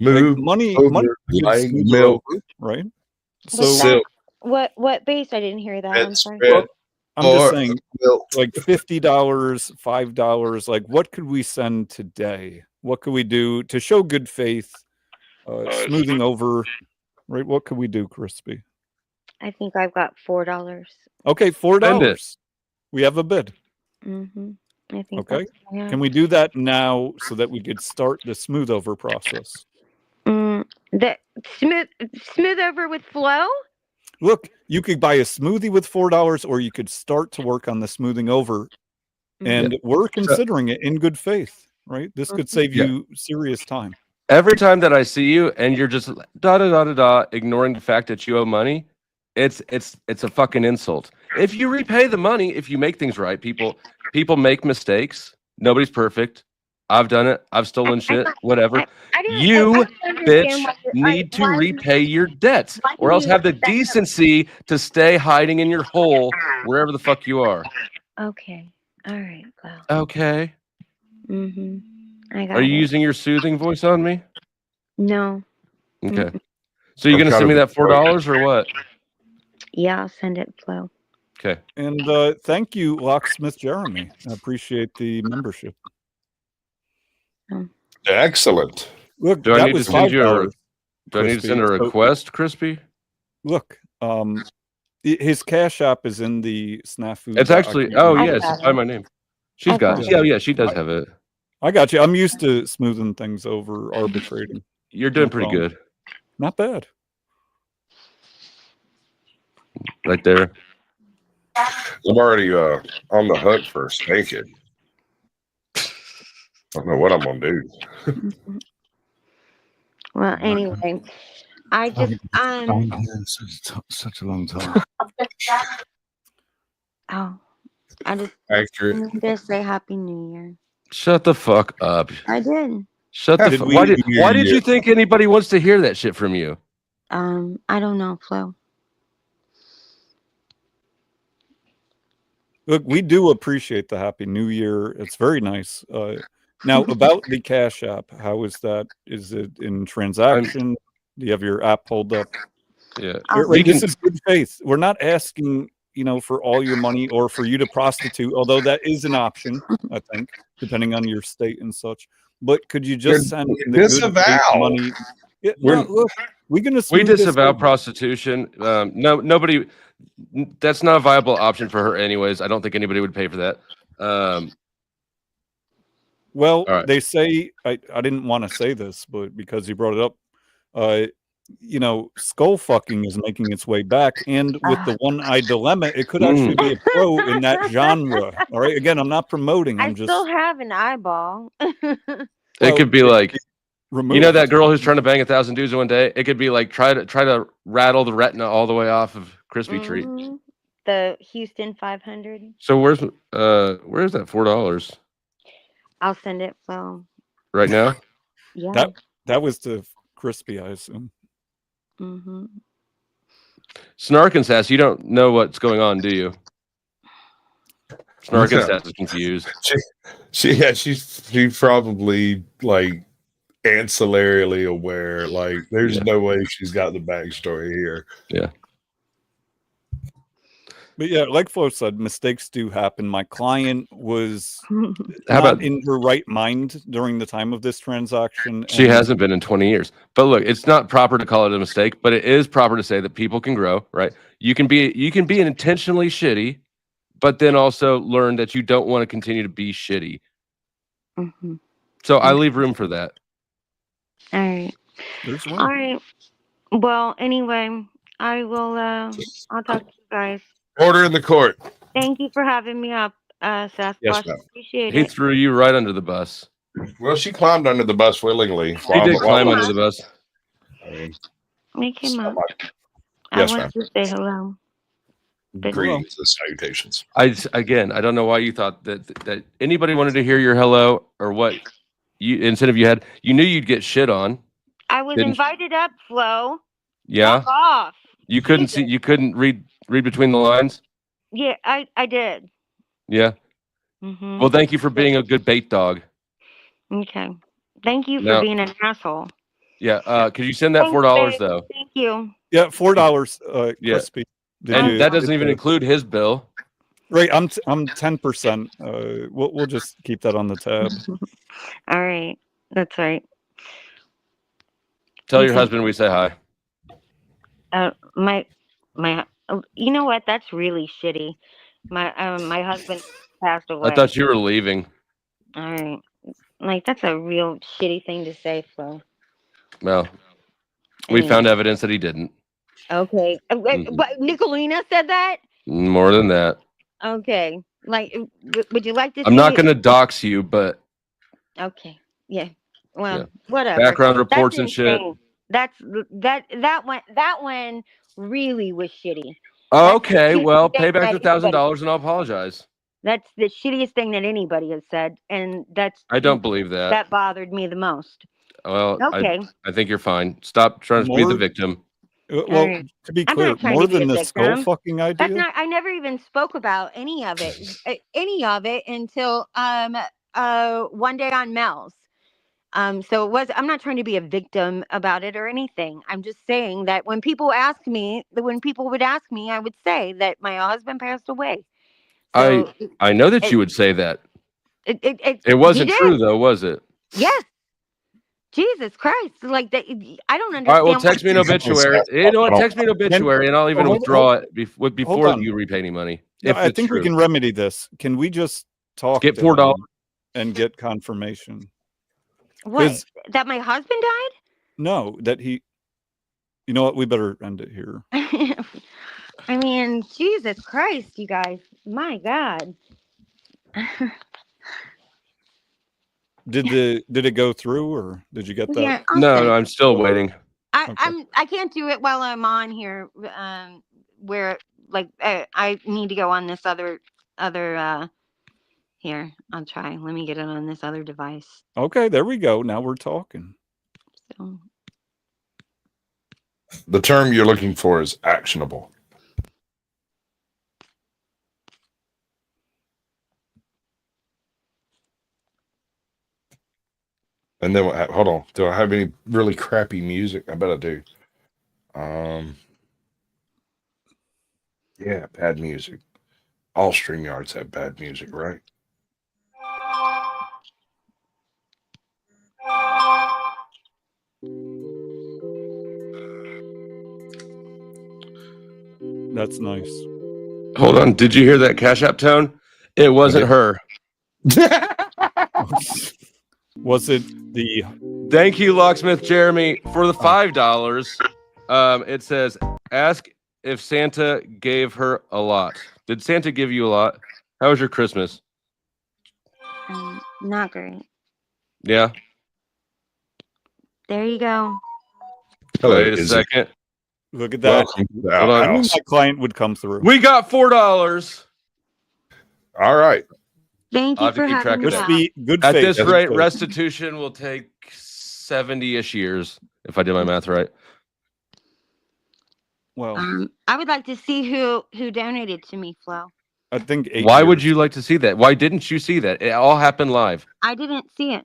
move money? over Money like milk, over, right? So what base? I didn't hear that. I'm sorry. I'm just saying, like $50, $5. Like, what could we send today? What could we do to show good faith? Smoothing over, right? What could we do, Crispy? I think I've got $4. Okay, $4. We have a bid. Mm-hmm. I think. Okay. Can we do that now so that we could start the smooth over process? The smooth over with Flo? Look, you could buy a smoothie with $4, or you could start to work on the smoothing over. And we're considering it in good faith, right? This could save you serious time. Every time that I see you and you're just ignoring the fact that you owe money, it's a fucking insult. If you repay the money, if you make things right, people make mistakes. Nobody's perfect. I've done it. I've stolen shit. Whatever. You bitch need to repay your debts, or else have the decency to stay hiding in your hole wherever the fuck you are. Okay. All right. Well. Okay. Mm-hmm. Are you using your soothing voice on me? No. Okay. So you're gonna send me that $4 or what? Yeah, I'll send it, Flo. Okay. And thank you, Locksmith Jeremy. I appreciate the membership. Excellent. Look, do I need to send you a request, Crispy? Look, his cash app is in the snafu. It's actually it's by my name. She's got it. She does have it. I got you. I'm used to smoothing things over, arbitrating. You're doing pretty good. Not bad. Right there. I'm already on the hunt for a spanking. I don't know what I'm gonna do. Well, anyway, I just such a long time. oh, I just Accurate. wanted to say Happy New Year. Shut the fuck up. I did. Shut the fuck. Why did you think anybody wants to hear that shit from you? I don't know, Flo. Look, we do appreciate the Happy New Year. It's very nice. Now, about the Cash App, how is that? Is it in transaction? Do you have your app pulled up? Yeah. This is good faith. We're not asking, for all your money or for you to prostitute, although that is an option, I think, depending on your state and such. But could you just send in the good faith money? Yeah, look, we're gonna We smooth this disavow over. prostitution. Nobody. That's not a viable option for her, anyways. I don't think anybody would pay for that. Well, right. they say I didn't want to say this, but because you brought it up, skull fucking is making its way back, and with the one-eye dilemma, it could actually be a pro in that genre. All right, again, I'm not promoting. I I'm just still have an eyeball. It could be like, removed. that girl who's trying to bang 1,000 dudes in one day. It could be like try to rattle the retina all the way off of crispy treat. The Houston 500. So where's that $4 I'll send it, Flo. right now? Yeah. That was the crispy, I assume. Snark and Sass, you don't know what's going on, do you? Snark and Sass is confused. She's probably like ancillarily aware. Like, there's no way she's got the backstory here. Yeah. But yeah, like Flo said, mistakes do happen. My client was How not about- in her right mind during the time of this transaction. She and- hasn't been in 20 years. But look, it's not proper to call it a mistake, but it is proper to say that people can grow, right? You can be intentionally shitty, but then also learn that you don't want to continue to be shitty. So I leave room for that. All right. There's All right. Well, anyway, I will. I'll talk to you guys. Order in the court. Thank you for having me up, Sasquatch. Yes, ma'am. Appreciate He it. threw you right under the bus. Well, she climbed under the bus willingly. He did climb under the bus. Make him up. Yes, I ma'am. want to say hello. But Greetings and salutations. I don't know why you thought that anybody wanted to hear your hello or what incentive you had. You knew you'd get shit on. I was Didn't- invited up, Flo. Yeah. Fuck off. You couldn't see. You couldn't read between the lines. Yeah, I did. Yeah. Mm-hmm. Well, thank you for being a good bait dog. Okay. Thank you for Now- being an asshole. Yeah. Could you send that Thanks, $4 babe. though? Thank you. Yeah, $4. Yeah. Crispy. And that doesn't even include his bill. Right, I'm 10%. We'll just keep that on the tab. All right. That's right. Tell your Okay. husband we say hi. My you know what? That's really shitty. My husband passed away. I thought you were leaving. All right. Like, that's a real shitty thing to say, Flo. Well, we found evidence that he didn't. Okay. But Nicolina said that? More than that. Okay. Like, would you like to I'm see not it? going to dox you, but Okay. Yeah. Well, Yeah. whatever. Background reports That's and shit. insane. That one really was shitty. okay. That's the Well, shittiest pay thing back that the $1,000 and I'll apologize. That's the shittiest thing that anybody has said, and I don't believe that. that bothered me the most. Well, Okay. I think you're fine. Stop trying to be the victim. Well, Alright. to be I'm clear, not trying more to be than a the skull victim. fucking That's idea. not. I never even spoke about any of it until one day on Mel's. So it was. I'm not trying to be a victim about it or anything. I'm just saying that when people would ask me, I would say that my husband passed away. So I know that you would say that. It wasn't you true did. though, was it? Yes. Jesus Christ! Like that. I don't understand. All right. Well, text me an what- obituary. You know what? Text me an obituary, and I'll even withdraw it before on. you repay any money. No, If I it's think we true. can remedy this. Can we just talk? Get to $4 him and get confirmation. What? That my husband died? No, that he. You know what? We better end it here. I mean, Jesus Christ, you guys. My God. Did it go through, or did you get that? Yeah, I'll No, send no, it. I'm still waiting. I can't do it while I'm on here. Where like I need to go on this other here. I'll try. Let me get it on this other device. Okay, there we go. Now we're talking. So The term you're looking for is actionable. And then hold on. Do I have any really crappy music? I bet I do. Yeah, bad music. All StreamYards have bad music, right? That's nice. Hold on. Did you hear that Cash App tone? It wasn't her. Was it the? Thank you, Locksmith Jeremy, for the $5. It says, ask if Santa gave her a lot. Did Santa give you a lot? How was your Christmas? not great. Yeah. There you go. Hello, Wait a second. Look at that. Welcome to the Hold on. I knew outhouse. my client would come through. We got $4. All right. Thank I'll you have to for keep track having of me. that. on. Crispy, good At faith. this good rate, faith. restitution will take 70-ish years, if I did my math right. Well, I would like to see who donated to me, Flo. I think 8 Why would years. you like to see that? Why didn't you see that? It all happened live. I didn't see it.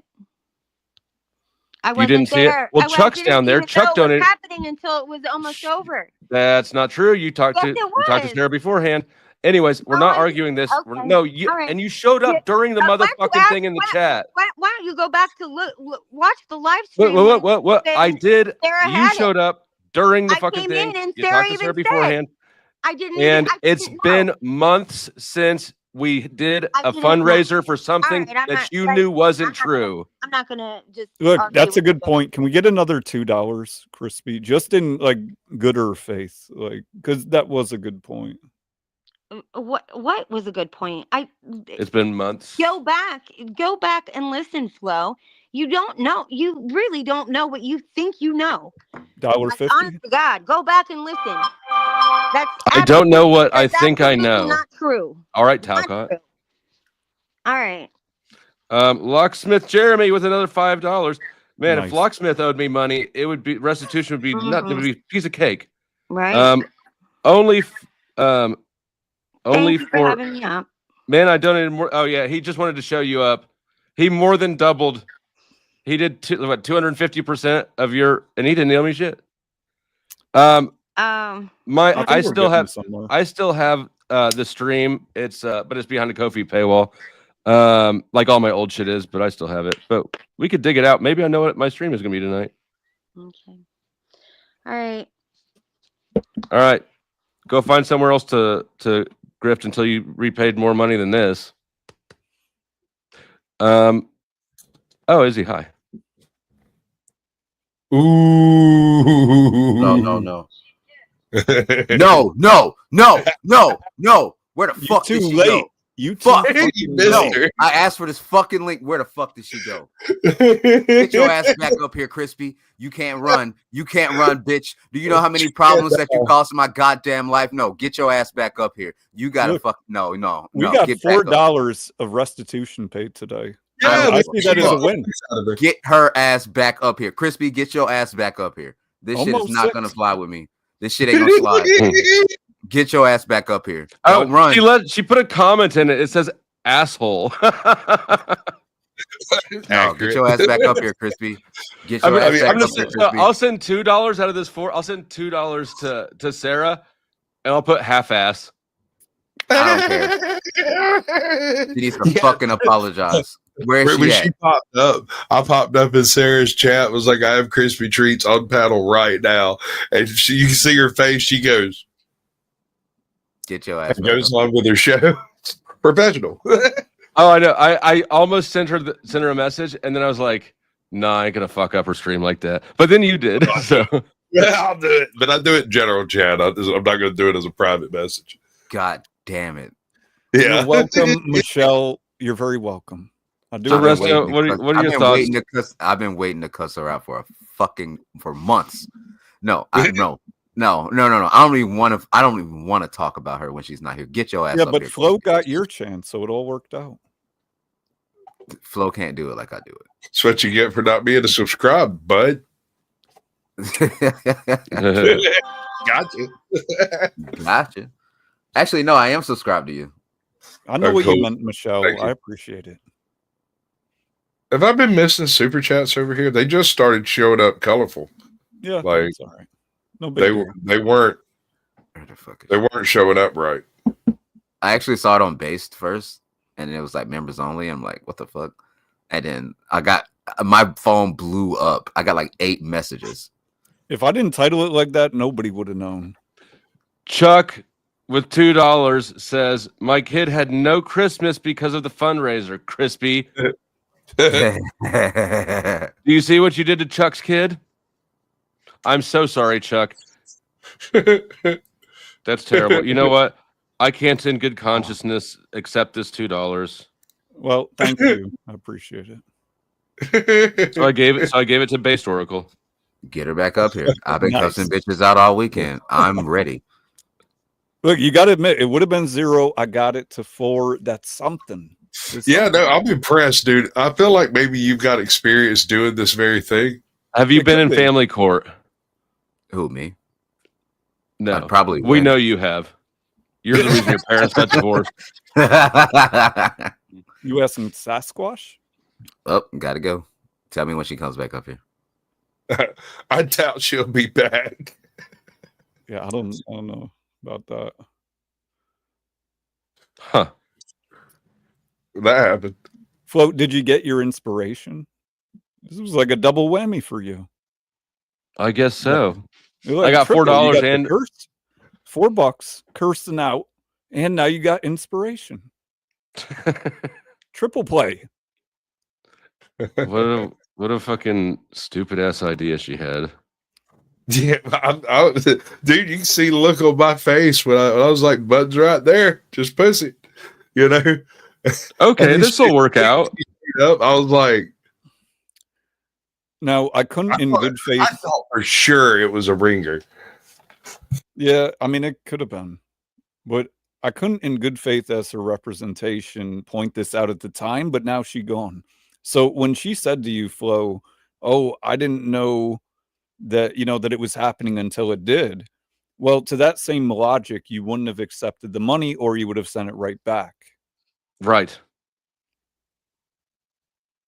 I You wasn't didn't see it? there. Well, I Chuck's didn't down there. even Chuck know what was donated. happening until it was almost over. That's not true. You talked Yes, to it you talked to was. Sarah beforehand. Anyways, we're not arguing this. Okay. No, you All right. and you showed up during the Why don't you motherfucking ask- thing in the chat. Why don't you go back to watch the live stream? What? I when did. Sarah You had showed it. up during the I fucking came thing. in and You Sarah talked to even Sarah said, beforehand. I didn't And even. it's been months since we did a didn't know. fundraiser for something All right, that you knew wasn't true. I'm not gonna just Look, argue that's a with good you. point. Can we get another $2, Crispy? Just in like gooder faith, like because that was a good point. What was a good point? It's been months. Go back and listen, Flo. You don't know. You really don't know what you think you know. $1.50. Honest to God, go back and listen. That's I don't know what I that's think I absolutely know. Not true. All right, Not Talcott. true. All right. Locksmith Jeremy with another $5. Man, Nice. if Locksmith owed me money, it would be restitution would be not it would be a piece of cake. Right. Only Thank you for for having me up. man, I donated more. Oh yeah, he just wanted to show you up. He more than doubled. He did 250% of your, and he didn't owe me shit. I still have the stream. It's but it's behind the Ko-fi paywall. Like all my old shit is, but I still have it. But we could dig it out. Maybe I know what my stream is gonna be tonight. Okay. All right. All right. Go find somewhere else to grift until you repaid more money than this. Oh, is he? Hi. Ooh. No. No. Where the fuck did she go? You fuck. You missed her. I asked for this fucking link. Where the fuck did she go? Get your ass back up here, Crispy. You can't run. You can't run, bitch. Do you know how many problems that you caused in my goddamn life? No, get your ass back up here. You gotta no. We got get back up. $4 of restitution paid today. Yeah, I see that as a win. Get her ass back up here. Crispy, get your ass back up here. This shit Almost is not 6. gonna fly with me. This shit ain't gonna slide. Get your ass back up here. Oh, Don't run. She put a comment in it. It says asshole. No, get your ass back up here, Crispy. Get your ass back up here, Crispy. I'll send $2 out of this I'll send $2 to Sarah, and I'll put half ass. I don't care. She needs to fucking apologize. Where is she When at? she popped up, I popped up in Sarah's chat. Was like, I have crispy treats on paddle right now, and you can see her face. She goes, "Get your ass." Goes on with her show. Professional. Oh, I know. I almost sent her a message, and then I was like, "Nah, I ain't gonna fuck up her stream like that." But then you did. So yeah, I'll do it. But I do it in general chat. I'm not going to do it as a private message. God damn it. Yeah. You're welcome, Michelle. You're very welcome. I do. So, I've been Resto, waiting to what cuss- are I've your been thoughts? waiting to cuss. I've been waiting to cuss her out for months. No. I don't even want to talk about her when she's not here. Get your ass Yeah, up but here. Flo got your chance, so it all worked out. Flo can't do it like I do That's what you get for not being a subscribe, bud. it. Gotcha. Actually, no, I am subscribed to you. I know Oh, what cool. you meant, Michelle. Thank you. I appreciate it. Have I been missing super chats over here? They just started showing up colorful. Yeah, Like that's all right. No big deal. they weren't showing up right. I actually saw it on Based first, and it was like members only. I'm like, what the fuck? And then my phone blew up. I got like 8 messages. If I didn't title it like that, nobody would have known. Chuck with $2 says, my kid had no Christmas because of the fundraiser. Crispy. Do you see what you did to Chuck's kid? I'm so sorry, Chuck. That's terrible. You know what? I can't in good consciousness accept this $2. Well, thank you. I appreciate it. So I gave it to Based Oracle. Get her back up here. I've been Nice. cussing bitches out all weekend. I'm ready. Look, you got to admit, it would have been 0. I got it to 4. That's something. Yeah, no, I'm impressed, dude. I feel like maybe you've got experience doing this very thing. Have you been in family court? Who, me? No. I'd probably We win. know you have. You're the reason your parents got divorced. You asking Sasquatch? Oh, gotta go. Tell me when she comes back up here. I doubt she'll be back. Yeah, I don't know about that. Huh. That happened. Flo, did you get your inspiration? This was like a double whammy for you. I guess so. Like I got triple. You $4 got the and curse, $4 cursing out, and now you got inspiration. Triple play. what a fucking stupid ass idea she had. Yeah, dude, you can see the look on my face when I was like, "Bud's right there, just pussy," you know. Okay, this will work out. I was like, No, I couldn't in good faith. I thought for sure it was a ringer. Yeah, I mean, it could have been, but I couldn't in good faith as her representation point this out at the time, but now she gone. So when she said to you, Flo, oh, I didn't know that, that it was happening until it did. Well, to that same logic, you wouldn't have accepted the money or you would have sent it right back. Right.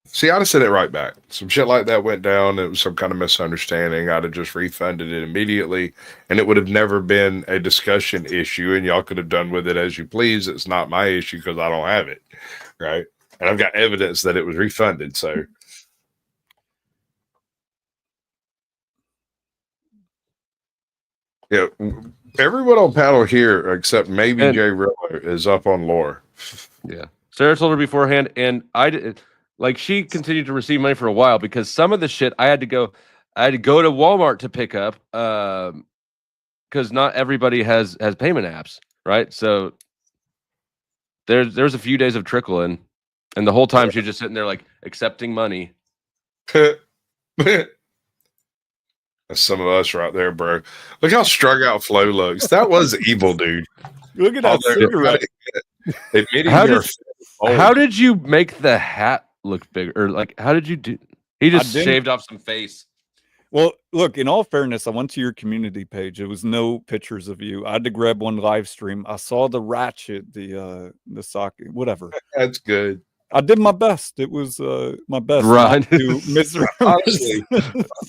See, I'd have sent it right back. Some shit like that went down. It was some kind of misunderstanding. I'd have just refunded it immediately, and it would have never been a discussion issue, and y'all could have done with it as you please. It's not my issue because I don't have it, right? And I've got evidence that it was refunded, so. Yeah, everyone on panel here, except maybe Jay Rillo, is up on lore. Yeah. Sarah told her beforehand, and I did. Like, she continued to receive money for a while because some of the shit I had to go to Walmart to pick up because not everybody has payment apps, right? So there's a few days of trickle in, and the whole time she's just sitting there like accepting money. That's some of us right there, bro. Look how strung out Flo looks. That was evil, dude. Look at that cigarette. How did you make the hat look bigger? Or like, how did you do? He just shaved off some face. Well, look, in all fairness, I went to your community page. There was no pictures of you. I had to grab one live stream. I saw the ratchet, the socket, whatever. That's good. I did my best. It was my best. Right. Not to Honestly,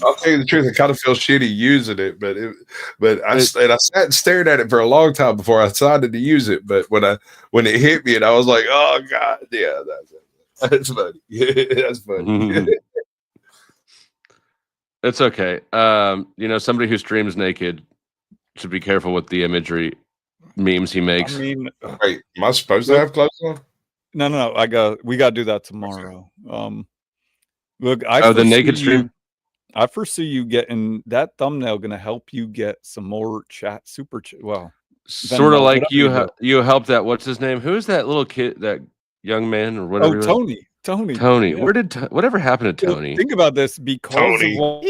I'll tell you the truth. I kind of feel shitty using it, but I sat and stared at it for a long time before I decided to use it. But when it hit me, and I was like, "Oh God, yeah, that's funny. That's funny." It's okay. Somebody who streams naked should be careful with the imagery memes he makes. I mean, wait, am I supposed to have clothes on? No. We got to do that tomorrow. Look, the naked stream. I foresee you getting that thumbnail. Going to help you get some more super chat. Well, sort of like you helped that. What's his name? Who's that little kid? That young man or whatever. Oh, Tony. Tony. Tony, Yeah. whatever happened to Tony? Think about this because Tony. of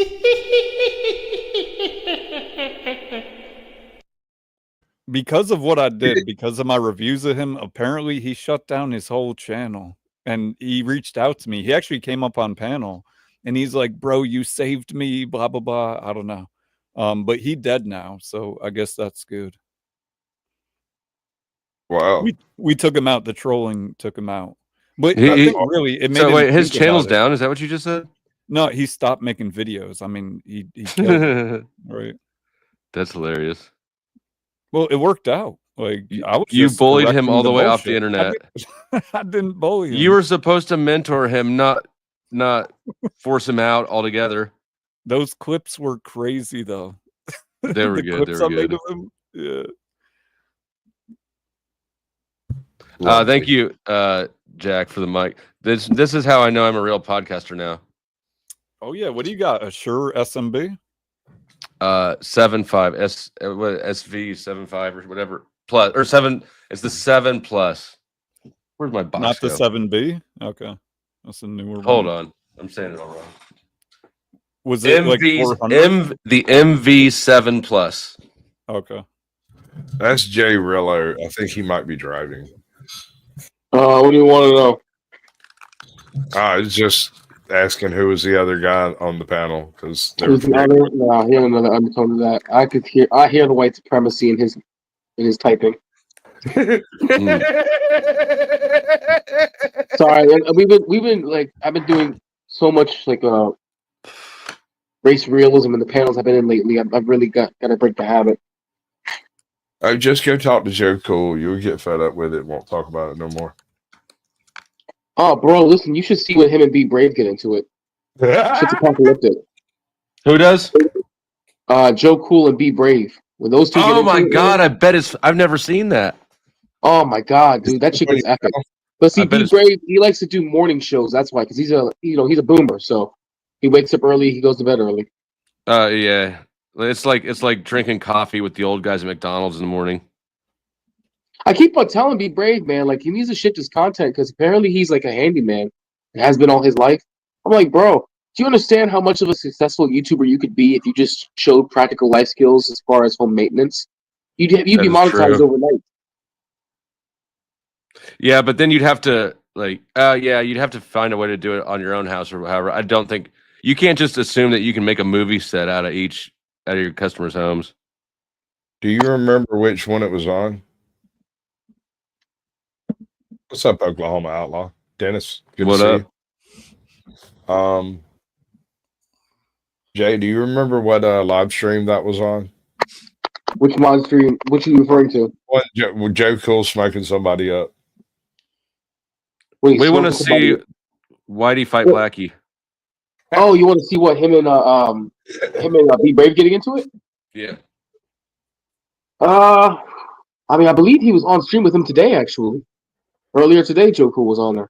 because of what I did, because of my reviews of him, apparently he shut down his whole channel and he reached out to me. He actually came up on panel and he's like, bro, you saved me, blah, blah, blah. I don't know. But he dead now. So I guess that's good. Wow. We took him out. The trolling took him out. But He- I he- think really it made So him wait, his think channel's about it. down? Is that what you just said? No, he stopped making videos. I mean, he killed it, right? That's hilarious. Well, it worked out. Like I was You just bullied him correcting all the way off the bullshit. internet. I didn't bully him. You were supposed to mentor him, not force him out altogether. Those clips were crazy though. They were The good. They clips were I made good. of him. Yeah. Thank you, Jack, for the mic. This is how I know I'm a real podcaster now. Oh yeah, what do you got? A Shure SMB? 7.5 SV 7.5 or whatever plus or 7. It's the 7 plus. Where's my box? Not the go? 7B? Okay. That's a newer Hold one. on. I'm saying it all wrong. Was it like the 400? MV7 plus. Okay. That's Jay Rillo. I think he might be driving. What do you want to know? I was just asking who was the other guy on the panel because Who's the other? No, he had another undertone to that. I hear the white supremacy in his typing. Sorry, we've been like I've been doing so much like race realism in the panels I've been in lately. I've really got to break the habit. Just go talk to Joe Cool. You'll get fed up with it. Won't talk about it no more. Oh, bro, listen, you should see when him and Be Brave get into it. Shit's apocalyptic. Who does? Joe Cool and Be Brave. When those two. Oh my god! I bet it's. I've never seen that. Oh my god, dude, that shit gets epic. But see, Be Brave, he likes to do morning shows. That's why, because he's a boomer, so he wakes up early, he goes to bed early. Yeah, it's like drinking coffee with the old guys at McDonald's in the morning. I keep on telling Be Brave, man, like he needs to shift his content because apparently he's like a handyman and has been all his life. I'm like, bro, do you understand how much of a successful YouTuber you could be if you just showed practical life skills as far as home maintenance? You'd be monetized overnight. Yeah, but then you'd have to you'd have to find a way to do it on your own house or however. I don't think you can't just assume that you can make a movie set out of your customers' homes. Do you remember which one it was on? What's up, Oklahoma Outlaw? Dennis, good What to up? see you. Jay, do you remember what live stream that was on? Which live stream? Which are you referring to? What Joe Cool smoking somebody up? Wait, we want to see Whitey fight Blackie. Oh, you want to see what him and Be Brave getting into it? Yeah. I mean, I believe he was on stream with him today, actually. Earlier today, Joe Cool was on there.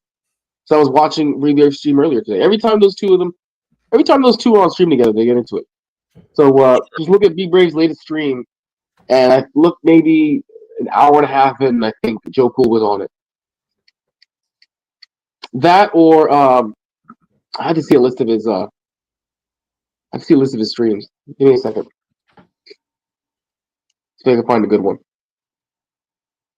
So I was watching Be stream earlier today. Every time those two are on stream together, they get into it. So just look at Be Brave's latest stream, and I looked maybe an hour and a half in, and I think Joe Cool was on it. That or I had to see a list of his streams. Give me a second. So I can find a good one.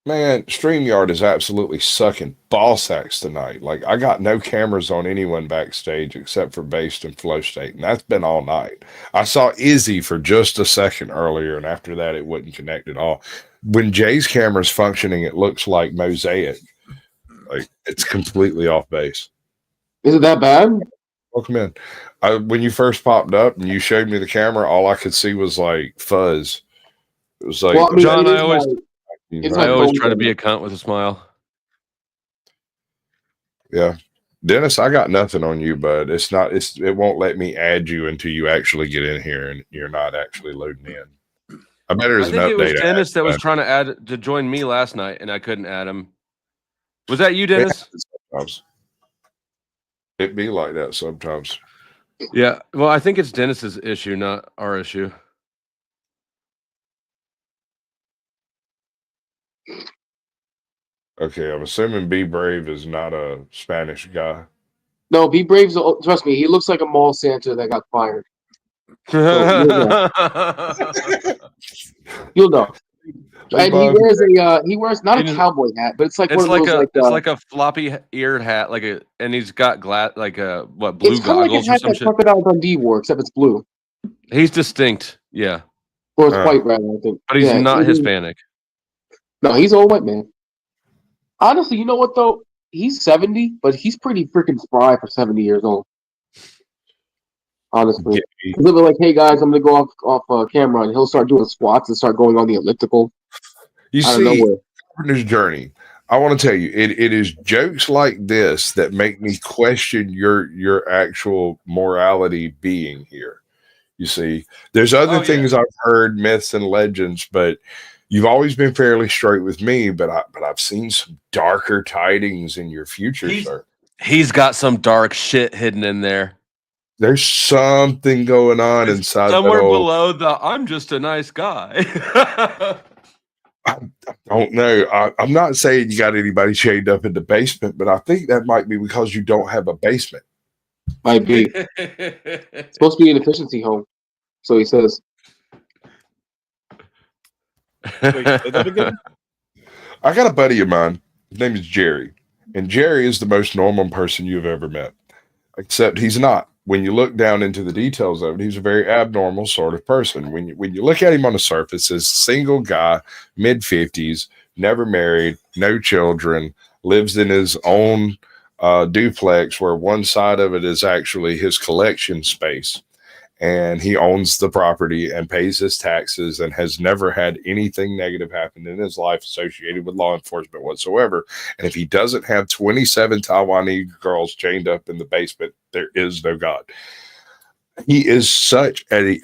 Man, StreamYard is absolutely sucking ball sacks tonight. Like, I got no cameras on anyone backstage except for Based and Flow State, and that's been all night. I saw Izzy for just a second earlier, and after that, it wouldn't connect at all. When Jay's camera's functioning, it looks like mosaic. Like, it's completely off base. Is it that bad? Welcome in. When you first popped up and you showed me the camera, all I could see was, like, fuzz. It was like, well, I mean, John, I always try to phone be a cunt with a smile. Yeah. Dennis, I got nothing on you, bud. It won't let me add you until you actually get in here and you're not actually loading in. I bet there's an update. It was Dennis that was trying to join me last night and I couldn't add him. Was that you, Dennis? Sometimes. It be like that sometimes. Yeah. Well, I think it's Dennis's issue, not our issue. Okay, I'm assuming Be Brave is not a Spanish guy. No, be brave. Trust me, he looks like a mall Santa that got fired. So you'll know. And he wears not a cowboy hat, but it's like one of those it's like a floppy eared hat, and he's got blue it's kind of like goggles a or hat some that shit. Crocodile Dundee wore, except it's blue. He's distinct, yeah. Or it's white, rather, I think. But he's not Hispanic. No, he's an old white man. Honestly, you know what though? He's 70, but he's pretty freaking spry for 70 years old. Honestly, he's living like, hey guys, I'm gonna go off camera, and he'll start doing squats and start going on the elliptical. You see, Carpenter's Journey. I want to tell you, it is jokes like this that make me question your actual morality being here. You see, there's other things I've heard, myths and legends, but you've always been fairly straight with me. But I've seen some darker tidings in your future, sir. He's got some dark shit hidden in there. There's something going on inside somewhere that old, below the I'm just a nice guy. I don't know. I'm not saying you got anybody chained up in the basement, but I think that might be because you don't have a basement. Might be. It's supposed to be an efficiency home. So he says. Wait, say that again? I got a buddy of mine. His name is Jerry. And Jerry is the most normal person you've ever met. Except he's not. When you look down into the details of it, he's a very abnormal sort of person. When you look at him on the surface, as single guy, mid-50s, never married, no children, lives in his own duplex where one side of it is actually his collection space. And he owns the property and pays his taxes and has never had anything negative happen in his life associated with law enforcement whatsoever. And if he doesn't have 27 Taiwanese girls chained up in the basement, there is no God. He is such an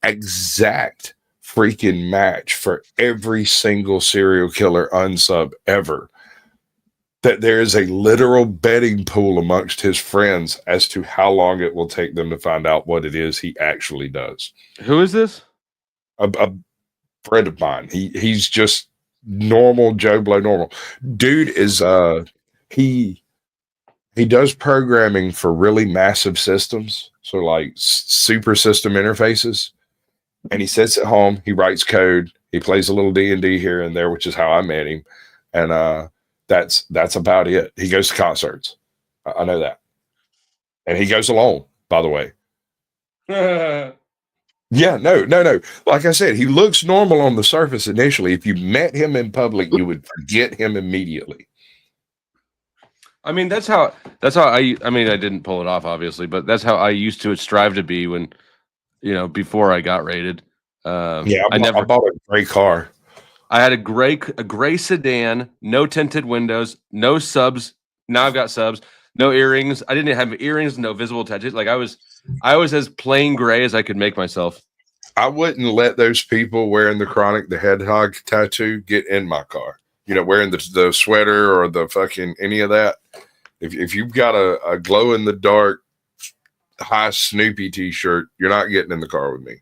exact freaking match for every single serial killer unsub ever, that there is a literal betting pool amongst his friends as to how long it will take them to find out what it is he actually does. Who is this? A friend of mine. He's just normal Joe Blow normal. Dude is he does programming for really massive systems, so like super system interfaces. And he sits at home, he writes code, he plays a little D&D here and there, which is how I met him. And that's about it. He goes to concerts. I know that. And he goes alone, by the way. Yeah, no. Like I said, he looks normal on the surface initially. If you met him in public, you would forget him immediately. I mean, that's how I mean, I didn't pull it off, obviously, but that's how I used to strive to be when, before I got raided. I bought a gray car. I had a gray sedan, no tinted windows, no subs. Now I've got subs, no earrings. I didn't have earrings, no visible tattoos. Like I was as plain gray as I could make myself. I wouldn't let those people wearing the Chronic the Hedgehog tattoo get in my car. Wearing the sweater or the fucking any of that. If you've got a glow in the dark high Snoopy t-shirt, you're not getting in the car with me.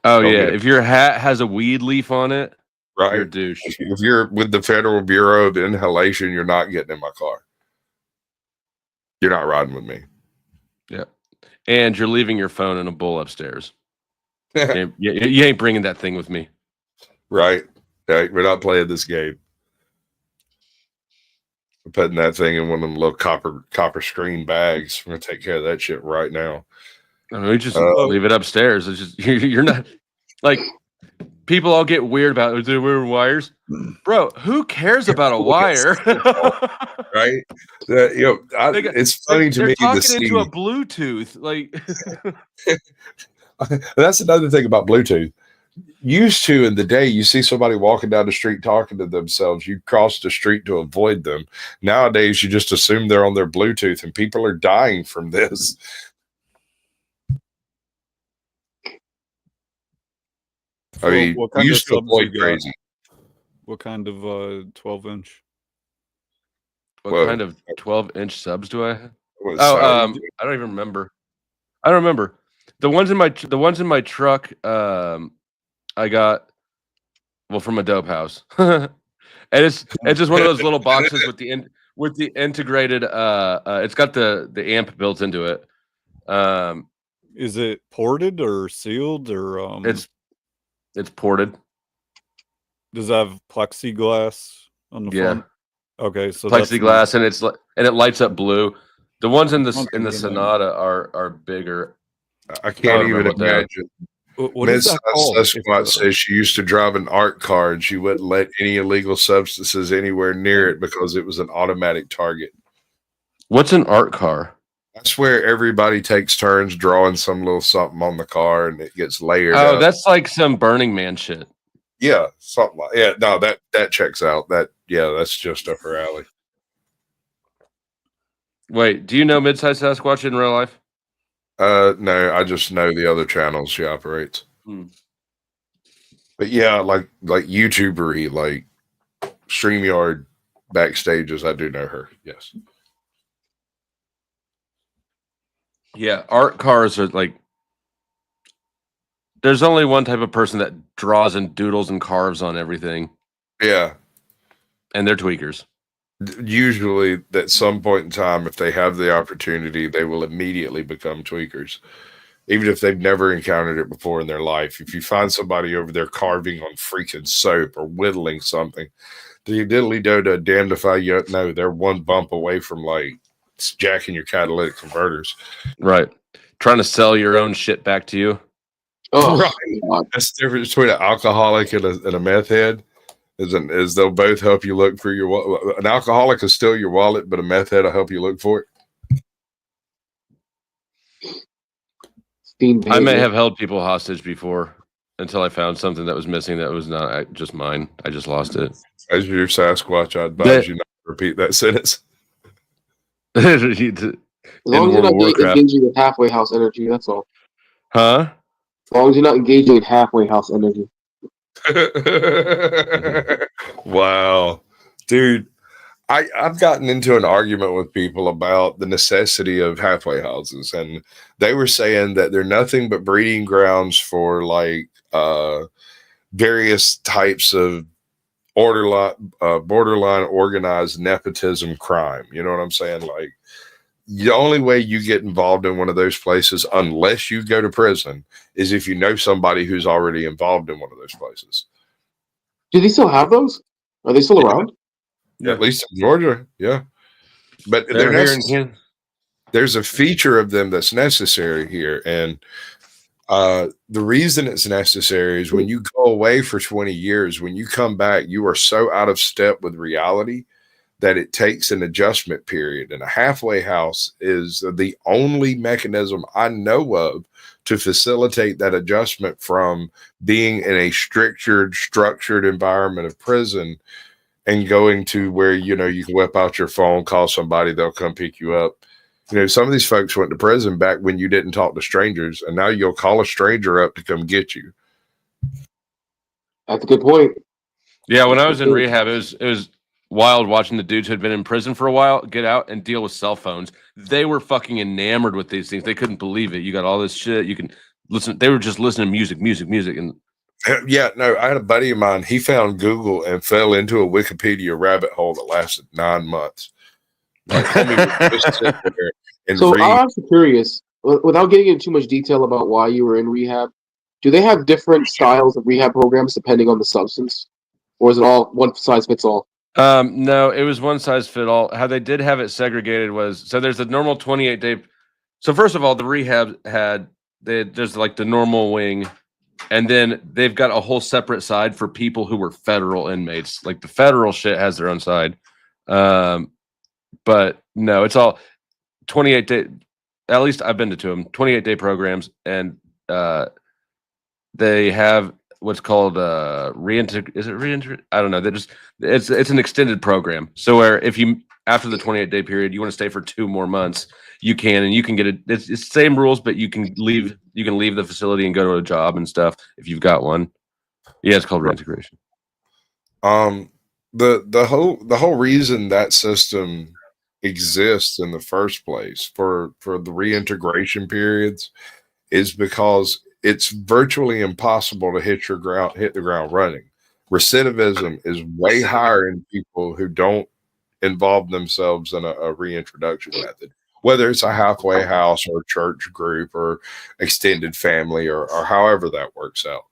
Oh yeah, if your hat has a weed leaf on it. Right. You're a douche. If you're with the Federal Bureau of Inhalation, you're not getting in my car. You're not riding with me. Yeah. And you're leaving your phone in a bowl upstairs. You ain't bringing that thing with me. Right. We're not playing this game. We're putting that thing in one of them little copper screen bags. We're going to take care of that shit right now. I mean, we just leave it upstairs. It's just, you're not like... People all get weird about it. They wear wires, bro. Who cares about a wire? Right? It's funny to me. They're talking into a Bluetooth. Like that's another thing about Bluetooth. Used to in the day, you see somebody walking down the street talking to themselves. You cross the street to avoid them. Nowadays, you just assume they're on their Bluetooth, and people are dying from this. I mean, what kind used of to avoid crazy. What kind of 12-inch? What kind of 12-inch subs do I have? I don't even remember. I don't remember. The ones in my truck. I got from a dope house, and it's just one of those little boxes with with the integrated. It's got the amp built into it. Is it ported or sealed or It's ported. Does it have plexiglass on the front? Okay, so plexiglass, and it lights up blue. The ones in the Sonata are bigger. I can't even imagine. What is that called? Sasquatch says she used to drive an art car and she wouldn't let any illegal substances anywhere near it because it was an automatic target. What's an art car? That's where everybody takes turns drawing some little something on the car and it gets layered. Oh, up. That's like some Burning Man shit. Yeah, something like no, that checks out. That's just up her alley. Wait, do you know Midsize Sasquatch in real life? No, I just know the other channels she operates. But yeah, like YouTubery, like StreamYard backstages, I do know her. Yes. Yeah, art cars are like. There's only one type of person that draws and doodles and carves on everything. Yeah. And they're tweakers. Usually, at some point in time, if they have the opportunity, they will immediately become tweakers. Even if they've never encountered it before in their life. If you find somebody over there carving on freaking soap or whittling something, the diddly do to damned if I know they're one bump away from like jacking your catalytic converters. Right. Trying to sell your own shit back to you. Oh, right. That's the difference between an alcoholic and a meth head. Is they'll both help you look for your an alcoholic is still your wallet, but a meth head will help you look for it. I may have held people hostage before until I found something that was missing that was not just mine. I just lost it. As your Sasquatch, I advise you not to repeat that sentence. As long as you're not engaging with halfway house energy, that's all. Huh? As long as you're not engaging in halfway house energy. Wow, dude. I've gotten into an argument with people about the necessity of halfway houses, and they were saying that they're nothing but breeding grounds for like various types of borderline organized nepotism crime. You know what I'm saying? Like the only way you get involved in one of those places, unless you go to prison, is if you know somebody who's already involved in one of those places. Do they still have those? Are they still around? Yeah. At least in Georgia, yeah. But there's a feature of them that's necessary here, and the reason it's necessary is when you go away for 20 years, when you come back, you are so out of step with reality that it takes an adjustment period. And a halfway house is the only mechanism I know of to facilitate that adjustment from being in a structured environment of prison and going to where, you can whip out your phone, call somebody, they'll come pick you up. Some of these folks went to prison back when you didn't talk to strangers, and now you'll call a stranger up to come get you. That's a good point. Yeah, when I was in rehab, it was wild watching the dudes who had been in prison for a while get out and deal with cell phones. They were fucking enamored with these things. They couldn't believe it. You got all this shit. You can listen. They were just listening to music. And yeah, no, I had a buddy of mine. He found Google and fell into a Wikipedia rabbit hole that lasted 9 months. Like, so I'm curious, without getting into too much detail about why you were in rehab, do they have different styles of rehab programs depending on the substance? Or is it all one size fits all? No, it was one size fit all. How they did have it segregated was, so there's a normal 28-day. So first of all, the rehab there's like the normal wing, and then they've got a whole separate side for people who were federal inmates. Like the federal shit has their own side. But no, it's all 28-day. At least I've been to 2 of them, 28-day programs, and they have what's called reintegrate. Is it reintegrate? I don't know. It's an extended program. So where if you after the 28-day period you want to stay for 2 more months, you can, and you can get it. It's the same rules, but you can leave. You can leave the facility and go to a job and stuff if you've got one. Yeah, it's called reintegration. The whole reason that system exists in the first place for the reintegration periods is because it's virtually impossible to hit the ground running. Recidivism is way higher in people who don't involve themselves in a reintroduction method, whether it's a halfway house or a church group or extended family or however that works out.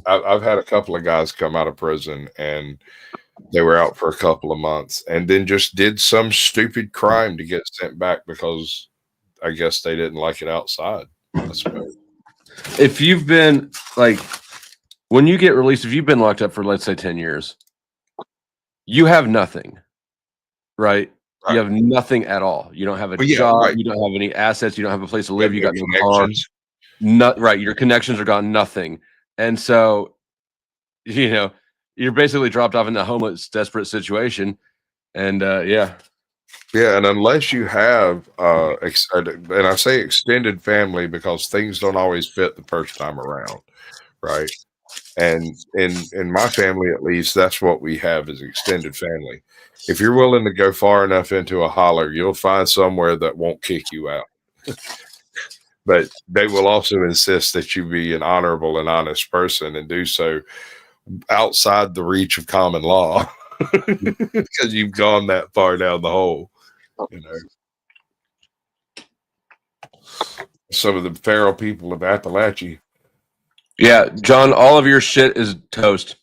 I've had a couple of guys come out of prison and they were out for a couple of months and then just did some stupid crime to get sent back because I guess they didn't like it outside. I suppose. If you've been like, when you get released, if you've been locked up for, let's say, 10 years, you have nothing, right? You have nothing at all. You don't have a job. Right. You don't have any assets. You don't have a place to live. You got no car. Right. Your connections are gone. Nothing. And so, you're basically dropped off in a homeless, desperate situation. And yeah. Yeah, and unless you have, and I say extended family because things don't always fit the first time around, right? And in my family, at least, that's what we have is extended family. If you're willing to go far enough into a holler, you'll find somewhere that won't kick you out. But they will also insist that you be an honorable and honest person and do so outside the reach of common law because you've gone that far down the hole. Some of the feral people of Appalachia. Yeah, John, all of your shit is toast.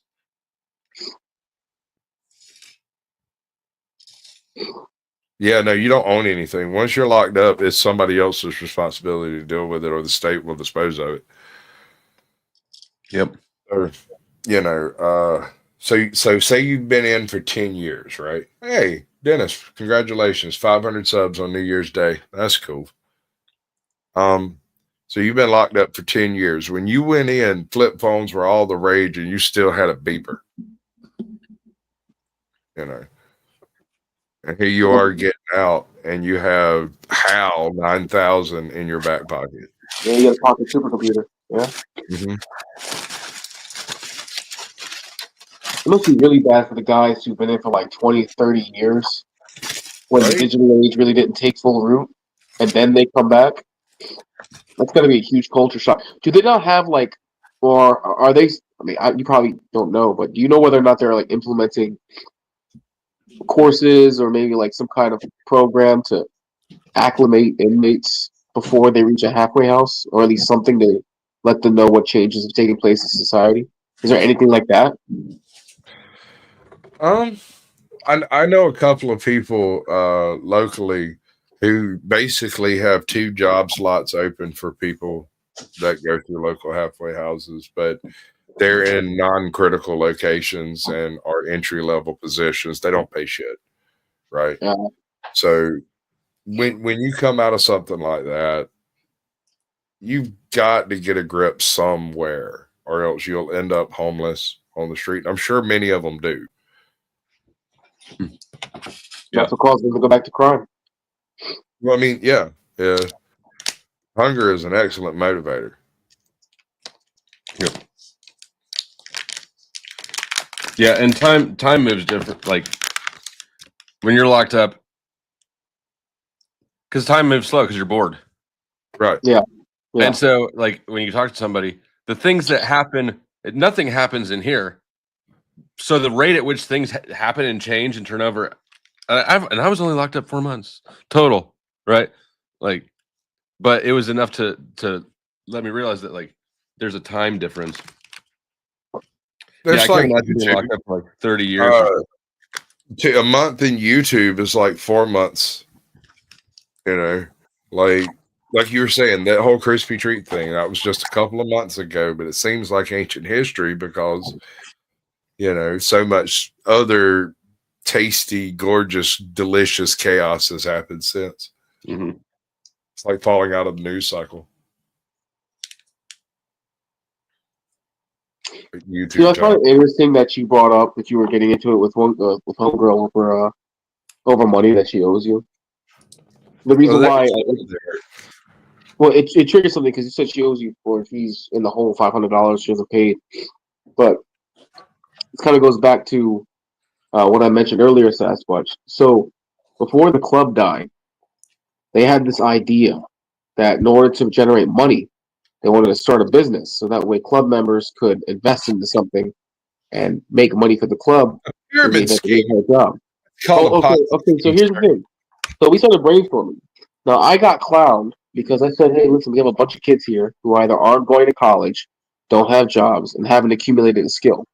Yeah, no, you don't own anything. Once you're locked up, it's somebody else's responsibility to deal with it, or the state will dispose of it. Yep. Or, so say you've been in for 10 years, right? Hey, Dennis, congratulations. 500 subs on New Year's Day. That's cool. So you've been locked up for 10 years. When you went in, flip phones were all the rage and you still had a beeper. And here you are getting out and you have HAL 9000 in your back pocket. Yeah, you got a pocket supercomputer. Yeah. Mm-hmm. It must be really bad for the guys who've been in for like 20, 30 years when the digital age really didn't take full root and then they come back. That's got to be a huge culture shock. Do they not have or are they, you probably don't know, but do you know whether or not they're implementing courses or maybe some kind of program to acclimate inmates before they reach a halfway house, or at least something to let them know what changes have taken place in society? Is there anything like that? I know a couple of people locally who basically have 2 job slots open for people that go through local halfway houses, but they're in non-critical locations and are entry-level positions. They don't pay shit, right? Yeah. So when you come out of something like that, you've got to get a grip somewhere, or else you'll end up homeless on the street. I'm sure many of them do. That's what causes them to go back to crime. Well, yeah. Hunger is an excellent motivator. Yep. Yeah, and time moves different. Like when you're locked up, because time moves slow because you're bored. Right. Yeah. And so, when you talk to somebody, the things that happen, nothing happens in here. So the rate at which things happen and change and turn over, I was only locked up 4 months total, right? But it was enough to let me realize that there's a time difference. There's I can't imagine being locked up for 30 years. A month in YouTube is like 4 months. Like you were saying, that whole crispy treat thing, that was just a couple of months ago, but it seems like ancient history because so much other tasty, gorgeous, delicious chaos has happened since. Mm-hmm. It's like falling out of the news cycle. YouTube. I find it interesting that you brought up that you were getting into it with homegirl over money that she owes you. The reason why, it triggers something because you said she owes you for fees in the whole $500 she hasn't paid, but it kind of goes back to what I mentioned earlier, Sasquatch. So before the club died, they had this idea that in order to generate money, they wanted to start a business so that way club members could invest into something and make money for the club. pyramid scheme. Her job. Okay. So here's the thing. So we started brainstorming. Now I got clowned because I said, "Hey, listen, we have a bunch of kids here who either aren't going to college, don't have jobs, and haven't accumulated a skill.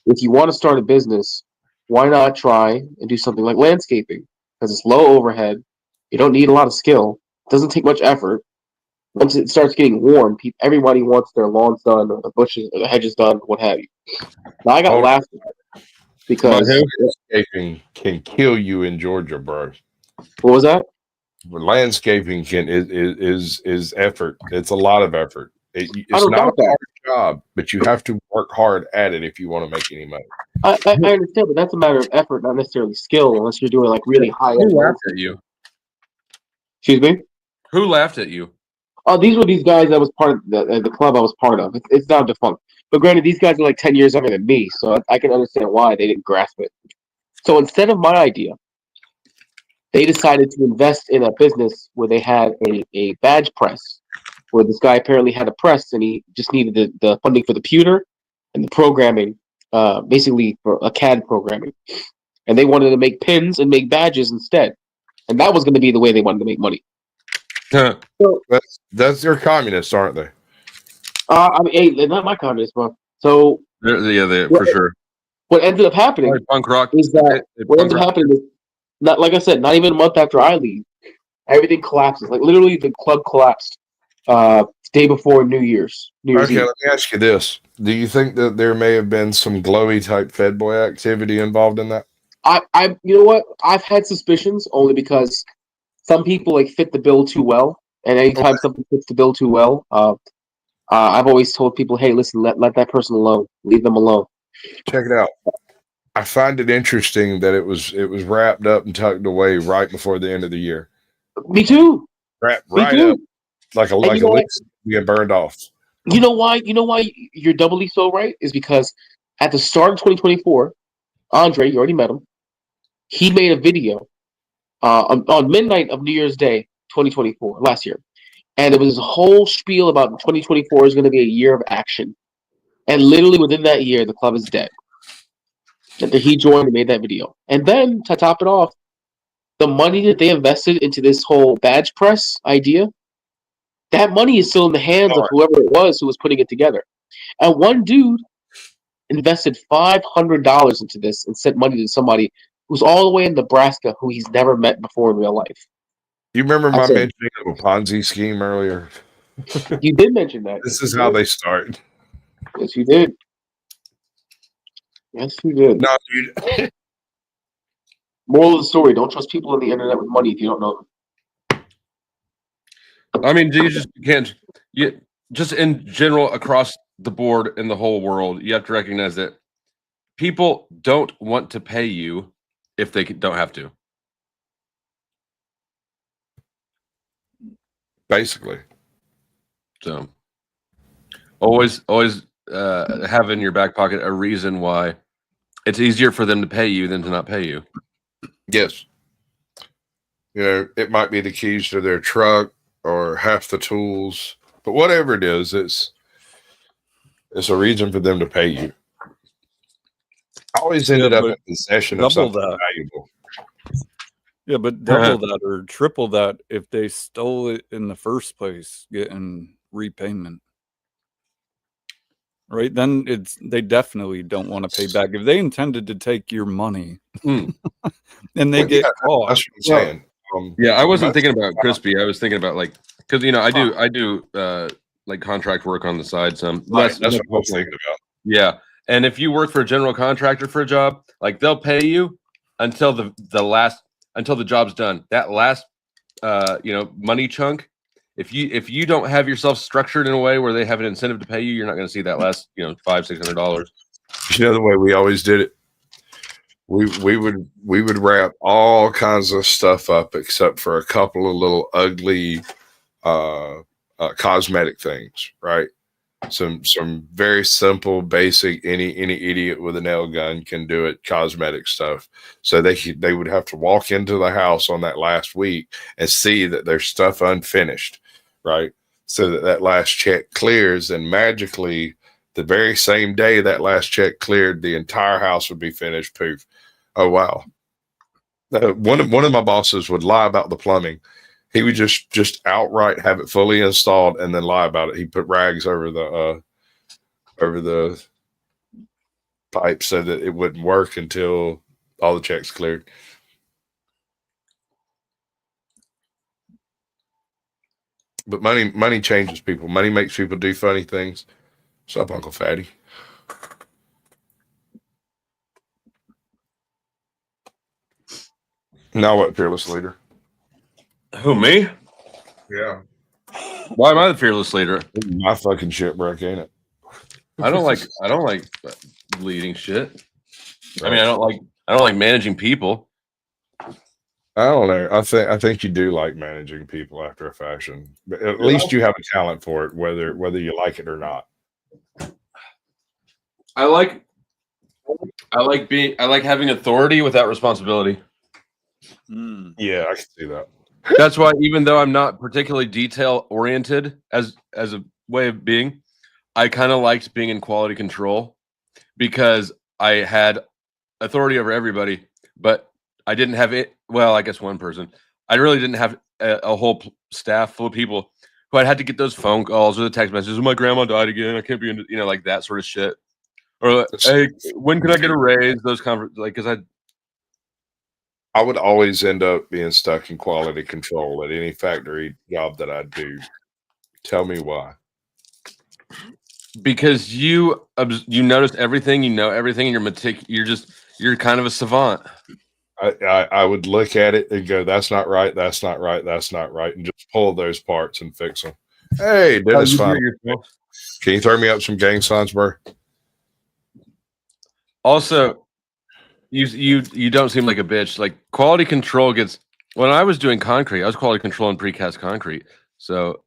If you want to start a business, why not try and do something like landscaping? Because it's low overhead, you don't need a lot of skill, it doesn't take much effort. Once it starts getting warm, everybody wants their lawns done, or the bushes, or the hedges done, what have you." Now I got laughed at because landscaping can kill you in Georgia, bro. What was that? Landscaping is effort. It's a lot of effort. It's don't not a doubt that. hard job, but you have to work hard at it if you want to make any money. I understand, but that's a matter of effort, not necessarily skill, unless you're doing like really high Who end. laughed at you? Excuse me? Who laughed at you? Oh, these were these guys that was part of the club I was part of. It's now defunct. But granted, these guys are like 10 years younger than me, so I can understand why they didn't grasp it. So instead of my idea, they decided to invest in a business where they had a badge press, where this guy apparently had a press and he just needed the funding for the pewter and the programming, basically for a CAD programming. And they wanted to make pins and make badges instead. And that was going to be the way they wanted to make money. So, that's their communists, aren't they? I mean, hey, they're not my communists, bro. So yeah, for sure. What ended up happening punk rock is that what ended up happening is, not like I said, not even a month after I leave, everything collapses. Like literally, the club collapsed day before New Year's. Okay, let me ask you this: do you think that there may have been some glowy type Fed boy activity involved in that? You know what? I've had suspicions only because some people like fit the bill too well, and anytime something fits the bill too well, I've always told people, "Hey, listen, let that person alone. Leave them alone." Check it out. I find it interesting that it was wrapped up and tucked away right before the end of the year. Me too. Wrapped Me right too. up like a leaf being burned off. You know why? You know why you're doubly so right is because at the start of 2024, Andre, you already met him. He made a video on midnight of New Year's Day, 2024, last year, and it was a whole spiel about 2024 is going to be a year of action, and literally within that year, the club is dead. After he joined and made that video, and then to top it off, the money that they invested into this whole badge press idea, that money is still in the hands of whoever it was who was putting it together. And one dude invested $500 into this and sent money to somebody who's all the way in Nebraska who he's never met before in real life. You remember my mentioning of a Ponzi scheme earlier? You did mention that. This is how they start. Yes, you did. Yes, you did. No, dude. Moral of the story: don't trust people on the internet with money if you don't know them. I mean, you can't. Just in general, across the board in the whole world, you have to recognize that people don't want to pay you if they don't have to. Basically. So always have in your back pocket a reason why it's easier for them to pay you than to not pay you. Yes. You know, it might be the keys to their truck or half the tools, but whatever it is, it's a reason for them to pay you. I always ended up in possession of something valuable. Yeah, but double that or triple that if they stole it in the first place, getting repayment. Right? Then they definitely don't want to pay back. If they intended to take your money and they get caught. That's what I'm saying. I wasn't thinking about crispy. I was thinking about like, because I do like contract work on the side. Some that's what I was thinking about. Yeah, and if you work for a general contractor for a job, like they'll pay you until the job's done. That last money chunk. If you don't have yourself structured in a way where they have an incentive to pay you, you're not going to see that last $500-$600. You know the way we always did it. We would wrap all kinds of stuff up except for a couple of little ugly cosmetic things, right? Some very simple, basic, any idiot with a nail gun can do it, cosmetic stuff. So they would have to walk into the house on that last week and see that there's stuff unfinished, right? So that last check clears, and magically the very same day that last check cleared, the entire house would be finished. Poof. Oh, wow. One of my bosses would lie about the plumbing. He would just outright have it fully installed and then lie about it. He put rags over the pipe so that it wouldn't work until all the checks cleared. But money changes people. Money makes people do funny things. What's up, Uncle Fatty? Now what, fearless leader? Who, me? Yeah. Why am I the fearless leader? My fucking shipwreck, ain't it? I don't like leading shit. I mean, I don't like managing people. I don't know. I think you do like managing people after a fashion. But at least you have a talent for it, whether you like it or not. I like having authority without responsibility. Yeah, I can see that. That's why, even though I'm not particularly detail oriented as a way of being, I kind of liked being in quality control because I had authority over everybody, but I didn't have it. Well, I guess one person. I really didn't have a whole staff full of people who I had to get those phone calls or the text messages. My grandma died again. I can't be into, like that sort of shit. Or hey, when can I get a raise? Those because I would always end up being stuck in quality control at any factory job that I do. Tell me why. Because you notice everything, you know everything, and you're kind of a savant. I would look at it and go, that's not right, that's not right, that's not right, and just pull those parts and fix them. Hey, Dennis, fine. Can you throw me up some gang signs, bro? Also, you don't seem like a bitch. Like quality control gets. When I was doing concrete, I was quality control in precast concrete. So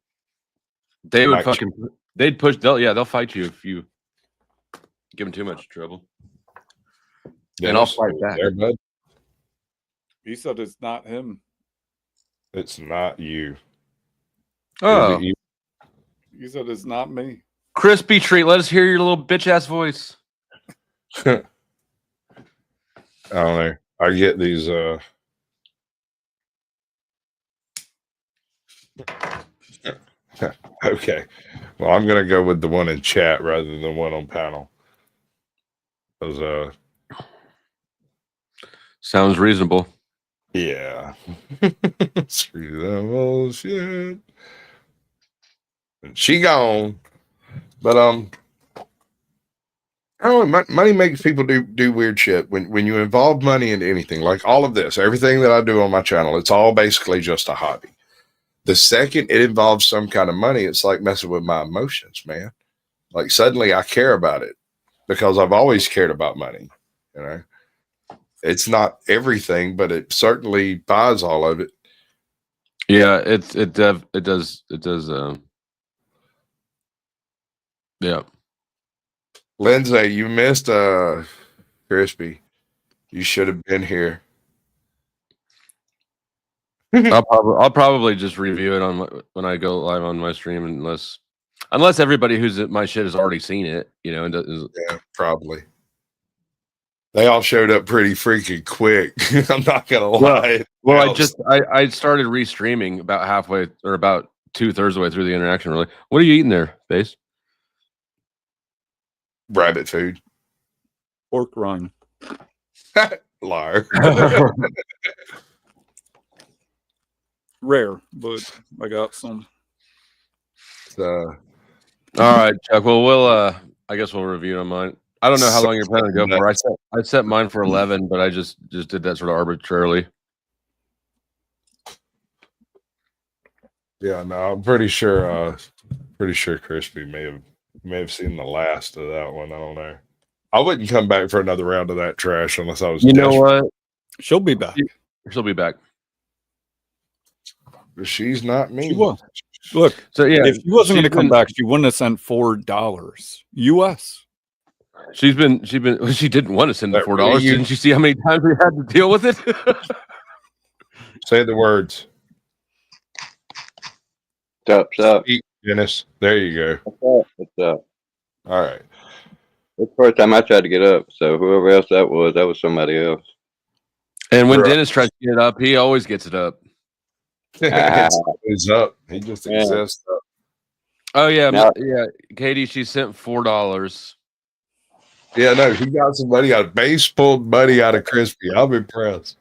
they would they'd push. They'll fight you if you give them too much trouble. Dennis, and I'll fight back. There, bud. He said it's not him. It's not you. Oh. He said it's not me. Crispy treat. Let us hear your little bitch ass voice. I don't know. I get these okay. Well, I'm gonna go with the one in chat rather than the one on panel. Because sounds reasonable. Yeah. Screw that bullshit. And she gone. But I don't know, money makes people do weird shit. When you involve money into anything, like all of this, everything that I do on my channel, it's all basically just a hobby. The second it involves some kind of money, it's like messing with my emotions, man. Like suddenly I care about it because I've always cared about money. You know, it's not everything, but it certainly buys all of it. Yeah, it does. Yeah. Lindsay, you missed Crispy. You should have been here. I'll probably just review it when I go live on my stream, unless everybody who's at my shit has already seen it, and yeah, probably. They all showed up pretty freaking quick. I'm not gonna lie. Well, I started restreaming about halfway or about 2/3 of the way through the interaction. Really, what are you eating there, Base? Rabbit food. Pork rind. Liar. Rare, but I got some. All right, Chuck. Well, I guess we'll review on mine. I don't know how long you're planning to go for. I set mine for 11, but I just did that sort of arbitrarily. Yeah, no, I'm pretty sure Crispy may have seen the last of that one. I don't know. I wouldn't come back for another round of that trash unless I was. You know what? She'll be back. She'll be back. She's not me. She was. Look, so yeah, if she wasn't going to come back, she wouldn't have sent $4 US. She didn't want to send the $4. Didn't you see how many times we had to deal with it? Say the words. What's up? Dennis. There you go. What's up? All right. It's the first time I tried to get up. So whoever else that was somebody else. And when Right. Dennis tries to get it up, he always gets it up. It's up. He just exists up. Oh yeah, Now- yeah. Katie, she sent $4. Yeah, no, he got some money out. Base pulled money out of Crispy. I'm impressed.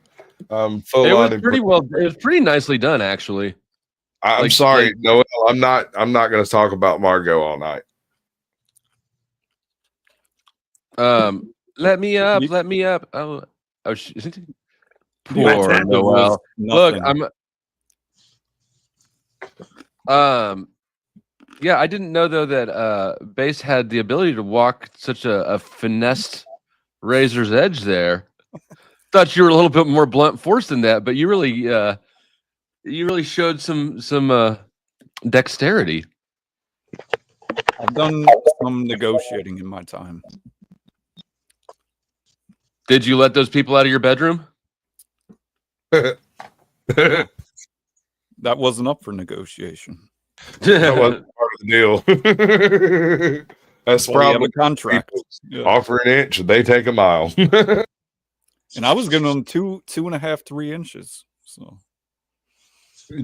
Full It was on pretty well. It was pretty nicely done, actually. I'm Like- sorry, like- Noel. I'm not going to talk about Margot all night. Let me up. You- Let me up. Oh, That's poor it Noel. was Look, nothing. Yeah, I didn't know though that Base had the ability to walk such a finessed razor's edge there. Thought you were a little bit more blunt force than that, but you really showed some dexterity. I've done some negotiating in my time. Did you let those people out of your bedroom? That wasn't up for negotiation. That wasn't part of the deal. That's Well, we have probably a contract. people Yeah. offer an inch, they take a mile. And I was giving them 2.5, 3 inches. So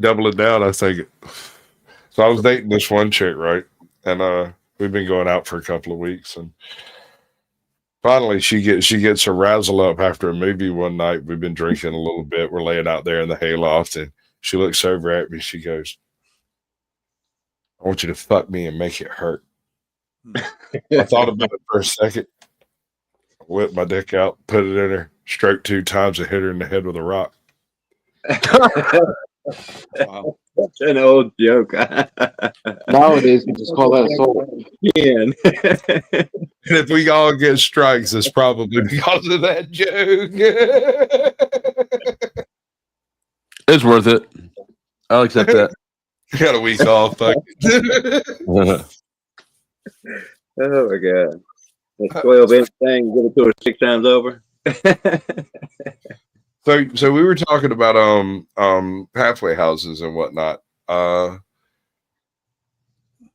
Double it down, I think. So I was dating this one chick, right? And we've been going out for a couple of weeks, and finally she gets her razzle up after a movie one night. We've been drinking a little bit. We're laying out there in the hayloft, and she looks over at me. She goes, "I want you to fuck me and make it hurt." I thought about it for a second. Whipped my dick out, put it in her, stroked 2 times, and hit her in the head with a rock. wow. That's an old joke. Nowadays, we just call that assault. Again. And if we all get strikes, it's probably because of that joke. It's worth it. I'll accept that. Got a week off. Fuck it. Oh my god. That 12-inch thing, give it to her 6 times over. So we were talking about halfway houses and whatnot.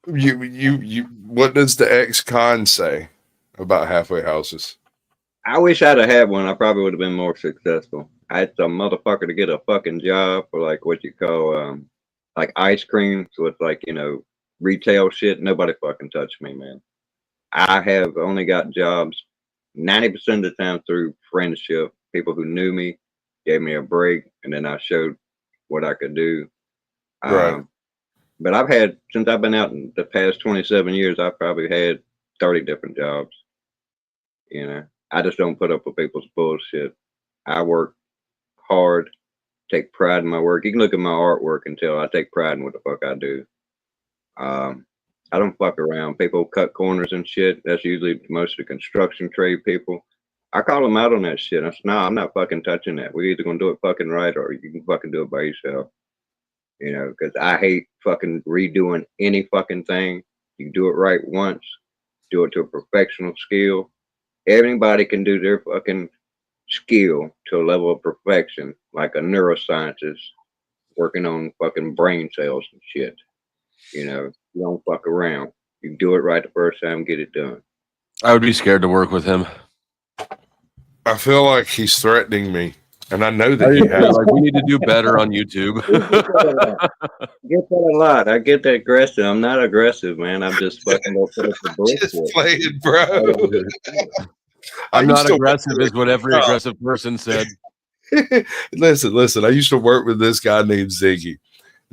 You what does the ex-con say about halfway houses? I wish I'd have had one. I probably would have been more successful. I had some motherfucker to get a fucking job for like what you call like ice cream. So it's like, retail shit. Nobody fucking touched me, man. I have only got jobs 90% of the time through friendship. People who knew me gave me a break, and then I showed what I could do. Right. But I've had, since I've been out in the past 27 years, I've probably had 30 different jobs. I just don't put up with people's bullshit. I work hard, take pride in my work. You can look at my artwork and tell I take pride in what the fuck I do. I don't fuck around. People cut corners and shit. That's usually most of the construction trade people. I call them out on that shit. I said, no, I'm not fucking touching that. We're either gonna do it fucking right or you can fucking do it by yourself. Because I hate fucking redoing any fucking thing. You do it right once, do it to a professional skill. Everybody can do their fucking skill to a level of perfection, like a neuroscientist working on fucking brain cells and shit. You don't fuck around. You do it right the first time, get it done. I would be scared to work with him. I feel like he's threatening me, and I know I that he feel has. like we need to do better on YouTube. I get that a lot. I get that aggressive. I'm not aggressive, man. I'm just fucking gonna put up the bullshit. Just playing, bro. I'm I used not to aggressive, work is what every with- aggressive person said. Listen. I used to work with this guy named Ziggy.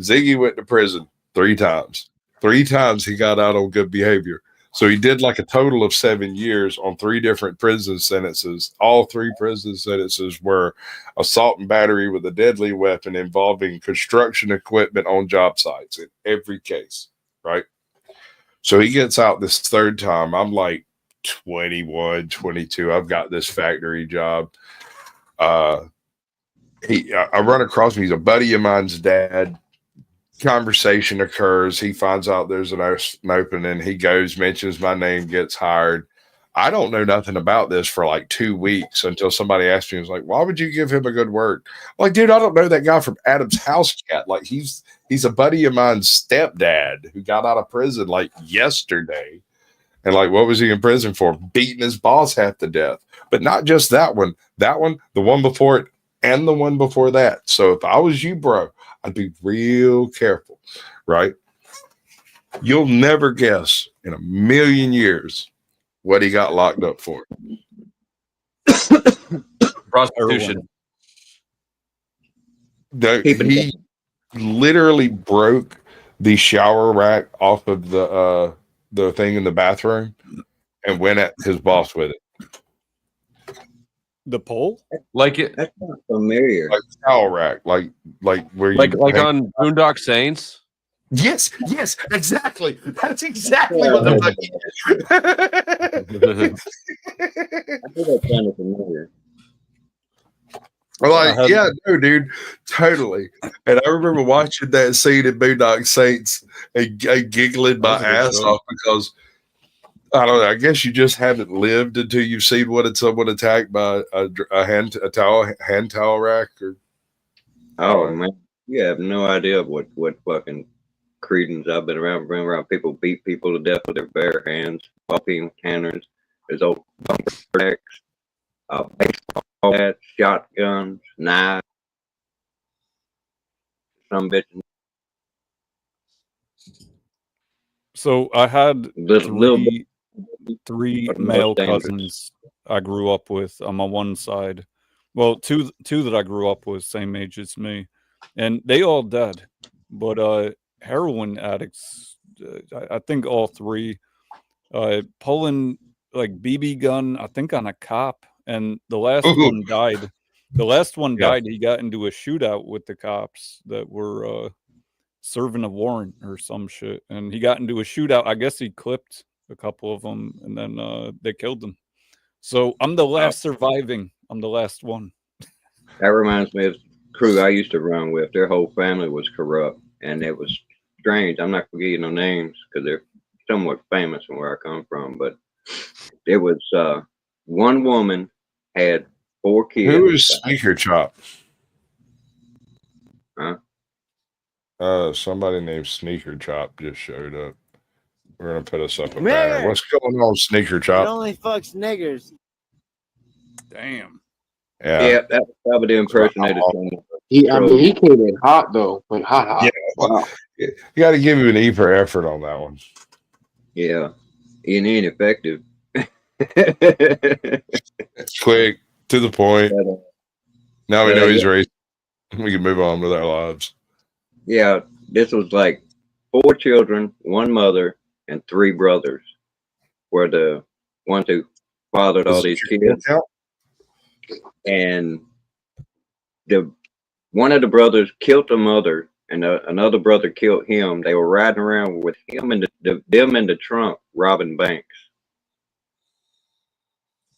Ziggy went to prison 3 times. 3 times he got out on good behavior. So he did like a total of 7 years on 3 different prison sentences. All 3 prison sentences were assault and battery with a deadly weapon involving construction equipment on job sites in every case, right? So he gets out this 3rd time. I'm like 21, 22. I've got this factory job. I run across him. He's a buddy of mine's dad. Conversation occurs. He finds out there's an opening. He goes, mentions my name, gets hired. I don't know nothing about this for like 2 weeks until somebody asked me, was like, why would you give him a good word? I'm like, dude, I don't know that guy from Adam's House Cat. Like he's a buddy of mine's stepdad who got out of prison like yesterday. And like, what was he in prison for? Beating his boss half to death. But not just that one, the one before it, and the one before that. So if I was you, bro, I'd be real careful, right? You'll never guess in a million years what he got locked up for. Prostitution. He literally broke the shower rack off of the thing in the bathroom and went at his boss with it. The pole? Like it? That's not familiar. Like towel rack, like where you like on Boondock Saints. Yes, exactly. That's exactly what the fuck he did. I think that sounded familiar. Like, yeah, no, dude, totally. And I remember watching that scene in Boondock Saints and giggling my ass off because I don't know. I guess you just haven't lived until you've seen someone attacked by a hand towel rack. Or Man, you have no idea what fucking credence I've been around people beat people to death with their bare hands, popping cannons, there's old bumper racks, baseball bats, shotguns, knives, some bitch. So I had three male dangerous. cousins I grew up with on my one side. Well, two that I grew up with, same age as me, and they all dead. But heroin addicts, I think all three, pulling like BB gun, I think on a cop, and the last one died. The last one died. He got into a shootout with the cops that were serving a warrant or some shit, and he got into a shootout. I guess he clipped a couple of them, and then they killed him. So I'm the last surviving. I'm the last one. That reminds me of the crew I used to run with. Their whole family was corrupt, and it was strange. I'm not forgetting no names because they're somewhat famous from where I come from, but it was one woman had 4 kids. Who is Sneaker Chop? Huh? Somebody named Sneaker Chop just showed up. We're gonna put us up a banner. What's going on, Sneaker It Chop? only fucks niggers. Damn. Yeah, that was probably the impersonator. He came in hot though, like hot. Yeah, wow. You got to give him an E for effort on that one. Yeah, and ineffective. Quick, to the point. Now we know he's yeah. racist. We can move on with our lives. Yeah, this was like 4 children, 1 mother, and 3 brothers were the ones who fathered all these kids. And one of the brothers killed the mother, and another brother killed him. They were riding around with him and them in the trunk robbing banks.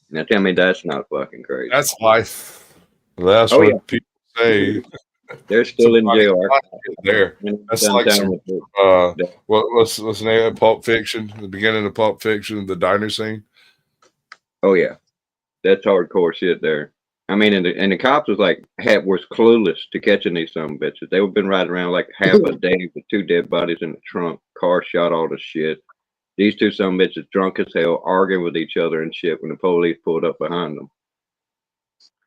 Now tell me that's not fucking crazy. That's life. That's what people say. They're still in jail. There. That's like some, what's the name of Pulp Fiction? The beginning of Pulp Fiction, the diner scene. Oh yeah, that's hardcore shit there. I mean, and the cops was was clueless to catching these some bitches. They were been riding around like half a day with 2 dead bodies in the trunk. Car shot all the shit. These 2 some bitches drunk as hell, arguing with each other and shit when the police pulled up behind them.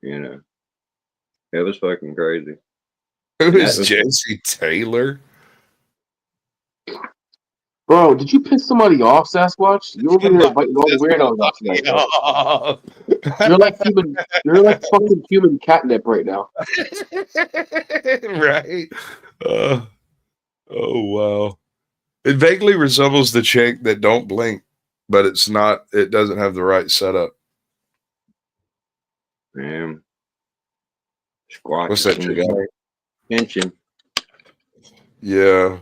You know, it was fucking crazy. Who is Jesse Taylor? Bro, did you piss somebody off, Sasquatch? You over here inviting all the weirdos out tonight. You're like fucking human catnip right now. Right. Oh wow. It vaguely resembles the chick that don't blink, but it's not. It doesn't have the right setup. Man, squat. What's that chick? Tension. Yeah.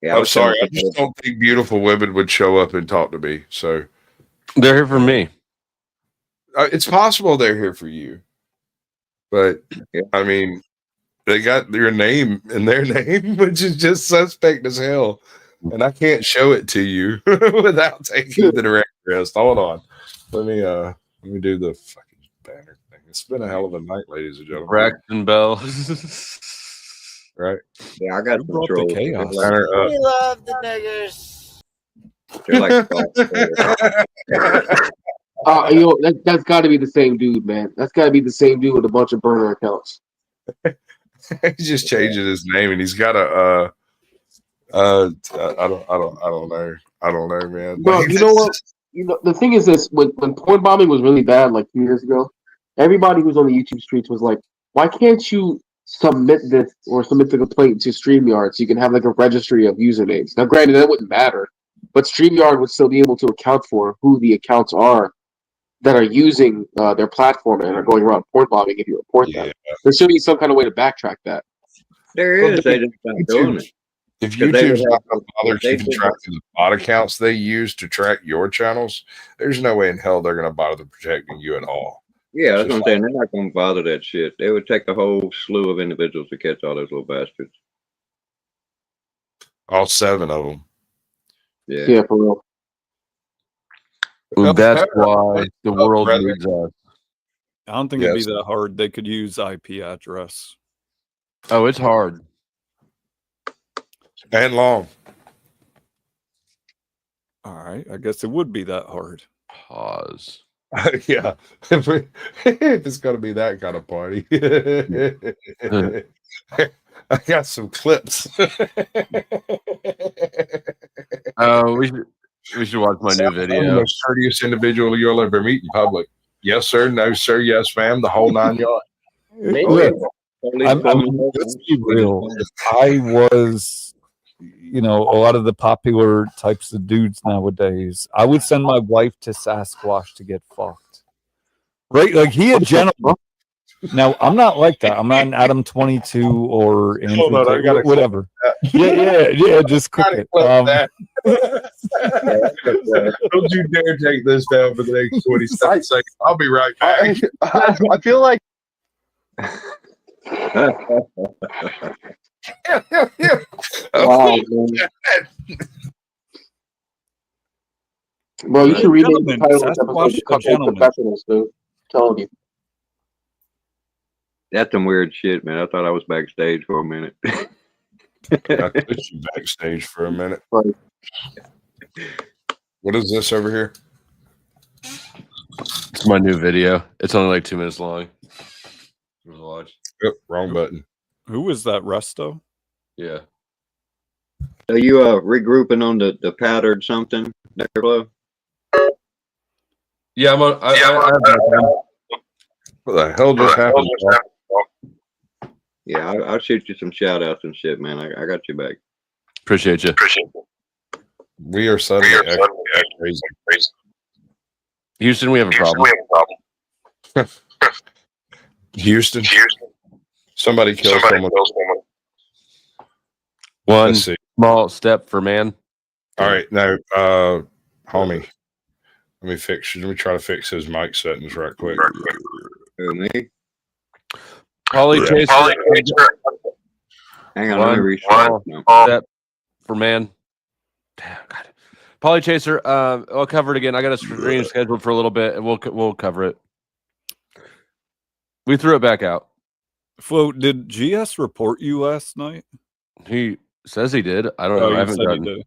Yeah, I'm sorry. I just don't think beautiful women would show up and talk to me. So they're here for me. It's possible they're here for you, but I mean, they got your name in their name, which is just suspect as hell, and I can't show it to you without taking the direct rest. Hold on, let me do the fucking banner thing. It's been a hell of a night, ladies and gentlemen. Braxton Bell. Right? Yeah, I got control. Banner up. We love the niggers. They're like, that's got to be the same dude, man. That's got to be the same dude with a bunch of burner accounts. He's just changing his name, and he's got a I don't know, man. Bro, Like, you know what? You know the thing is this: when porn bombing was really bad, like 2 years ago, everybody who's on the YouTube streets was like, "Why can't you submit this or submit the complaint to StreamYard so you can have like a registry of usernames?" Now, granted, that wouldn't matter, but StreamYard would still be able to account for who the accounts are that are using their platform and are going around porn bombing if you report them. There should be some kind of way to backtrack that. there is. They just stopped doing it. If 'Cause they would YouTube's not have- going to bother they keeping would track have- of the bot accounts they use to track your channels, there's no way in hell they're going to bother protecting you at all. Yeah, that's what I'm saying. They're not going to bother that shit. They would take a whole slew of individuals to catch all those little bastards. All 7 of them. Yeah, for real. Well, that's why the world brother. needs us. I don't think it'd Yes. be that hard. They could use IP address. Oh, it's hard. And long. All right. I guess it would be that hard. Pause. Yeah. If it's going to be that kind of party. I got some clips. Oh, we should watch my new I'm the video. most courteous individual you'll ever meet in public. Yes, sir. No, sir. Yes, ma'am. The whole 9 yards. Look, let's be real. I was, a lot of the popular types of dudes nowadays. I would send my wife to Sasquatch to get fucked. Right? Like he a gentleman. Now I'm not like that. I'm not an Adam 22 or Andrew Hold on, I gotta whatever. Yeah. Just click it. Don't you dare take this down for the next 20 seconds. I'll be right back. I feel like Wow, man. Bro, you should rename the title of this episode to Couple Professionals, dude. I'm telling you. That's some weird shit, man. I thought I was backstage for a minute. I put you backstage for a minute. Right. What is this over here? It's my new video. It's only like 2 minutes long. Watch. Yep, wrong button. Who was that, Resto? Yeah. Are you regrouping on the powdered something there, Flo? Yeah, I'm on. I have what the hell just happened? Yeah, I'll shoot you some shout outs and shit, man. I got you back. Appreciate you. We are suddenly crazy. Houston, we have a problem. Houston. Somebody killed someone. One Let's see. small step for man. All right, now, homie, let me try to fix his mic settings right quick. Who, me? Polly Chaser. Hang on, let me reach. Step for man. Damn, God. Polly Chaser. I'll cover it again. I got a stream scheduled for a little bit, and we'll cover it. We threw it back out. Flo, did GS report you last night? He says he did. I don't know. I haven't gotten.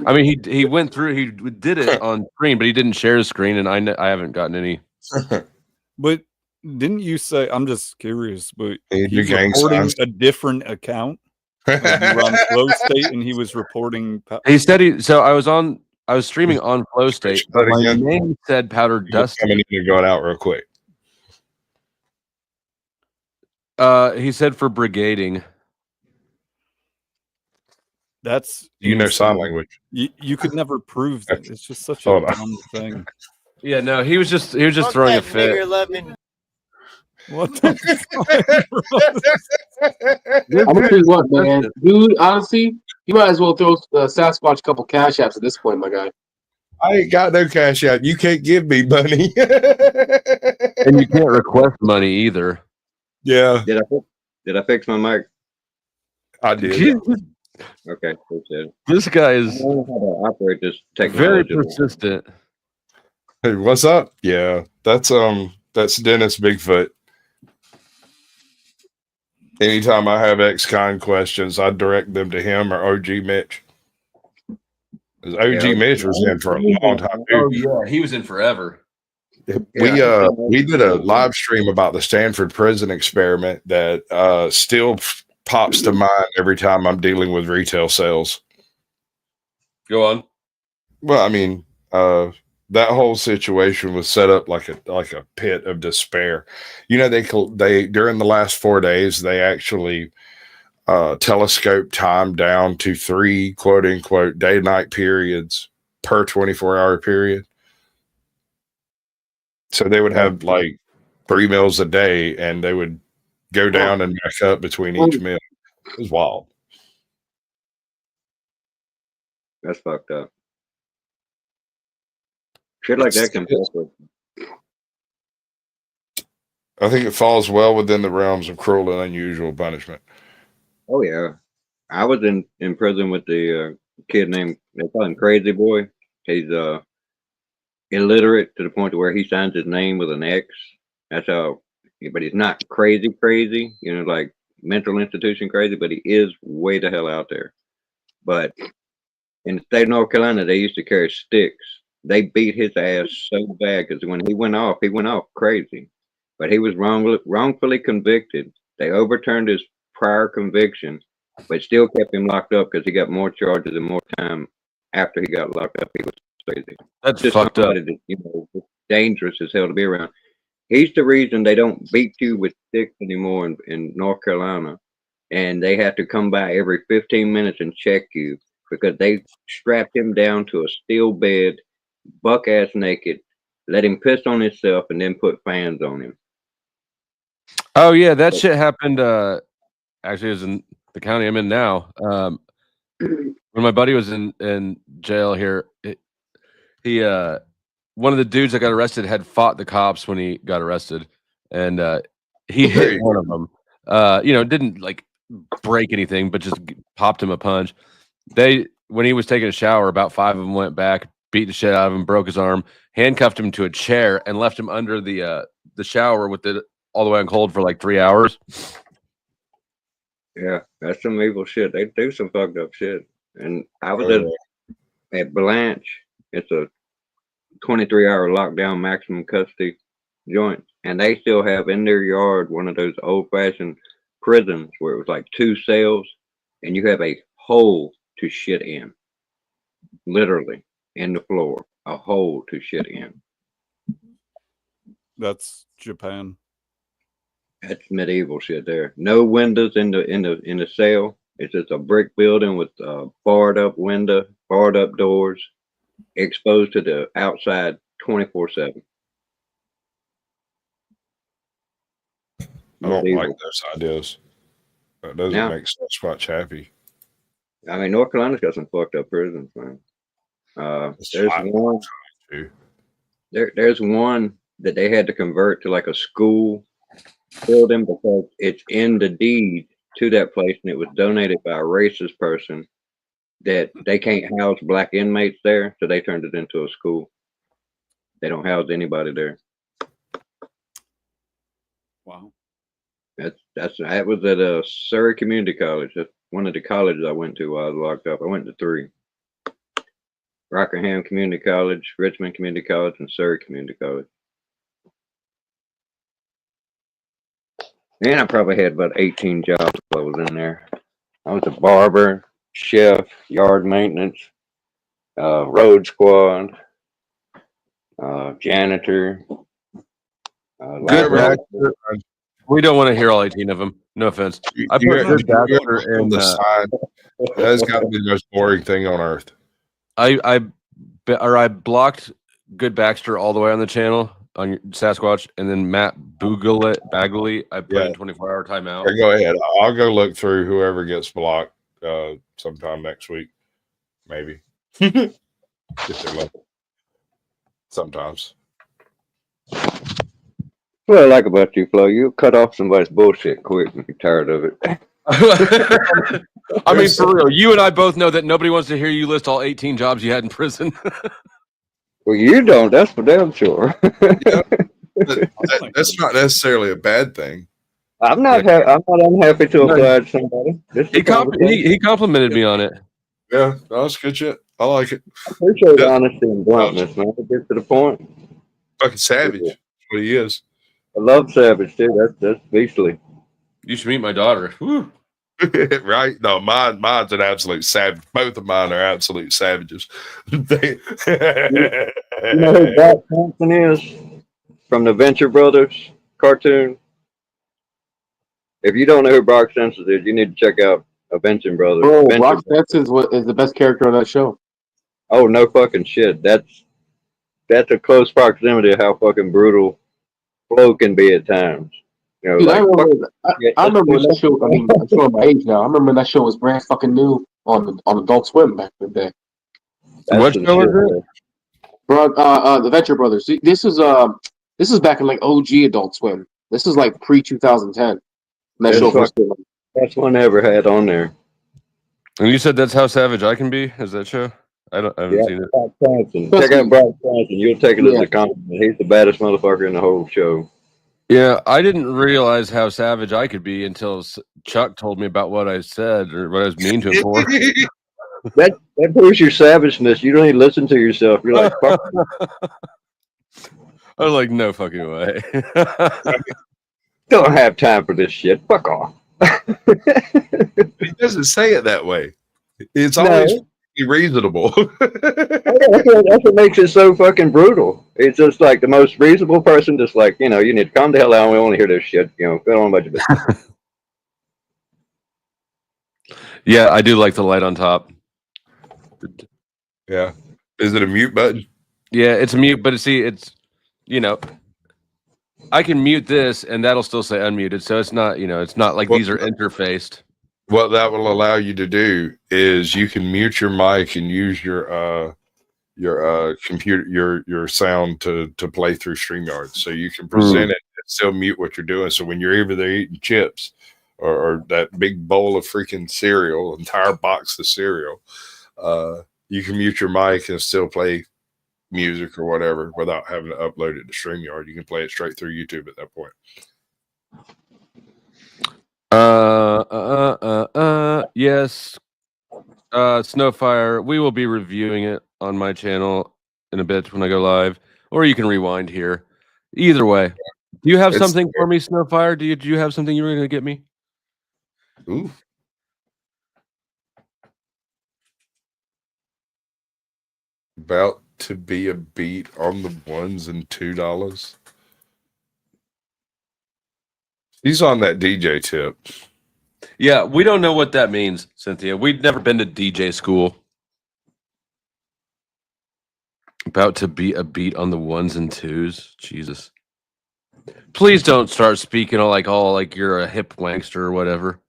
I mean, he went through. He did it on screen, but he didn't share his screen, and I haven't gotten any. But didn't you say? I'm just curious. But Hey, he's your gang reporting signs. a different account. Like you were on Flow State, and he was reporting. He said he. So I was streaming on Flow State. That My again? name said Powdered Dust. Coming in and going out real quick. He said for brigading. That's You know sign language. You could never prove that. It's just such a Hold on. dumb thing. Yeah, no, he was just throwing a fit. What the I'm gonna tell you what, man. Dude, honestly, you might as well throw Sasquatch a couple cash apps at this point, my guy. I ain't got no cash out. You can't give me money. And you can't request money either. Yeah. Did I fix my mic? I did. Okay, appreciate it. This guy I is don't know how to operate this very technology. persistent. Hey, what's up? Yeah, that's Dennis Bigfoot. Anytime I have ex-con questions, I direct them to him or OG Mitch. 'Cause OG Mitch was in for a long time, Oh dude. yeah, he was in forever. We did a live stream about the Stanford prison experiment that still pops to mind every time I'm dealing with retail sales. Go on. Well, I mean, that whole situation was set up like a pit of despair. You know, they during the last 4 days they actually telescope time down to 3 quote unquote day night periods per 24-hour period. So they would have like 3 meals a day and they would go down and back up between each meal. It was wild. That's fucked up. Shit like that can happen. I think it falls well within the realms of cruel and unusual punishment. Oh yeah, I was in prison with the kid named, they call him Crazy Boy. He's illiterate to the point to where he signs his name with an X. That's how. But he's not crazy, you know, like mental institution crazy. But he is way the hell out there. But in the state of North Carolina, they used to carry sticks. They beat his ass so bad because when he went off crazy. But he was wrongfully convicted. They overturned his prior conviction, but still kept him locked up because he got more charges and more time after he got locked up. He was crazy. That's just fucked up. that, you know, it's dangerous as hell to be around. He's the reason they don't beat you with sticks anymore in North Carolina, and they have to come by every 15 minutes and check you because they strapped him down to a steel bed, buck ass naked, let him piss on himself, and then put fans on him. Oh yeah, that shit happened. Actually, it was in the county I'm in now. When my buddy was in jail here, he one of the dudes that got arrested had fought the cops when he got arrested, and he hit one of them. You know, didn't like break anything, but just popped him a punch. When he was taking a shower, about 5 of them went back, beat the shit out of him, broke his arm, handcuffed him to a chair, and left him under the shower with it all the way on cold for like 3 hours. Yeah, that's some evil shit. They do some fucked up shit. And I was at Blanche. It's a 23-hour lockdown maximum custody joint. And they still have in their yard one of those old-fashioned prisons where it was like 2 cells and you have a hole to shit in. Literally, in the floor. A hole to shit in. That's Japan. That's medieval shit there. No windows in the cell. It's just a brick building with barred up window, barred up doors, exposed to the outside 24/7. I don't like those ideas. That doesn't Now, make Sasquatch happy. I mean, North Carolina's got some fucked up prisons, man. There's one. There's one that they had to convert to like a school building because it's in the deed to that place, and it was donated by a racist person that they can't house black inmates there, so they turned it into a school. They don't house anybody there. Wow. That was at Surrey Community College. That's one of the colleges I went to while I was locked up. I went to 3. Rockingham Community College, Richmond Community College, and Surrey Community College. And I probably had about 18 jobs while I was in there. I was a barber, chef, yard maintenance, road squad, janitor. We don't want to hear all 18 of them. No offense. I put Good Baxter in the side. That's got to be the most boring thing on earth. I blocked Good Baxter all the way on the channel on your Sasquatch, and then Matt Bagley, I put in 24-hour timeout. Okay, go ahead. I'll go look through whoever gets blocked sometime next week, maybe. If they're lucky. Sometimes. What I like about you, Flo, you cut off somebody's bullshit quick when you're tired of it. I mean, for real, you and I both know that nobody wants to hear you list all 18 jobs you had in prison. Well, you don't. That's for damn sure. That's not necessarily a bad thing. I'm not unhappy to oblige somebody. He complimented me on it. Yeah, that's good shit. I like it. I appreciate honesty and bluntness, man. It gets to the point. Fucking savage. That's what he is. I love Savage too. That's beastly. You should meet my daughter. Woo. Right? No, mine's an absolute savage. Both of mine are absolute savages. They, You know who Brock Simpson is from the Venture Brothers cartoon? If you don't know who Brock Simpson is, you need to check out Venture Brothers. Bro, Brock Simpson is the best character on that show. Oh, no fucking shit. That's a close proximity of how fucking brutal Flo can be at times. You know, Dude, like, I remember when that show. I mean, I'm showing my age now. I remember when that show was brand fucking new on Adult Swim back in the day. What show is it? Bro, the Venture Brothers. See, this is back in like OG Adult Swim. This is like pre 2010. That show first came out. That's one I ever had on there. And you said that's How Savage I Can Be? Is that show? I haven't seen it. Brock Simpson. Check out Brock Simpson. You'll take it as a compliment. He's the baddest motherfucker in the whole show. Yeah, I didn't realize how savage I could be until Chuck told me about what I said or what I was mean to him for. That proves your savageness. You don't even listen to yourself. You're like, fuck. I was like, no fucking way. Don't have time for this shit. Fuck off. He doesn't say it that way. It's always reasonable. That's what makes it so fucking brutal. It's just like the most reasonable person, just like, you need to calm the hell down. We want to hear this shit. Go on a bunch of it. Yeah, I do like the light on top. Yeah. Is it a mute button? Yeah, it's a mute, but it's I can mute this and that'll still say unmuted. So it's not, it's not like these are interfaced. What that will allow you to do is you can mute your mic and use your computer, your sound to play through StreamYard. So you can present it and still mute what you're doing. So when you're either there eating chips or that big bowl of freaking cereal, entire box of cereal, you can mute your mic and still play music or whatever without having to upload it to StreamYard. You can play it straight through YouTube at that point. Yes. Snowfire, we will be reviewing it on my channel in a bit when I go live, or you can rewind here. Either way. Do you have something for me, Snowfire? Do you have something you were going to get me? Ooh. About to be a beat on the $1 and $2. He's on that DJ tip. Yeah, we don't know what that means, Cynthia. We've never been to DJ school. About to be a beat on the 1s and 2s. Jesus. Please don't start speaking all like you're a hip wankster or whatever.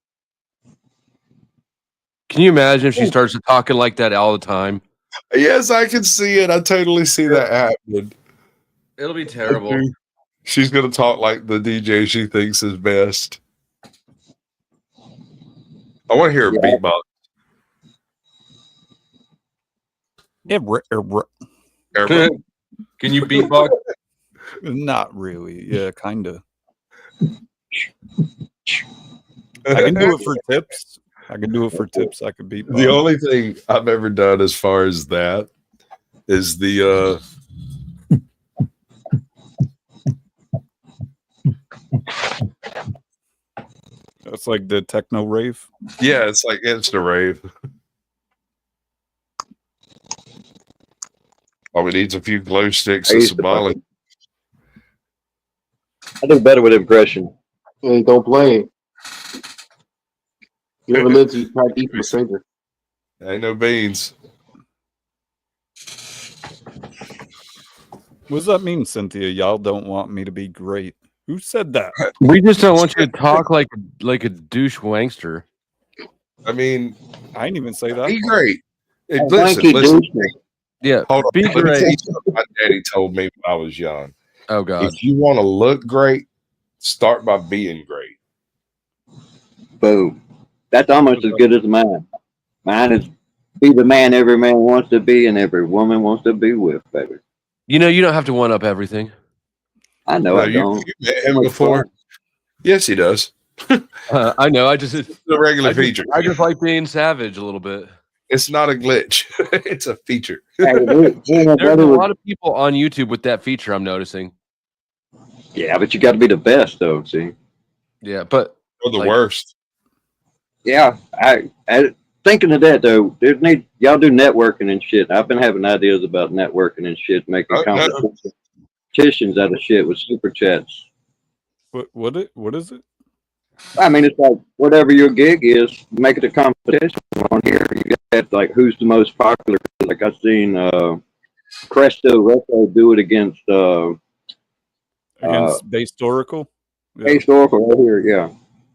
Can you imagine if she starts talking like that all the time? Yes, I can see it. I totally see that happening. It'll be terrible. She's going to talk like the DJ she thinks is best. I want to hear a beatbox. Can you beatbox? Not really. Yeah, kind of. I can do it for tips. I could beatbox. The only thing I've ever done as far as that is the That's like the techno rave. Yeah, it's like insta rave. All it needs a few glow sticks and some Molly. I do better with impression. Hey, don't play. You ever lived to try to eat from a stranger? Ain't no beans. What does that mean, Cynthia? Y'all don't want me to be great. Who said that? We just don't want you to talk like a douche wankster. I mean, I didn't even say that. Be great. Hey, listen. Yeah, hold on. be Let me great. tell you something my daddy told me when I was young. Oh God! If you want to look great, start by being great. Boom. That's almost as good as mine. Mine is be the man every man wants to be and every woman wants to be with, baby. You don't have to one up everything. I know I don't. You met him before? Yes, he does. I know. I just it's a regular feature. I just like being savage a little bit. It's not a glitch. It's a feature. There's a lot of people on YouTube with that feature, I'm noticing. Yeah, but you got to be the best, though. See. Yeah, but or the worst. Yeah, I thinking of that though. Y'all do networking and shit. I've been having ideas about networking and shit, making competitions out of shit with super chats. What is it? I mean, it's like whatever your gig is, make it a competition on here. You got like who's the most popular. Like I've seen Cresto Resto do it against Based Oracle. Based Oracle right here. Yeah.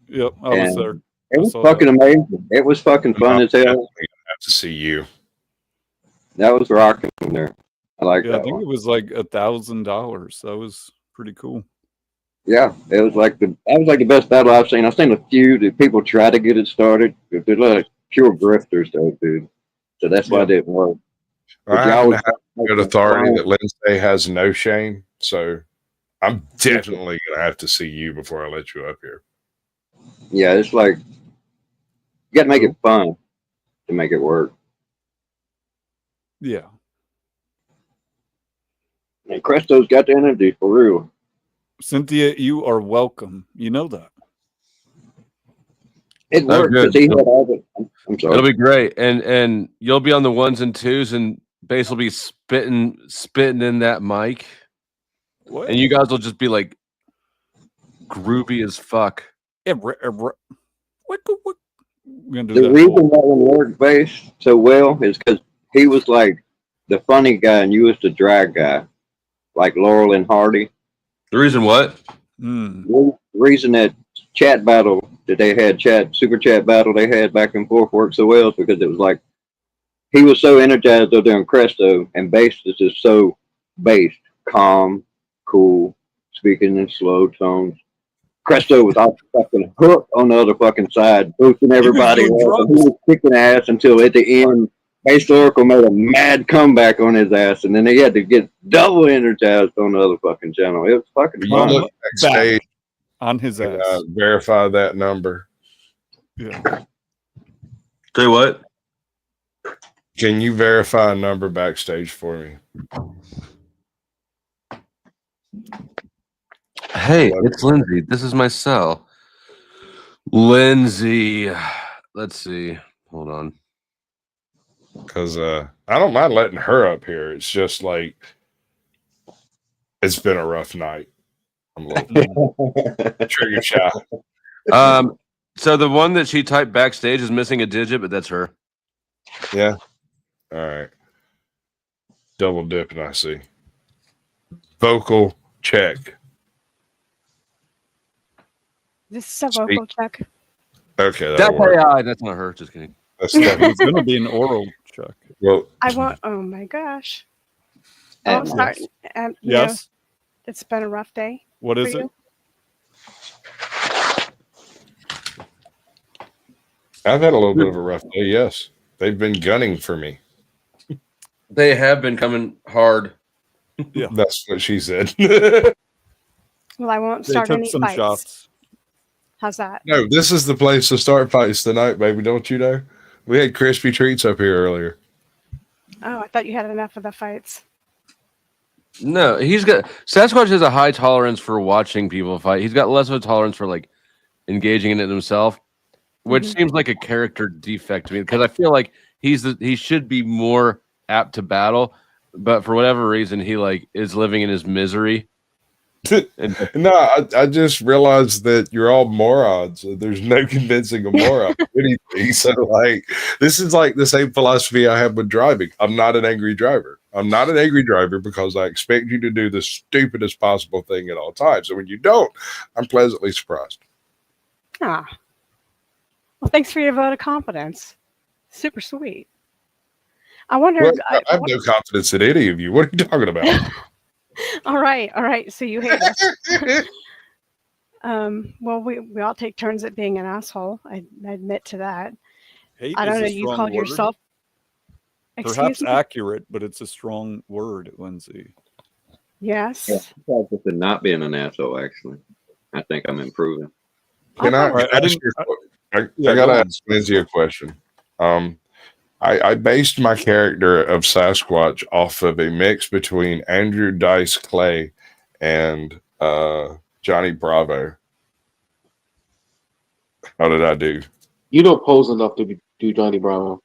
Yep, I was there. It was fucking amazing. It was fucking fun as hell. Have to see you. That was rocking there. I like Yeah, that I think one. it was like $1,000. That was pretty cool. Yeah, it was like that was like the best battle I've seen. I've seen a few that people try to get it started. They're like pure grifters, though, dude. So that's why it didn't work. I happen to have good authority that Lindsay has no shame, so I'm definitely gonna have to see you before I let you up here. Yeah, it's like you got to make it fun to make it work. Yeah. And Cresto's got the energy for real. Cynthia, you are welcome. You know that. It worked because he had all the. I'm sorry. It'll be great, and you'll be on the ones and twos, and Bass will be spitting in that mic, and you guys will just be like groovy as fuck. We're gonna do The that reason that one worked Bass so well is because he was like the funny guy and you was the drag guy, like Laurel and Hardy. The reason what? The reason that chat battle that they had, super chat battle they had back and forth worked so well is because it was like he was so energized over there in Cresto, and Bass is just so based, calm, cool, speaking in slow tones. Cresto was off the fucking hook on the other fucking side, boosting everybody up. And he was kicking ass until at the end, Based Oracle made a mad comeback on his ass, and then he had to get double energized on the other fucking channel. It was fucking You fun. look backstage on his and, ass. verify that number. Yeah. Say what? Can you verify a number backstage for me? Hey, it's Lindsay. This is my cell. Lindsay. Let's see. Hold on. Because I don't mind letting her up here. It's just like it's been a rough night. I'm like trigger shy. So the one that she typed backstage is missing a digit, but that's her. Yeah. All right. Double dipping, I see. Vocal check. This is a vocal check. Okay, That's AI. That's not her. Just kidding. That's It's gonna be an oral check. Well, I want. Oh my gosh. Oh, sorry. You Yes. know, it's been a rough day. What is for it? you. I've had a little bit of a rough day. Yes, they've been gunning for me. They have been coming hard. Yeah, that's what she said. Well, I won't They start took any some fights. shots. How's that? No, this is the place to start fights tonight, baby. Don't you know? We had crispy treats up here earlier. Oh, I thought you had enough of the fights. No, Sasquatch has a high tolerance for watching people fight. He's got less of a tolerance for like engaging in it himself, which seems like a character defect to me because I feel like he should be more apt to battle, but for whatever reason he like is living in his misery. No, I just realized that you're all morons. There's no convincing a moron of anything. So, like, this is like the same philosophy I have with driving. I'm not an angry driver. I'm not an angry driver because I expect you to do the stupidest possible thing at all times. So when you don't, I'm pleasantly surprised. Ah. Well, thanks for your vote of confidence. Super sweet. I wonder. Well, I have no confidence in any of you. What are you talking about? All right. So you hate us. Well, we all take turns at being an asshole. I admit to that. Hate I don't is know. a You strong called word. yourself. Perhaps Excuse me? accurate, but it's a strong word, Lindsay. Yes. Yeah, just to not being an asshole. Actually, I think I'm improving. Can I Right, ask you? I yeah, gotta go on. ask Lindsay a question. I based my character of Sasquatch off of a mix between Andrew Dice Clay and Johnny Bravo. How did I do? You don't pose enough to do Johnny Bravo.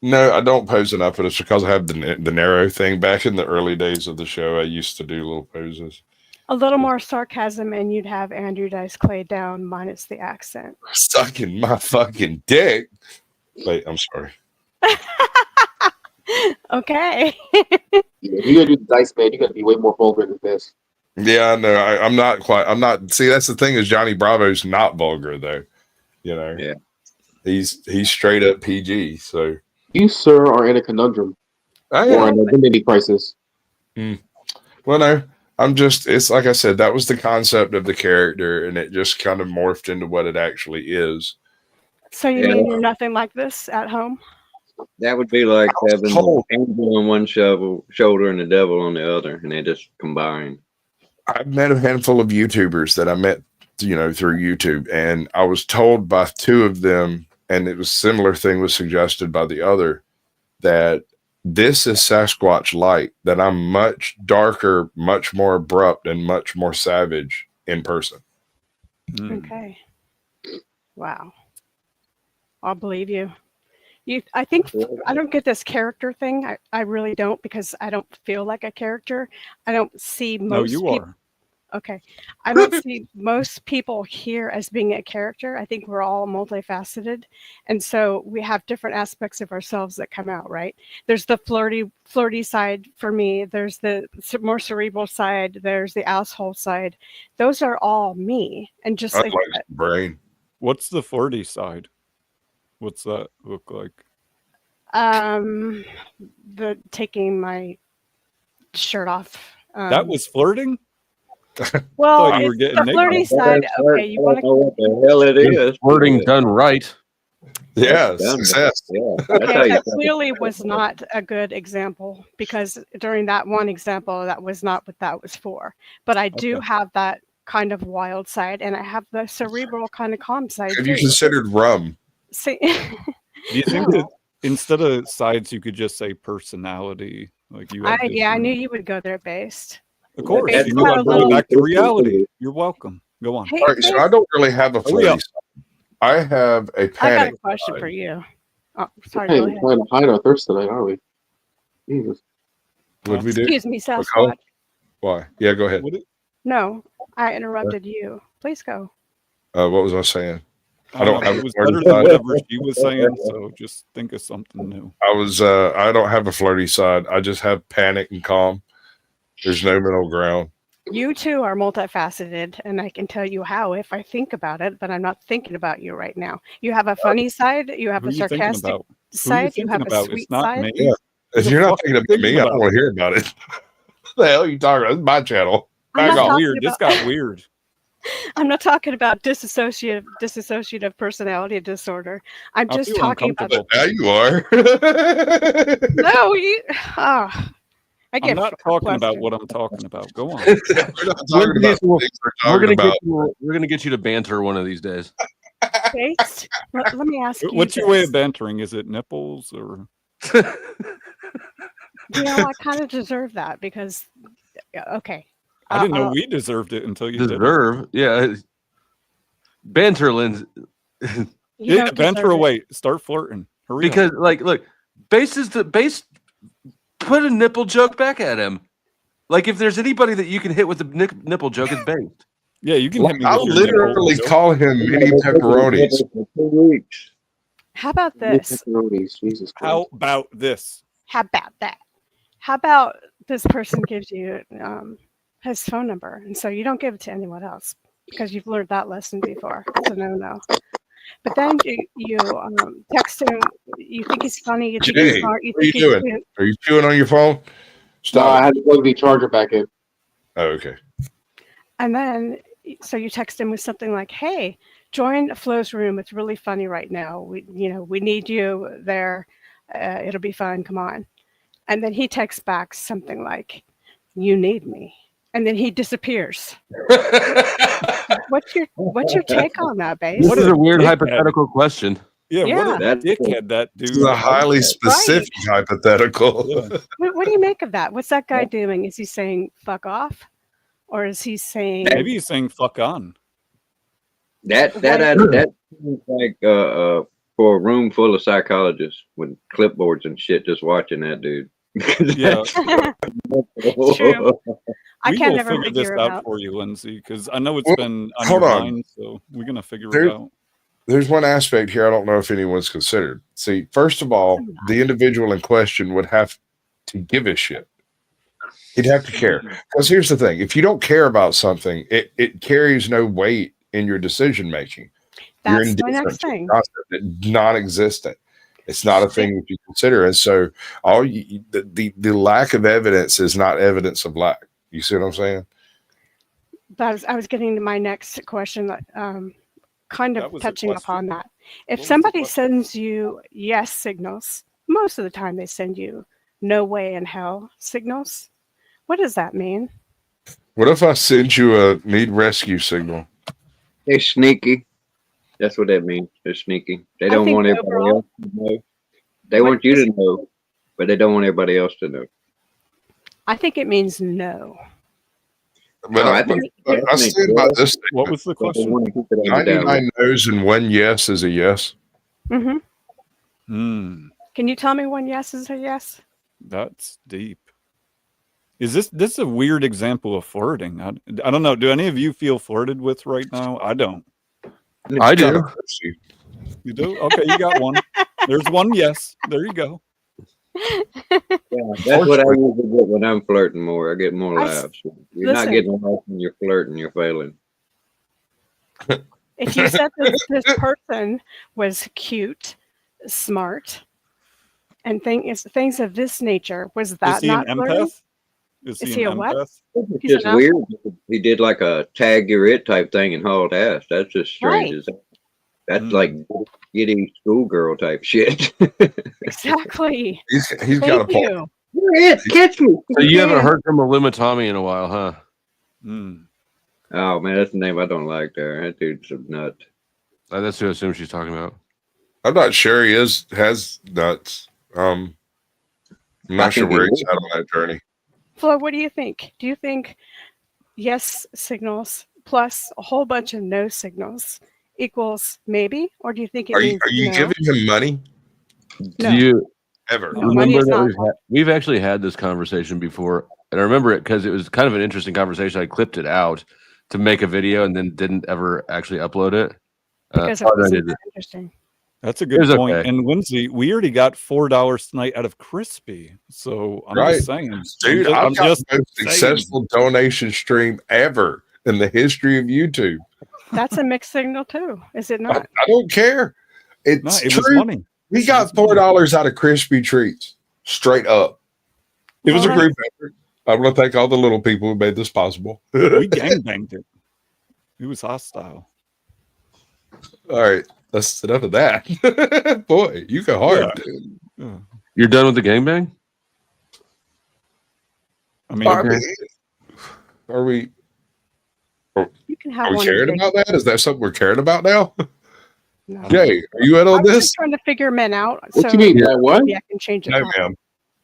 No, I don't pose enough, but it's because I have the narrow thing. Back in the early days of the show, I used to do little poses. A little more sarcasm, and you'd have Andrew Dice Clay down minus the accent. Sucking my fucking dick. Wait, I'm sorry. Okay. Yeah, you gotta do the Dice Man. You gotta be way more vulgar than this. Yeah, I know. I'm not quite. I'm not. See, that's the thing is Johnny Bravo's not vulgar though. You know. Yeah. He's straight up PG. So You, sir, are in a conundrum or an identity crisis. Well, no, I'm just. It's like I said. That was the concept of the character, and it just kind of morphed into what it actually is. So you mean you're nothing like this at home? That would be like having an angel on one shoulder and the devil on the other, and they just combine. I've met a handful of YouTubers that I met, through YouTube, and I was told by two of them, and it was a similar thing was suggested by the other, that this is Sasquatch light, that I'm much darker, much more abrupt, and much more savage in person. Okay. Wow. I'll believe you. I think I don't get this character thing. I really don't, because I don't feel like a character. I don't see most No, you people. are. Okay. I don't see most people here as being a character. I think we're all multifaceted. And so we have different aspects of ourselves that come out, right? There's the flirty side for me. There's the more cerebral side. There's the asshole side. Those are all me. And just like brain. What's the 40 side? What's that look like? The taking my shirt off. That was flirting? Well, you were it's getting the flirty naked. side. Okay, you want to. What the hell it is? Flirting done right. Yeah, Done. success. Yeah, that's how Okay, you that clearly was not a good example, because during that one example, that was not what that was for. But I do have that kind of wild side, and I have the cerebral kind of calm side Have too. you considered rum? See, Do you think that instead of sides, you could just say personality? Like you have yeah, I knew you would go there based. Of course, Based you know, on I a bring it little- back to reality. You're welcome. Go on. Hey, All right, so I don't really have a Hurry up. flirty side. I have a I got panic a question side. for you. Oh, sorry, Hey, go we're ahead. trying to hide our thirst tonight, are we? Jesus. What'd we do? Excuse me, What Sasquatch. color? Why? Yeah, go ahead. No, I interrupted you. Please go. What was I saying? I know, don't have it a was flirty better than side. whatever she was saying, so just think of something new. I don't have a flirty side. I just have panic and calm. There's no middle ground. You two are multifaceted, and I can tell you how if I think about it, but I'm not thinking about you right now. You have a funny side, you have Who a are you thinking sarcastic about? Who are you side, you thinking have a about? sweet It's not side. me. Yeah. Who If the you're not fuck thinking are about you me, thinking I don't about? want to hear about it. What the hell are you talking about? This is my channel. I'm Back not off. talking Weird. This about- got weird. I'm not talking about dissociative personality disorder. I'm I just feel talking about. uncomfortable. Now you are. No, you. I I'm get not talking about flustered. what I'm talking about. Go on. We're not talking about the things we're talking about. We're gonna get you to banter one of these days. Based. Let me ask you. What's your way this. of bantering? Is it nipples or? You know, I kind of deserve that because. Okay. I didn't know we deserved it until you Deserve? Yeah. Banter, Lindsay. You Yeah, don't banter deserve it. away. Start flirting. Hurry Because, up. like, look, base. Put a nipple joke back at him. Like, if there's anybody that you can hit with a nipple joke, it's Base. Yeah, you can hit me I'll with your nipple literally joke. call him mini pepperonis. How about this? Jesus How Christ. about this? How about that? How about this person gives you his phone number, and so you don't give it to anyone else because you've learned that lesson before. It's a no-no. But then you text him. You think he's funny. You think he's Jay, smart. You what are you think he's doing? Are you chewing on your phone? No, Stop. I had to plug the charger back in. Oh, okay. And then, so you text him with something like, "Hey, join Flo's room. It's really funny right now. We need you there. It'll be fun. Come on." And then he texts back something like, "You need me." And then he disappears. What's your take on that, Base? What is a weird hypothetical question? Yeah, what a That's dickhead that dude. This is a highly specific hypothetical. Yeah. What do you make of that? What's that guy doing? Is he saying fuck off? Or is he saying Maybe he's saying fuck on. that seems like for a room full of psychologists with clipboards and shit, just watching that dude. Yeah. It's true. I We can't will ever figure this figure out out. for you, Lindsay, because I know it's Well, been on hold your on. mind, so we're gonna figure There- it out. There's one aspect here I don't know if anyone's considered. See, first of all, the individual in question would have to give a shit. He'd have to care. Because here's the thing. If you don't care about something, it carries no weight in your decision making. You're That's my indifferent next to a thing. concept. It's non-existent. It's not a thing that you consider. And so the lack of evidence is not evidence of lack. You see what I'm saying? I was getting to my next question, kind That of was a touching upon question? that. What If was the somebody question? sends you yes signals, most of the time they send you no way in hell signals. What does that mean? What if I send you a need rescue signal? They're sneaky. That's what that means. They're sneaky. They I don't think want everybody overall, else to know. They what want you is- to know, but they don't want everybody else to know. I think it means no. But Oh, I, I think I stand by this What statement. was the but they question? want to keep it on the down low. 99 no's and one yes is a yes. Mm-hmm. Hmm. Can you tell me when yes is a yes? That's deep. Is this a weird example of flirting? I don't know. Do any of you feel flirted with right now? I don't. I do. You do? Okay, you got one. There's one yes. There you go. Yeah, that's what I usually get when I'm flirting more. I get more I s- laughs. You're not listen. getting laughs when you're flirting, you're failing. If you said this person was cute, smart, and things of this nature, was Is that he an not flirting? empath? Is Is he he an a what? empath? It's He's just an weird. He did like a tag you're it type thing and hauled ass. That's just strange. Right. as hell. That's like giddy schoolgirl type shit. Exactly. He's got a Thank point. you. You're it. Catch me. So you haven't Yeah. heard from Illumitami in a while, huh? Oh man, that's the name I don't like there. That dude's a nut. That's who I assume she's talking about. I'm not sure he has nuts. I'm not sure where he's at on that journey. Flo, what do you think? Do you think yes signals plus a whole bunch of no signals equals maybe? Or do you think it Are means you no? giving him money? No. Do you Ever? No, money remember is that not we've actually had this conversation before, and I remember it because it was kind of an interesting conversation. I clipped it out to make a video and then didn't ever actually upload it. because it Thought I wasn't did. that interesting. That's a It good was point. okay. And Lindsay, we already got $4 tonight out of Crispy. So I'm Right. just saying. Dude, I'm I've got just the most saying. successful donation stream ever in the history of YouTube. That's a mixed signal too, is it not? I don't care. It's No, it true. was money. We got $4 out of Crispy Treats. Straight up. It was a Well, group effort. I want to thank all the little people who made this possible. We gangbanged it. It was hostile. All right. That's enough of that. Boy, you go hard. Yeah. You're done with the gangbang? I mean, Are we you can have are we one caring big. about that? Is that something we're caring about now? No. Jay, are you in I on was this? just trying to figure men out. What so you mean? What? maybe I can change the No, topic. ma'am.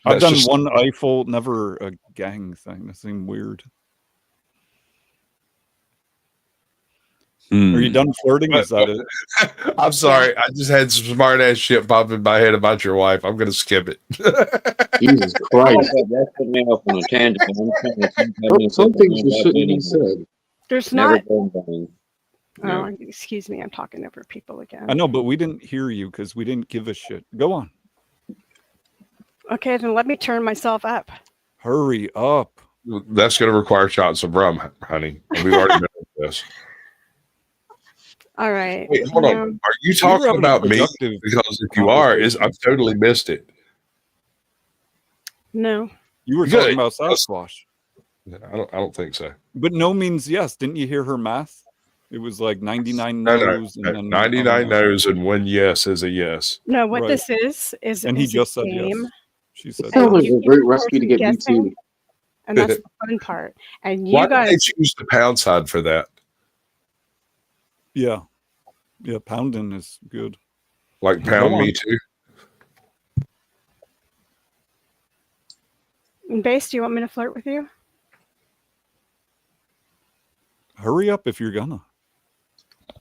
I've That's done just- one Eiffel, never a gang thing. That seemed weird. Are you done flirting? Is that it? I'm sorry. I just had some smart ass shit pop in my head about your wife. I'm gonna skip it. Jesus Christ. That's put me off on a tangent. I'm trying to think how many Some things people you I've shouldn't been even in. said. There's Never not. gangbang. No. Oh, excuse me. I'm talking over people again. I know, but we didn't hear you because we didn't give a shit. Go on. Okay, then let me turn myself up. Hurry up. That's gonna require shots of rum, honey. We've already done this. All right. Wait, hold on. Are you talking having a about me? productive Because if you are, I've totally missed it. No. You were Good. talking about Sasquatch. I don't think so. But no means yes. Didn't you hear her math? It was like 99 No, no's no. and then 99 no's and one yes is a yes. No, what Right. this is And he a just said game. yes. She said Sounds like you a keep great the recipe to person get me guessing, too. and that's the fun part. And you Why did they guys, choose the pound side for that? Yeah. Yeah, pounding is good. Like pound me too. And Base, do you want me to flirt with you? Hurry up if you're gonna.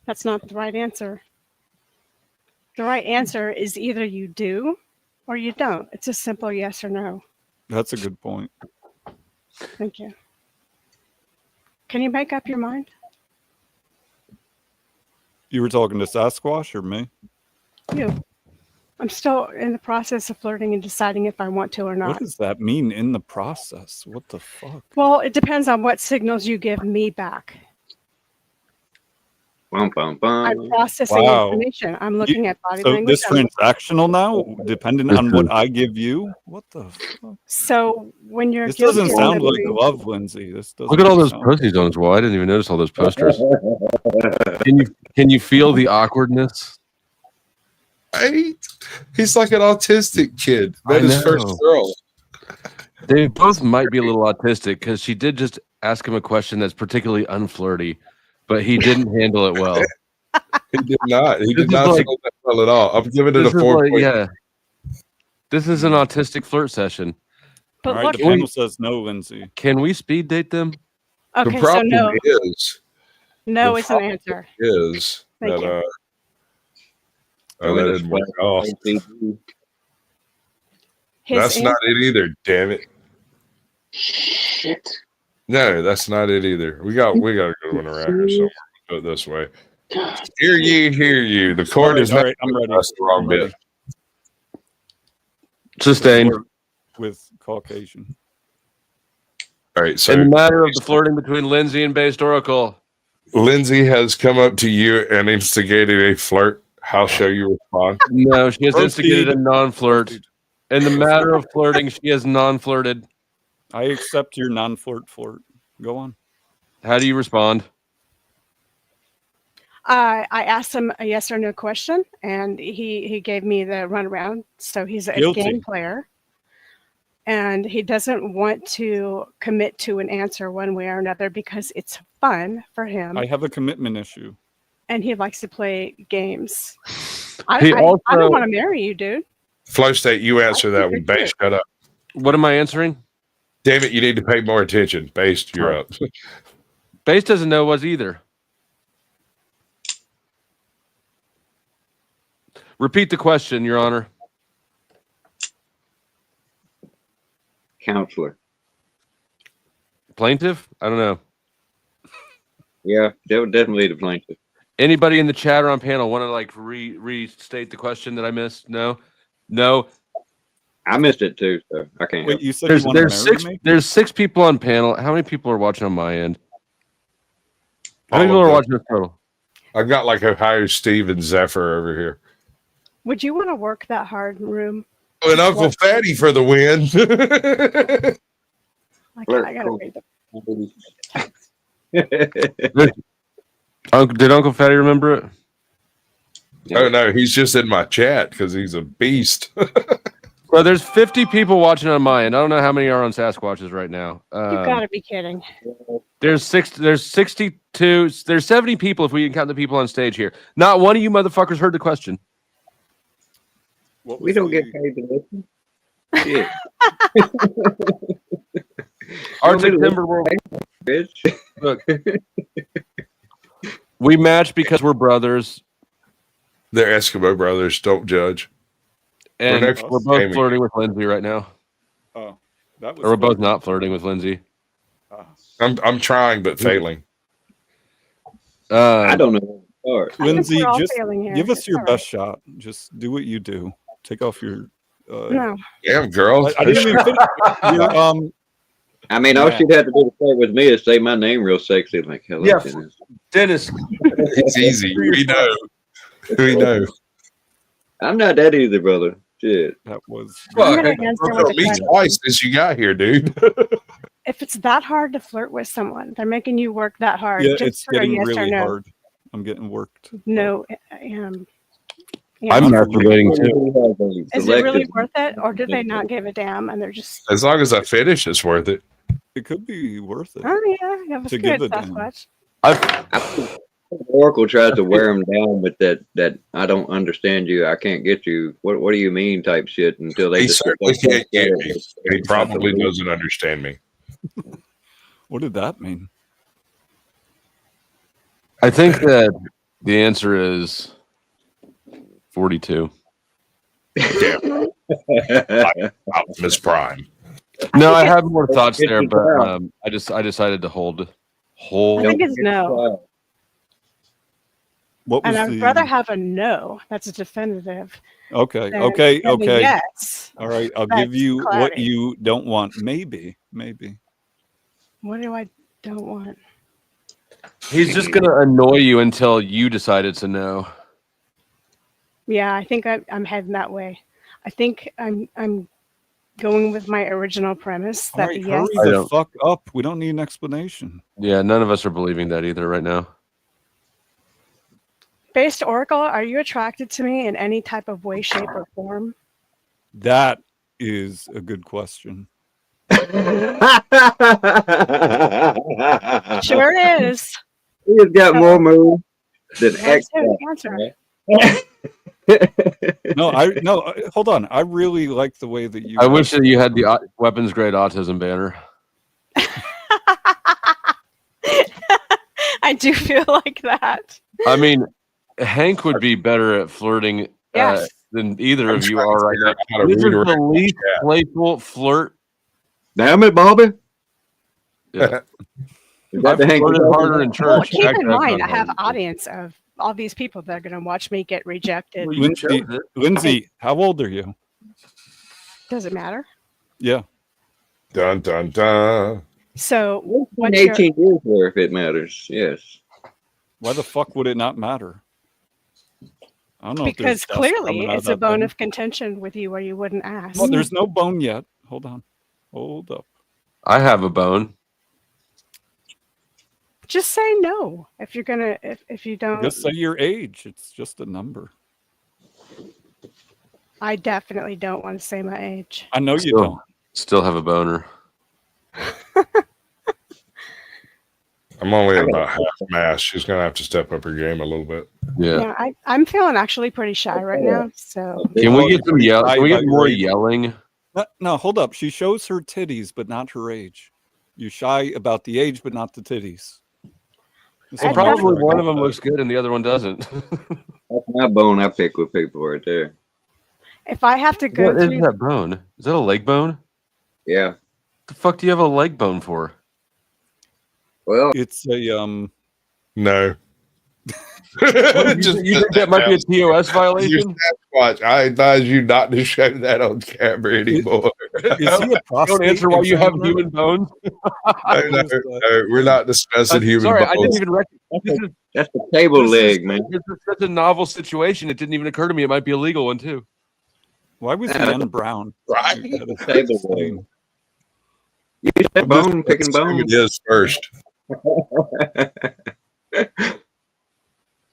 That's not the right answer. The right answer is either you do or you don't. It's a simple yes or no. That's a good point. Thank you. Can you make up your mind? You were talking to Sasquatch or me? You. I'm still in the process of flirting and deciding if I want to or What not. does that mean in the process? What the fuck? Well, it depends on what signals you give me back. Bum, bum, bum. I'm processing information. I'm looking at body So language. this transactional now, depending on what I give you? What the fuck? So when you're This guilty doesn't of sound like something- love, Lindsay. This doesn't Look at all those sound- posts he's on his wall. I didn't even notice all those posters. Can you feel the awkwardness? Right? He's like an autistic kid. I That is first know. girl. They both might be a little autistic because she did just ask him a question that's particularly unflirty, but he didn't handle it well. He did not. He This did is not like- handle that well at all. I'm giving it This a is 4. yeah. This is an autistic flirt session. But All right, look, the panel says no, Lindsay. Can we speed date them? okay, The so problem no. is, No the is an answer. is Thank that you. that didn't work off. That's not it either. Damn it! Shit. No, that's not it either. We got a good one around here somewhere. Do it this way. Hear you. The cord is not. All right, I'm ready. That's the wrong I'm ready. bit. Sustained. With Caucasian. All right. So In the matter of the flirting between Lindsay and Based Oracle. Lindsay has come up to you and instigated a flirt. How shall you respond? No, she has Proceed. instigated a non-flirt. In the matter of flirting, she has non-flirted. I accept your non-flirt flirt. Go on. How do you respond? I asked him a yes or no question, and he gave me the runaround. So he's a Guilty. game player, and he doesn't want to commit to an answer one way or another because it's fun for him, I have a commitment issue. and he likes to play games. He I don't also- want to marry you, dude. Flow State, you answer that one. you're Base, shut up. What am I answering? Damn it, you need to pay more attention. Base, you're up. Base doesn't know what's either. Repeat the question, Your Honor. Counselor. Plaintiff? I don't know. Yeah, that would definitely the plaintiff. Anybody in the chat or on panel want to like restate the question that I missed? No? No. I missed it too, so I can't. Wait, help. you said you want to marry me? There's 6 people on panel. How many people are watching on my end? How many All people of are them. watching this total? I've got like Ohio Steve and Zephyr over here. Would you want to work that hard, Room? And Uncle Fatty for the win. I gotta read Did Uncle Fatty remember it? Oh no, he's just in my chat because he's a beast. Well, there's 50 people watching on my end. I don't know how many are on Sasquatches right now. You gotta be kidding. There's 62. There's 70 people if we can count the people on stage here. Not one of you motherfuckers heard the question. We don't get paid to listen. Shit. Arctic Timberwolf. Bitch. Look, we match because we're brothers, They're Eskimo brothers. Don't judge. and next we're both gaming. flirting with Lindsay right now. Oh, that was. Or we're both not flirting with Lindsay. I'm trying but failing. I don't know. All right. Lindsay, we're all just failing here. give us It's your all best shot. Just do what you do. Take off your. No. Damn, girl. I didn't even finish. Your, I mean, all Yeah. she'd have to do to play with me is say my name real sexy, like hello, Yeah. Dennis. Dennis, It's easy. We know. We know. I'm not that either, brother. Shit. That was. I'm Fuck, gonna answer broke with on a me question. twice since you got here, dude. If it's that hard to flirt with someone, they're making you work that hard. Yeah, just it's for a getting yes or really no. hard. I'm getting worked. No, I'm masturbating too. Is it really worth it, or do they not give a damn and they're just? As long as I finish, it's worth it. It could be worth it. Oh yeah, that was To good, give a damn. Sasquatch. Oracle tries to wear him down with that I don't understand you, I can't get you. What do you mean type shit until they He just certainly can't get me. And he probably doesn't understand me. What did that mean? I think that the answer is 42. Damn. Optimus Prime. No, I have more thoughts It's there, a but job. I decided to hold. I think it's no. What was And I'd the rather have a no that's a definitive. Okay, than- okay, than a okay. Yes. All right, I'll That's give you what clarity. you don't want. Maybe. What do I don't want? He's just gonna annoy you until you decide it's a no. Yeah, I think I'm heading that way. I think I'm going with my original premise All that right, the yes. hurry the fuck up. We don't need an explanation. Yeah, none of us are believing that either right now. Based Oracle, are you attracted to me in any type of way, shape, or form? That is a good question. Sure is. He has got more moves than Where's X. his answer? No, hold on. I really like the way that you. I wish that you had the weapons grade autism banner. I do feel like that. I mean, Hank would be better at flirting Yes. than either I'm of you trying to are right figure now. out how to This is the redirect my least chat. playful flirt. Damn it, Bobby. Yeah. Is that I've the Hank flirted you're harder talking in about? Well, church. keep Actually, in I've mind, gone I have harder. audience of all these people that are going to watch me get rejected. Well, you chose it. Lindsay, how old are you? Does it matter? Yeah. Dun dun dun. So what's your 18 years there if it matters. Yes. Why the fuck would it not matter? I don't know. if because there's dust clearly coming out it's of a that bone thing. of contention with you where you wouldn't ask. Well, there's no bone yet. Hold on. Hold up. I have a bone. Just say no if you're gonna if you don't. Just say your age. It's just a number. I definitely don't want to say my age. I know you Still- don't. Still have a boner. I'm only at about half mast. She's gonna have to step up her game a little bit. Yeah. Yeah, I'm feeling actually pretty shy right now. So Can we get some yell? Shy Can we get about your more age. yelling? No, hold up. She shows her titties, but not her age. You're shy about the age, but not the titties. That's Well, what I'm probably trying one to of them get looks good and the other one doesn't. That's my bone I pick with people right there. if I have to go What is through, that bone? Is that a leg bone? Yeah. The fuck do you have a leg bone for? Well, at. It's a No. You think that might be a TOS violation? Sasquatch, I advise you not to show that on camera anymore. Is he a prostate? Don't answer why you have examiner? human bones. No, we're not discussing human Sorry, bones. I didn't even recognize. That's the table leg, man. This is such a novel situation. It didn't even occur to me. It might be a legal one too. Why was the N brown? Right. That is Table insane. leg. You said bone picking Assume bones. It is first.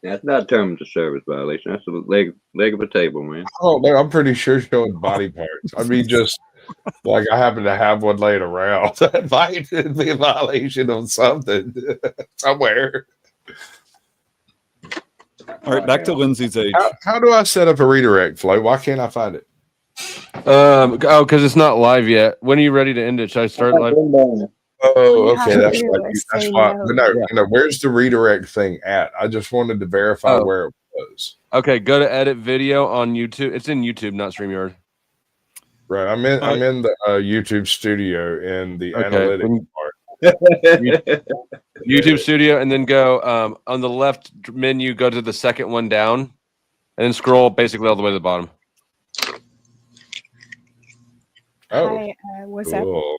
That's not terms of service violation. That's a leg of a table, man. Oh no, I'm pretty sure showing body parts. I mean, just like I happen to have one laying around. That might be a violation of something somewhere. All right, back to Lindsay's age. How do I set up a redirect, Flo? Why can't I find it? Because it's not live yet. When are you ready to end it? Should I start live? Oh, you okay. have That's to right. That's say why. no. But no, where's the redirect thing at? I just wanted to verify Oh. where it was. Okay, go to edit video on YouTube. It's in YouTube, not StreamYard. Right. I'm in the YouTube studio in the Okay, analytics when- part. YouTube Studio, and then go on the left menu. Go to the second one down, and then scroll basically all the way to the bottom. Oh, Hi, what's up? cool.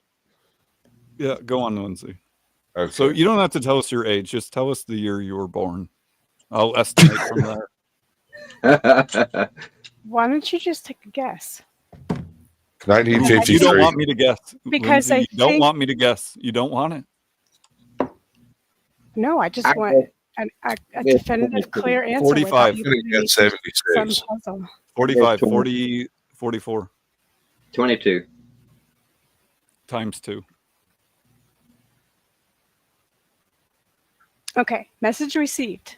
Yeah, go on, Lindsay. Okay. So you don't have to tell us your age. Just tell us the year you were born. I'll estimate from there. Why don't you just take a guess? 1953. You don't want me to guess. Because Lindsay, I you don't think- want me to guess. You don't want it. No, I just want a definitive, clear answer. 45. without you I'm gonna giving me get 76. some puzzle. 45, 20. 40, 44 22. times 2. Okay, message received.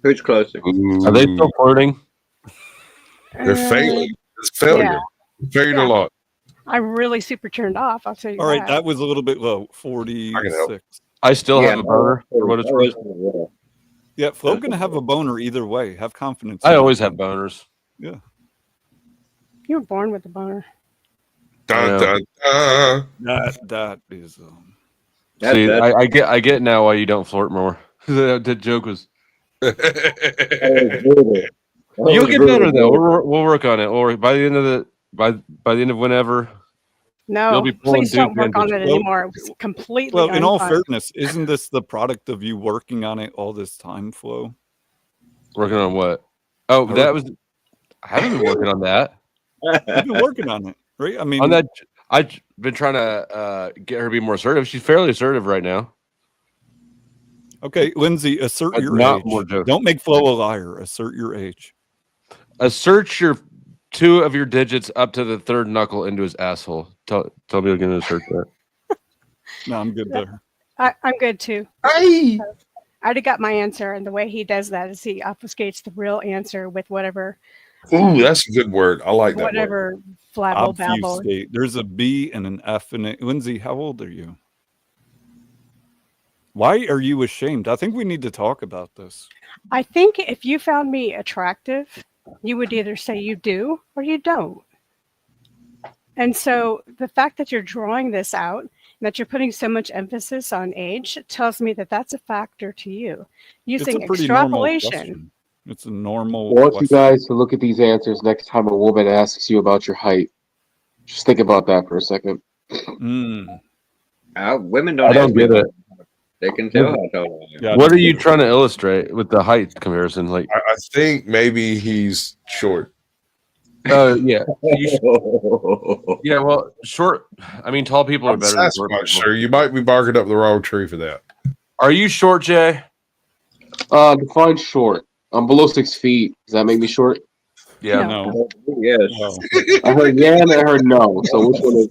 Who's closer? Are they still flirting? They're failing. It's failure. Failed a lot. I'm really super turned off. I'll tell you All right, that. that was a little bit low. I can help. 46. I still have a boner for what it's worth. Yeah, Flo gonna have a boner either way. Have confidence. I in always it. have boners. Yeah. You were born with a boner. Dun, dun, dun. That is. See, I get now why you don't flirt more. The joke was. You'll get better though. We'll work on it. Or by the end of by the end of whenever. No, you'll be pulling please don't work on vintage. it anymore. It was completely Well, in all unfun. fairness, isn't this the product of you working on it all this time, Flo? Working on what? Oh, that was. I haven't been working on that. You've been working on it, right? I mean, on that, I've been trying to get her to be more assertive. She's fairly assertive right now. Okay, Lindsay, assert But your not age. more jokes. Don't make Flo a liar. Assert your age. Assert your 2 of your digits up to the 3rd knuckle into his asshole. Tell me you're going to assert that. No, I'm good there. I'm good too. I already got my answer, and the way he does that is he obfuscates the real answer with whatever. Ooh, that's a good word. I like that word. Whatever flabble babble. Obfuscate. There's a B and an F in it. Lindsay, how old are you? Why are you ashamed? I think we need to talk about this. I think if you found me attractive, you would either say you do or you don't. And so the fact that you're drawing this out, and that you're putting so much emphasis on age, tells me that that's a factor to you. Using It's a pretty normal extrapolation. question. It's a normal I want you question. guys to look at these answers next time a woman asks you about your height. Just think about that for a second. Mm. Women don't. I don't ask me get it. They can tell how tall I am. Yeah, What are you trying to illustrate with the height comparison? Like, I think maybe he's short. oh yeah, yeah. Well, short. I mean, tall people are better than short Sasquatch, people. sir. You might be barking up the wrong tree for that. Are you short, Jay? Define short. I'm below 6 feet. Does that make me short? Yeah. No. Yes. No. I heard yeah and I heard no. So which one is?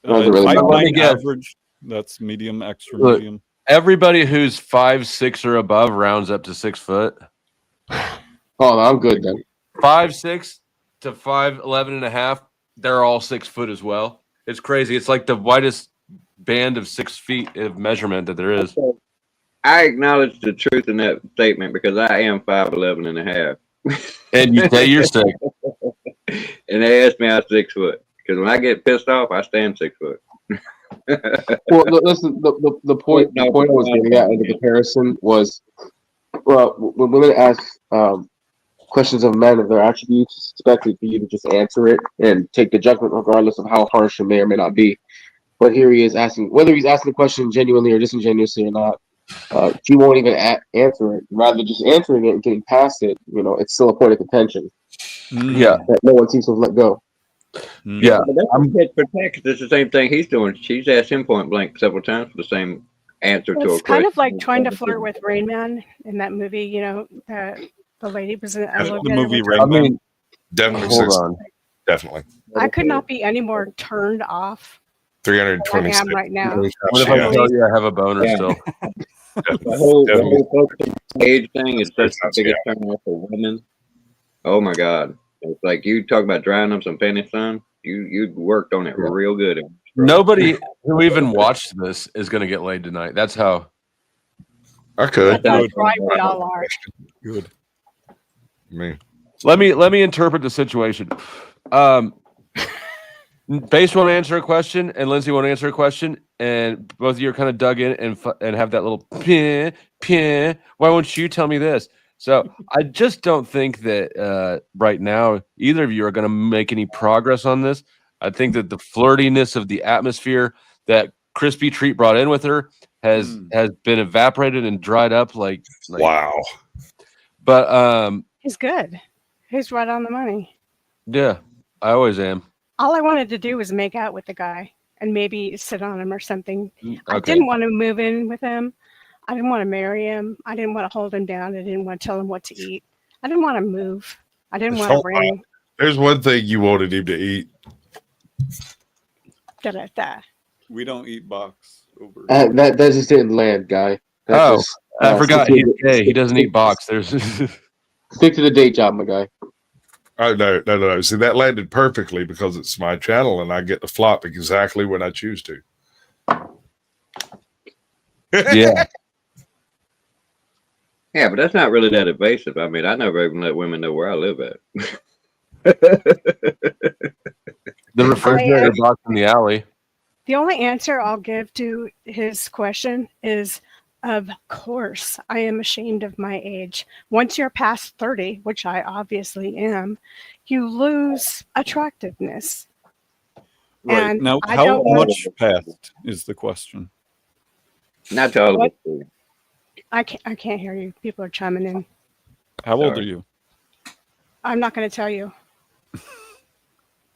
Doesn't really matter. High guess. average. That's medium, extra Look, medium. Everybody who's 5'6" or above rounds up to 6 foot. Oh, I'm good then. 5'6" to 5'11" and a half. They're all 6 foot as well. It's crazy. It's like the widest band of 6 feet of measurement that there is. I acknowledge the truth in that statement because I am 5'11" and a half. And you say you're 6. And they asked me how 6 foot. Because when I get pissed off, I stand 6 foot. Well, listen. The point I was getting at in the comparison was, well, when women ask questions of men of their attributes, it's expected for you to just answer it and take the judgment regardless of how harsh it may or may not be. But here he is asking, whether he's asking the question genuinely or disingenuously or not, she won't even answer it. Rather than just answering it and getting past it, it's still a point of contention. Yeah. That no one seems to have let go. Yeah. But that's tit for tat, 'cause it's the same thing he's doing. She's asked him point blank several times for the same answer to a It's question. kind of like trying to flirt with Rain Man in that movie. The lady was in the elevator. movie with Rain her. Man. I mean, Definitely hold 6. on. Definitely. I could not be any more turned off than I 326. am right now. What if I tell you I have a boner still? The whole focus age thing is such the biggest turn off for women. Oh my God. It's like you talk about drying up some penny, son. You worked on it real good. Nobody who even watched this is going to get laid tonight. That's how. I could. That's right, we all are. Good. Me. Let me interpret the situation. Base won't answer a question, and Lindsay won't answer a question, and both of you are kind of dug in and have that little pin. Why won't you tell me this? So I just don't think that right now either of you are going to make any progress on this. I think that the flirtiness of the atmosphere that Crispy Treat brought in with her has been evaporated and dried up. Like wow. But He's good. He's right on the money. yeah, I always am. All I wanted to do was make out with the guy and maybe sit on him or something. I Okay. didn't want to move in with him. I didn't want to marry him. I didn't want to hold him down. I didn't want to tell him what to eat. I didn't want to move. I didn't want to bring. There's one thing you wanted him to eat. Da-da-da. We don't eat box over. That just didn't land, guy. That I forgot he's gay. He stick- doesn't eat box. There's Stick to the day job, my guy. Oh no. See, that landed perfectly because it's my channel and I get to flop exactly when I choose to. yeah. Yeah, but that's not really that invasive. I mean, I never even let women know where I live at. The refrigerator box in the alley. The only answer I'll give to his question is, of course, I am ashamed of my age. Once you're past 30, which I obviously am, you lose attractiveness. Right. And Now, I how don't know. much past is the question? Not to all of us. I can't hear you. People are chiming in. How old are you? I'm not going to tell you.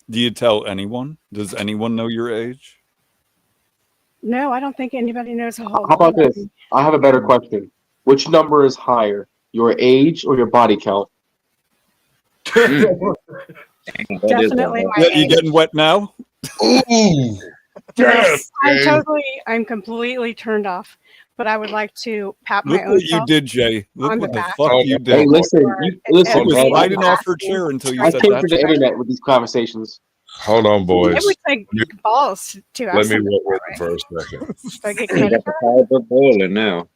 Do you tell anyone? Does anyone know your age? No, I don't think anybody knows a whole How about lot. this? I have a better question. Which number is higher, your age or your body count? Definitely my Yeah, you age. getting wet now? Ooh. Yes, Jay. I'm completely turned off. But I would like to pat Look my own what you self did, Jay. Look on what the the back. fuck you did. Hey, listen, listen, I was man. sliding off her chair until you I said came that. to the shit. internet with these conversations. Hold on, It boys. would take balls to ask Let me somebody work that, with right? it for a second. So I get You got the fiber boiling now.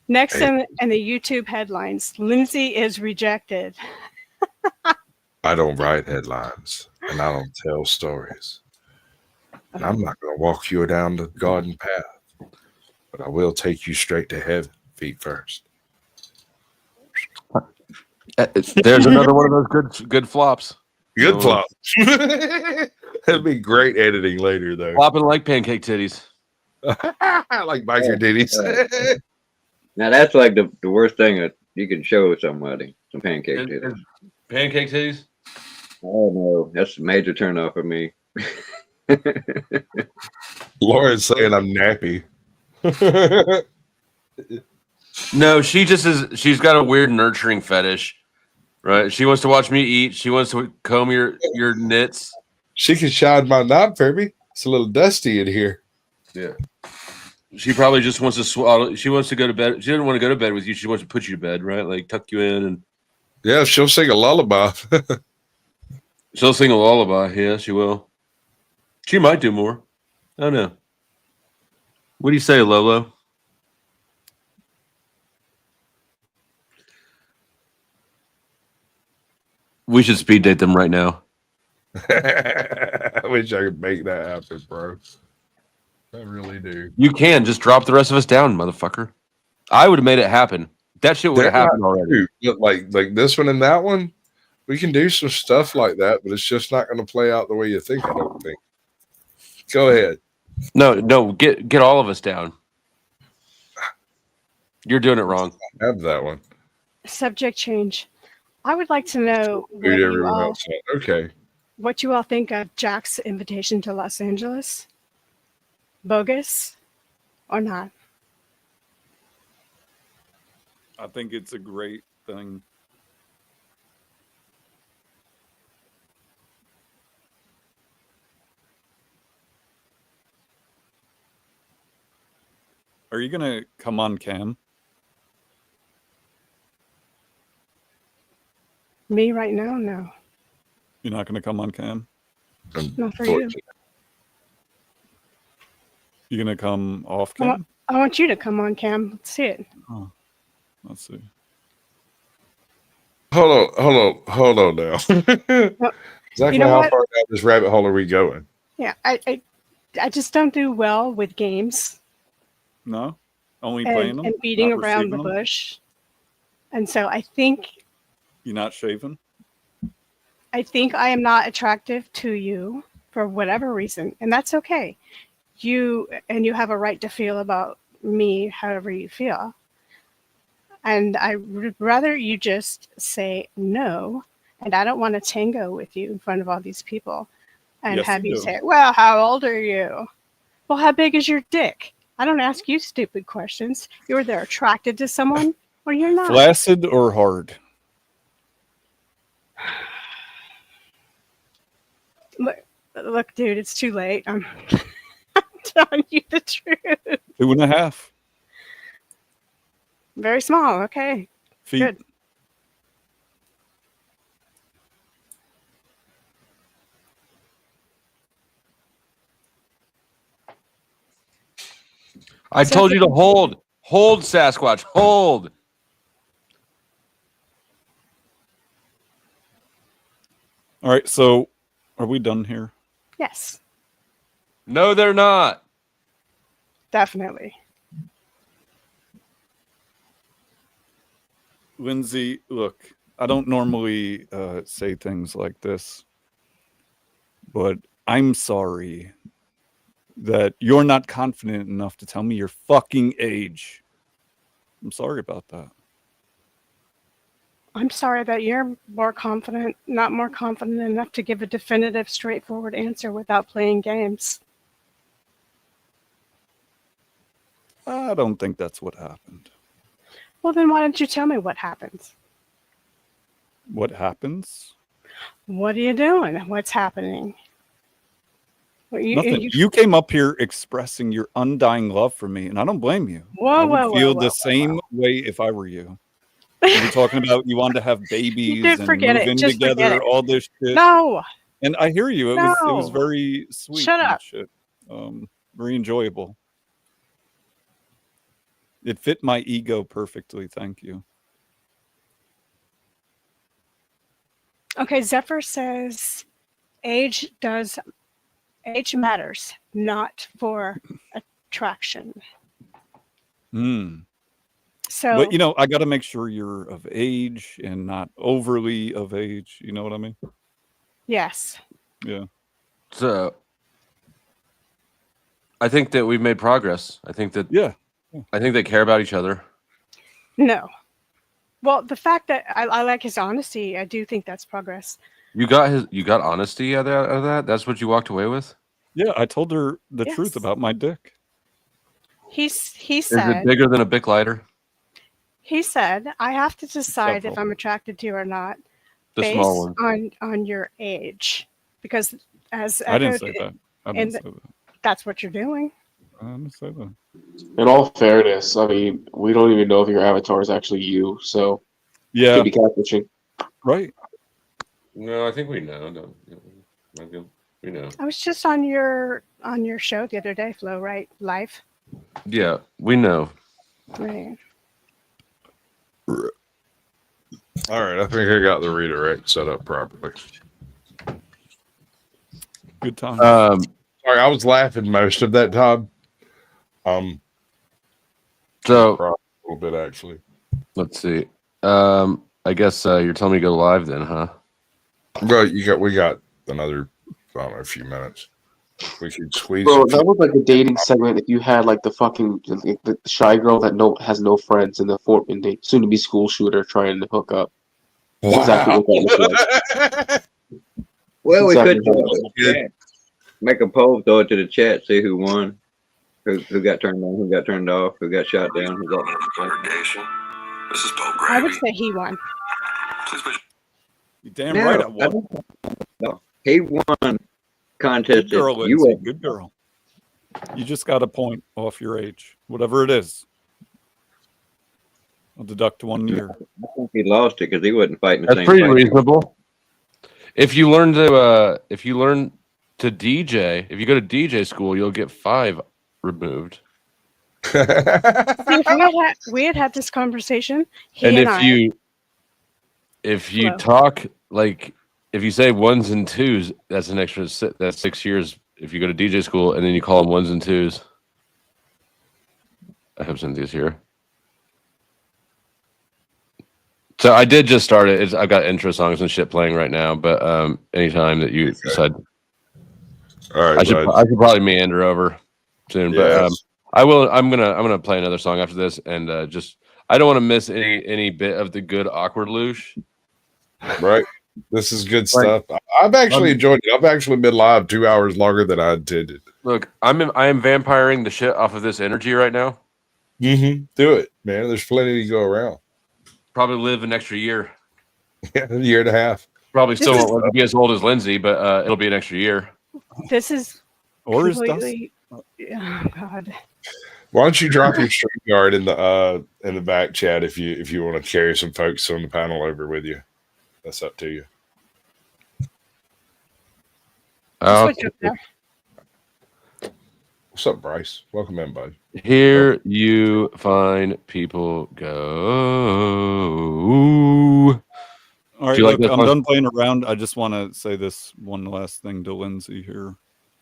Next in the YouTube headlines, Lindsay is rejected. I don't write headlines and I don't tell stories. And I'm not going to walk you down the garden path, but I will take you straight to heaven, feet first. There's another one of those good flops. Good So, flop. That'd be great editing later, though. Flopping like pancake titties. Like biker ditties. Now that's like the worst thing that you can show somebody. Some pancake titties. Pancake titties? Oh no, that's a major turn off for me. Lauren's saying I'm nappy. No, she just is. She's got a weird nurturing fetish, right? She wants to watch me eat. She wants to comb your knits. She can shine my knob for me. It's a little dusty in here. Yeah. She probably just wants to swallow. She wants to go to bed. She doesn't want to go to bed with you. She wants to put you to bed, right? Like tuck you in and. Yeah, she'll sing a lullaby. She'll sing a lullaby. Yeah, she will. She might do more. I don't know. What do you say, Lolo? We should speed date them right now. I wish I could make that happen, bro. I really do. You can just drop the rest of us down, motherfucker. I would have made it happen. That shit would have They're happened not already. true, but like this one and that one, we can do some stuff like that, but it's just not going to play out the way you think. I don't think. Go ahead. No, get all of us down. You're doing it wrong. I have that one. Subject change. I would like to know Dude, everyone else said, okay. what you all think of Jack's invitation to Los Angeles. Bogus or not? I think it's a great thing. Are you gonna come on cam? Me right now? No. You're not gonna come on cam? Not for you. You're gonna come off cam? I want you to come on cam. Let's see it. Oh, let's see. Hold on now. Exactly know how what? far down this rabbit hole are we going? Yeah, I just don't do well with games No? Only playing them? and beating Not around the receiving them? bush. And so I think You're not shaving? I am not attractive to you for whatever reason, and that's okay. You have a right to feel about me however you feel. And I would rather you just say no, and I don't want to tango with you in front of all these people and Yes, have you you do. say, well, how old are you? Well, how big is your dick? I don't ask you stupid questions. You're either attracted to someone or you're not. Flaccid or hard? Look, dude, it's too late. I'm telling you the truth. 2.5. Very small. Okay. Feet. Good. I told you to hold. Hold, Sasquatch. Hold. All right, so are we done here? Yes, No, they're not. definitely. Lindsay, look, I don't normally say things like this, but I'm sorry that you're not confident enough to tell me your fucking age. I'm sorry about that. I'm sorry that you're not more confident enough to give a definitive, straightforward answer without playing games. I don't think that's what happened. Well, then why don't you tell me what happens? What happens? What are you doing? What's happening? Well, Nothing. You came up here expressing your undying love for me, and I don't blame you. I would feel the same way if I were you. You were talking about you wanted to have babies Dude, and forget move it. in Just forget together, it. all this shit. No. And I hear you. It was No. very sweet. Shut and up. shit. Very enjoyable. It fit my ego perfectly. Thank you. Okay, Zephyr says age matters, not for attraction. So, But you know, I got to make sure you're of age and not overly of age. You know what I mean? yes. Yeah. So I think that we've made progress. I think that I think they care about each other. No. Well, the fact that I like his honesty, I do think that's progress. You got honesty out of that? That's what you walked away with? Yeah, I told her the truth about my dick. He Is said it bigger than a Bic lighter? he said I have to decide if Several. I'm attracted to you or not The based small on your age, because as I didn't echoed say that. I in didn't say that. that's what you're doing. I didn't say that. In all fairness, I mean, we don't even know if your avatar is actually you, so Yeah. could be catfishing. Right. No, I think we know. We know. I was just on your show the other day, Flo, right? Live. Yeah, we know. Right. All right, I think I got the redirect set up properly. Good time. Sorry, I was laughing most of that time. So a little bit actually. Let's see. I guess you're telling me to go live then, huh? Well, we got another, I don't know, a few minutes. We should squeeze. Bro, that was like a dating segment. If you had like the fucking the shy girl that has no friends and the soon to be school shooter trying to hook up. Wow. Exactly what that was like. Well, we Exactly could how do that was. it in the chat. Make a poll, throw it to the chat, see who won, who got turned on, who got turned off, who got shot down, who got. This is Pope I would Gravy. say he won. You damn right I won. No, he won contest. Good girl, that Lindsay. you Good girl. You just got a point off your age, whatever it is. I'll deduct 1 year. I think he lost it because he wasn't fighting the That's same pretty fight. reasonable. If you learn to DJ, if you go to DJ school, you'll get 5 removed. See, if we had this conversation, And I. if you Hello. talk like if you say 1s and 2s, that's an extra that's 6 years. If you go to DJ school and then you call them 1s and 2s. I hope Cynthia's here. So I did just start it. I've got intro songs and shit playing right now, but anytime that you decide, all right, I should probably meander over soon. Yes. But I will. I'm gonna play another song after this, and just I don't want to miss any bit of the good awkward loosh. Right. This is good stuff. I've actually enjoyed it. I've actually been live 2 hours longer than I intended. Look, I am vampiring the shit off of this energy right now. Mm-hmm. Do it, man. There's plenty to go around. Probably live an extra year. Yeah, a year and a half. Probably still won't be as old as Lindsay, but it'll be an extra year. This is or completely. Oh God. Why don't you drop your StreamYard in the back chat if you want to carry some folks on the panel over with you? That's up to you. What's up, Bryce? Welcome in, bud. Here you fine people go. All right, look, I'm done playing around. I just want to say this one last thing to Lindsay here.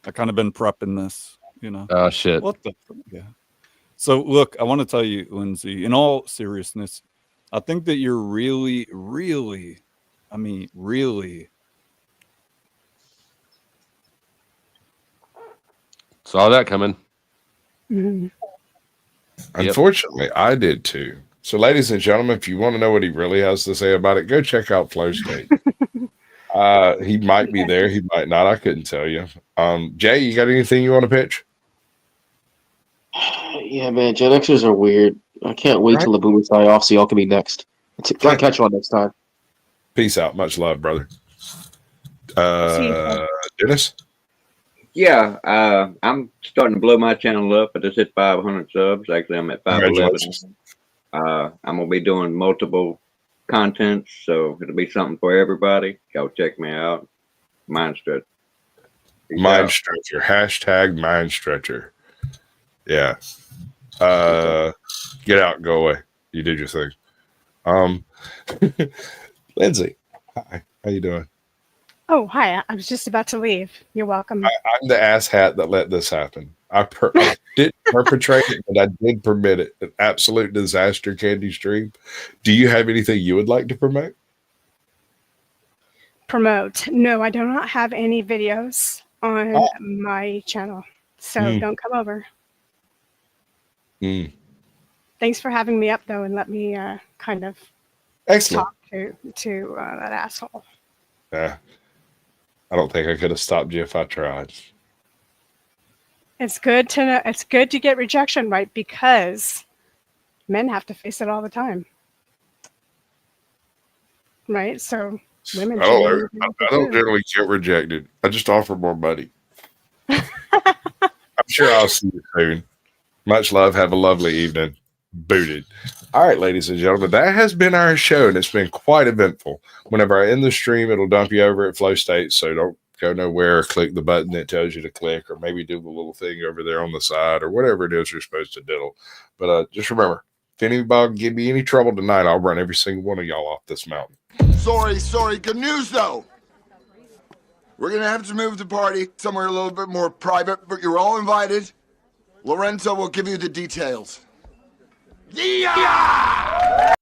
I kind of been prepping this, you know. Oh, shit. What the? Yeah. So, look, I want to tell you, Lindsay, in all seriousness, I think that you're really, really, I mean, really. Saw that coming. Mm-hmm. Unfortunately, I did too. So, ladies and gentlemen, if you want to know what he really has to say about it, go check out Flow State. He might be there, he might not. I couldn't tell you. Jay, you got anything you want to pitch? Yeah, man, Gen Xers are weird. I can't wait till the boomers die off so y'all can be next. Can I catch you on next time? Peace out. Much love, brother. Dennis? Yeah, I'm starting to blow my channel up. I just hit 500 subs. Actually, I'm at 511. I'm gonna be doing multiple contents, so it'll be something for everybody. Go check me out. Mind Stretcher. Mind Stretcher. Hashtag Mind Stretcher. Yeah. Get out and go away. You did your thing. Lindsay, hi. How you doing? Oh, hi. I was just about to leave. You're welcome. I'm the asshat that let this happen. I didn't perpetrate it, but I did permit it. An absolute disaster candy stream. Do you have anything you would like to promote? No, I do not have any videos on my channel. So don't come over. Thanks for having me up, though, and let me kind of talk to that asshole. Yeah. I don't think I could have stopped you if I tried. It's good to know. It's good to get rejection, right? Because men have to face it all the time, right? So women. I don't generally get rejected. I just offer more money. I'm sure I'll see you soon. Much love. Have a lovely evening. Booted. All right, ladies and gentlemen, that has been our show, and it's been quite eventful. Whenever I end the stream, it'll dump you over at Flow State, so don't go nowhere. Click the button that tells you to click, or maybe do the little thing over there on the side, or whatever it is you're supposed to diddle. But just remember, if anybody give me any trouble tonight, I'll run every single one of y'all off this mountain. Sorry. Good news, though. We're going to have to move the party somewhere a little bit more private, but you're all invited. Lorenzo will give you the details. Yeah!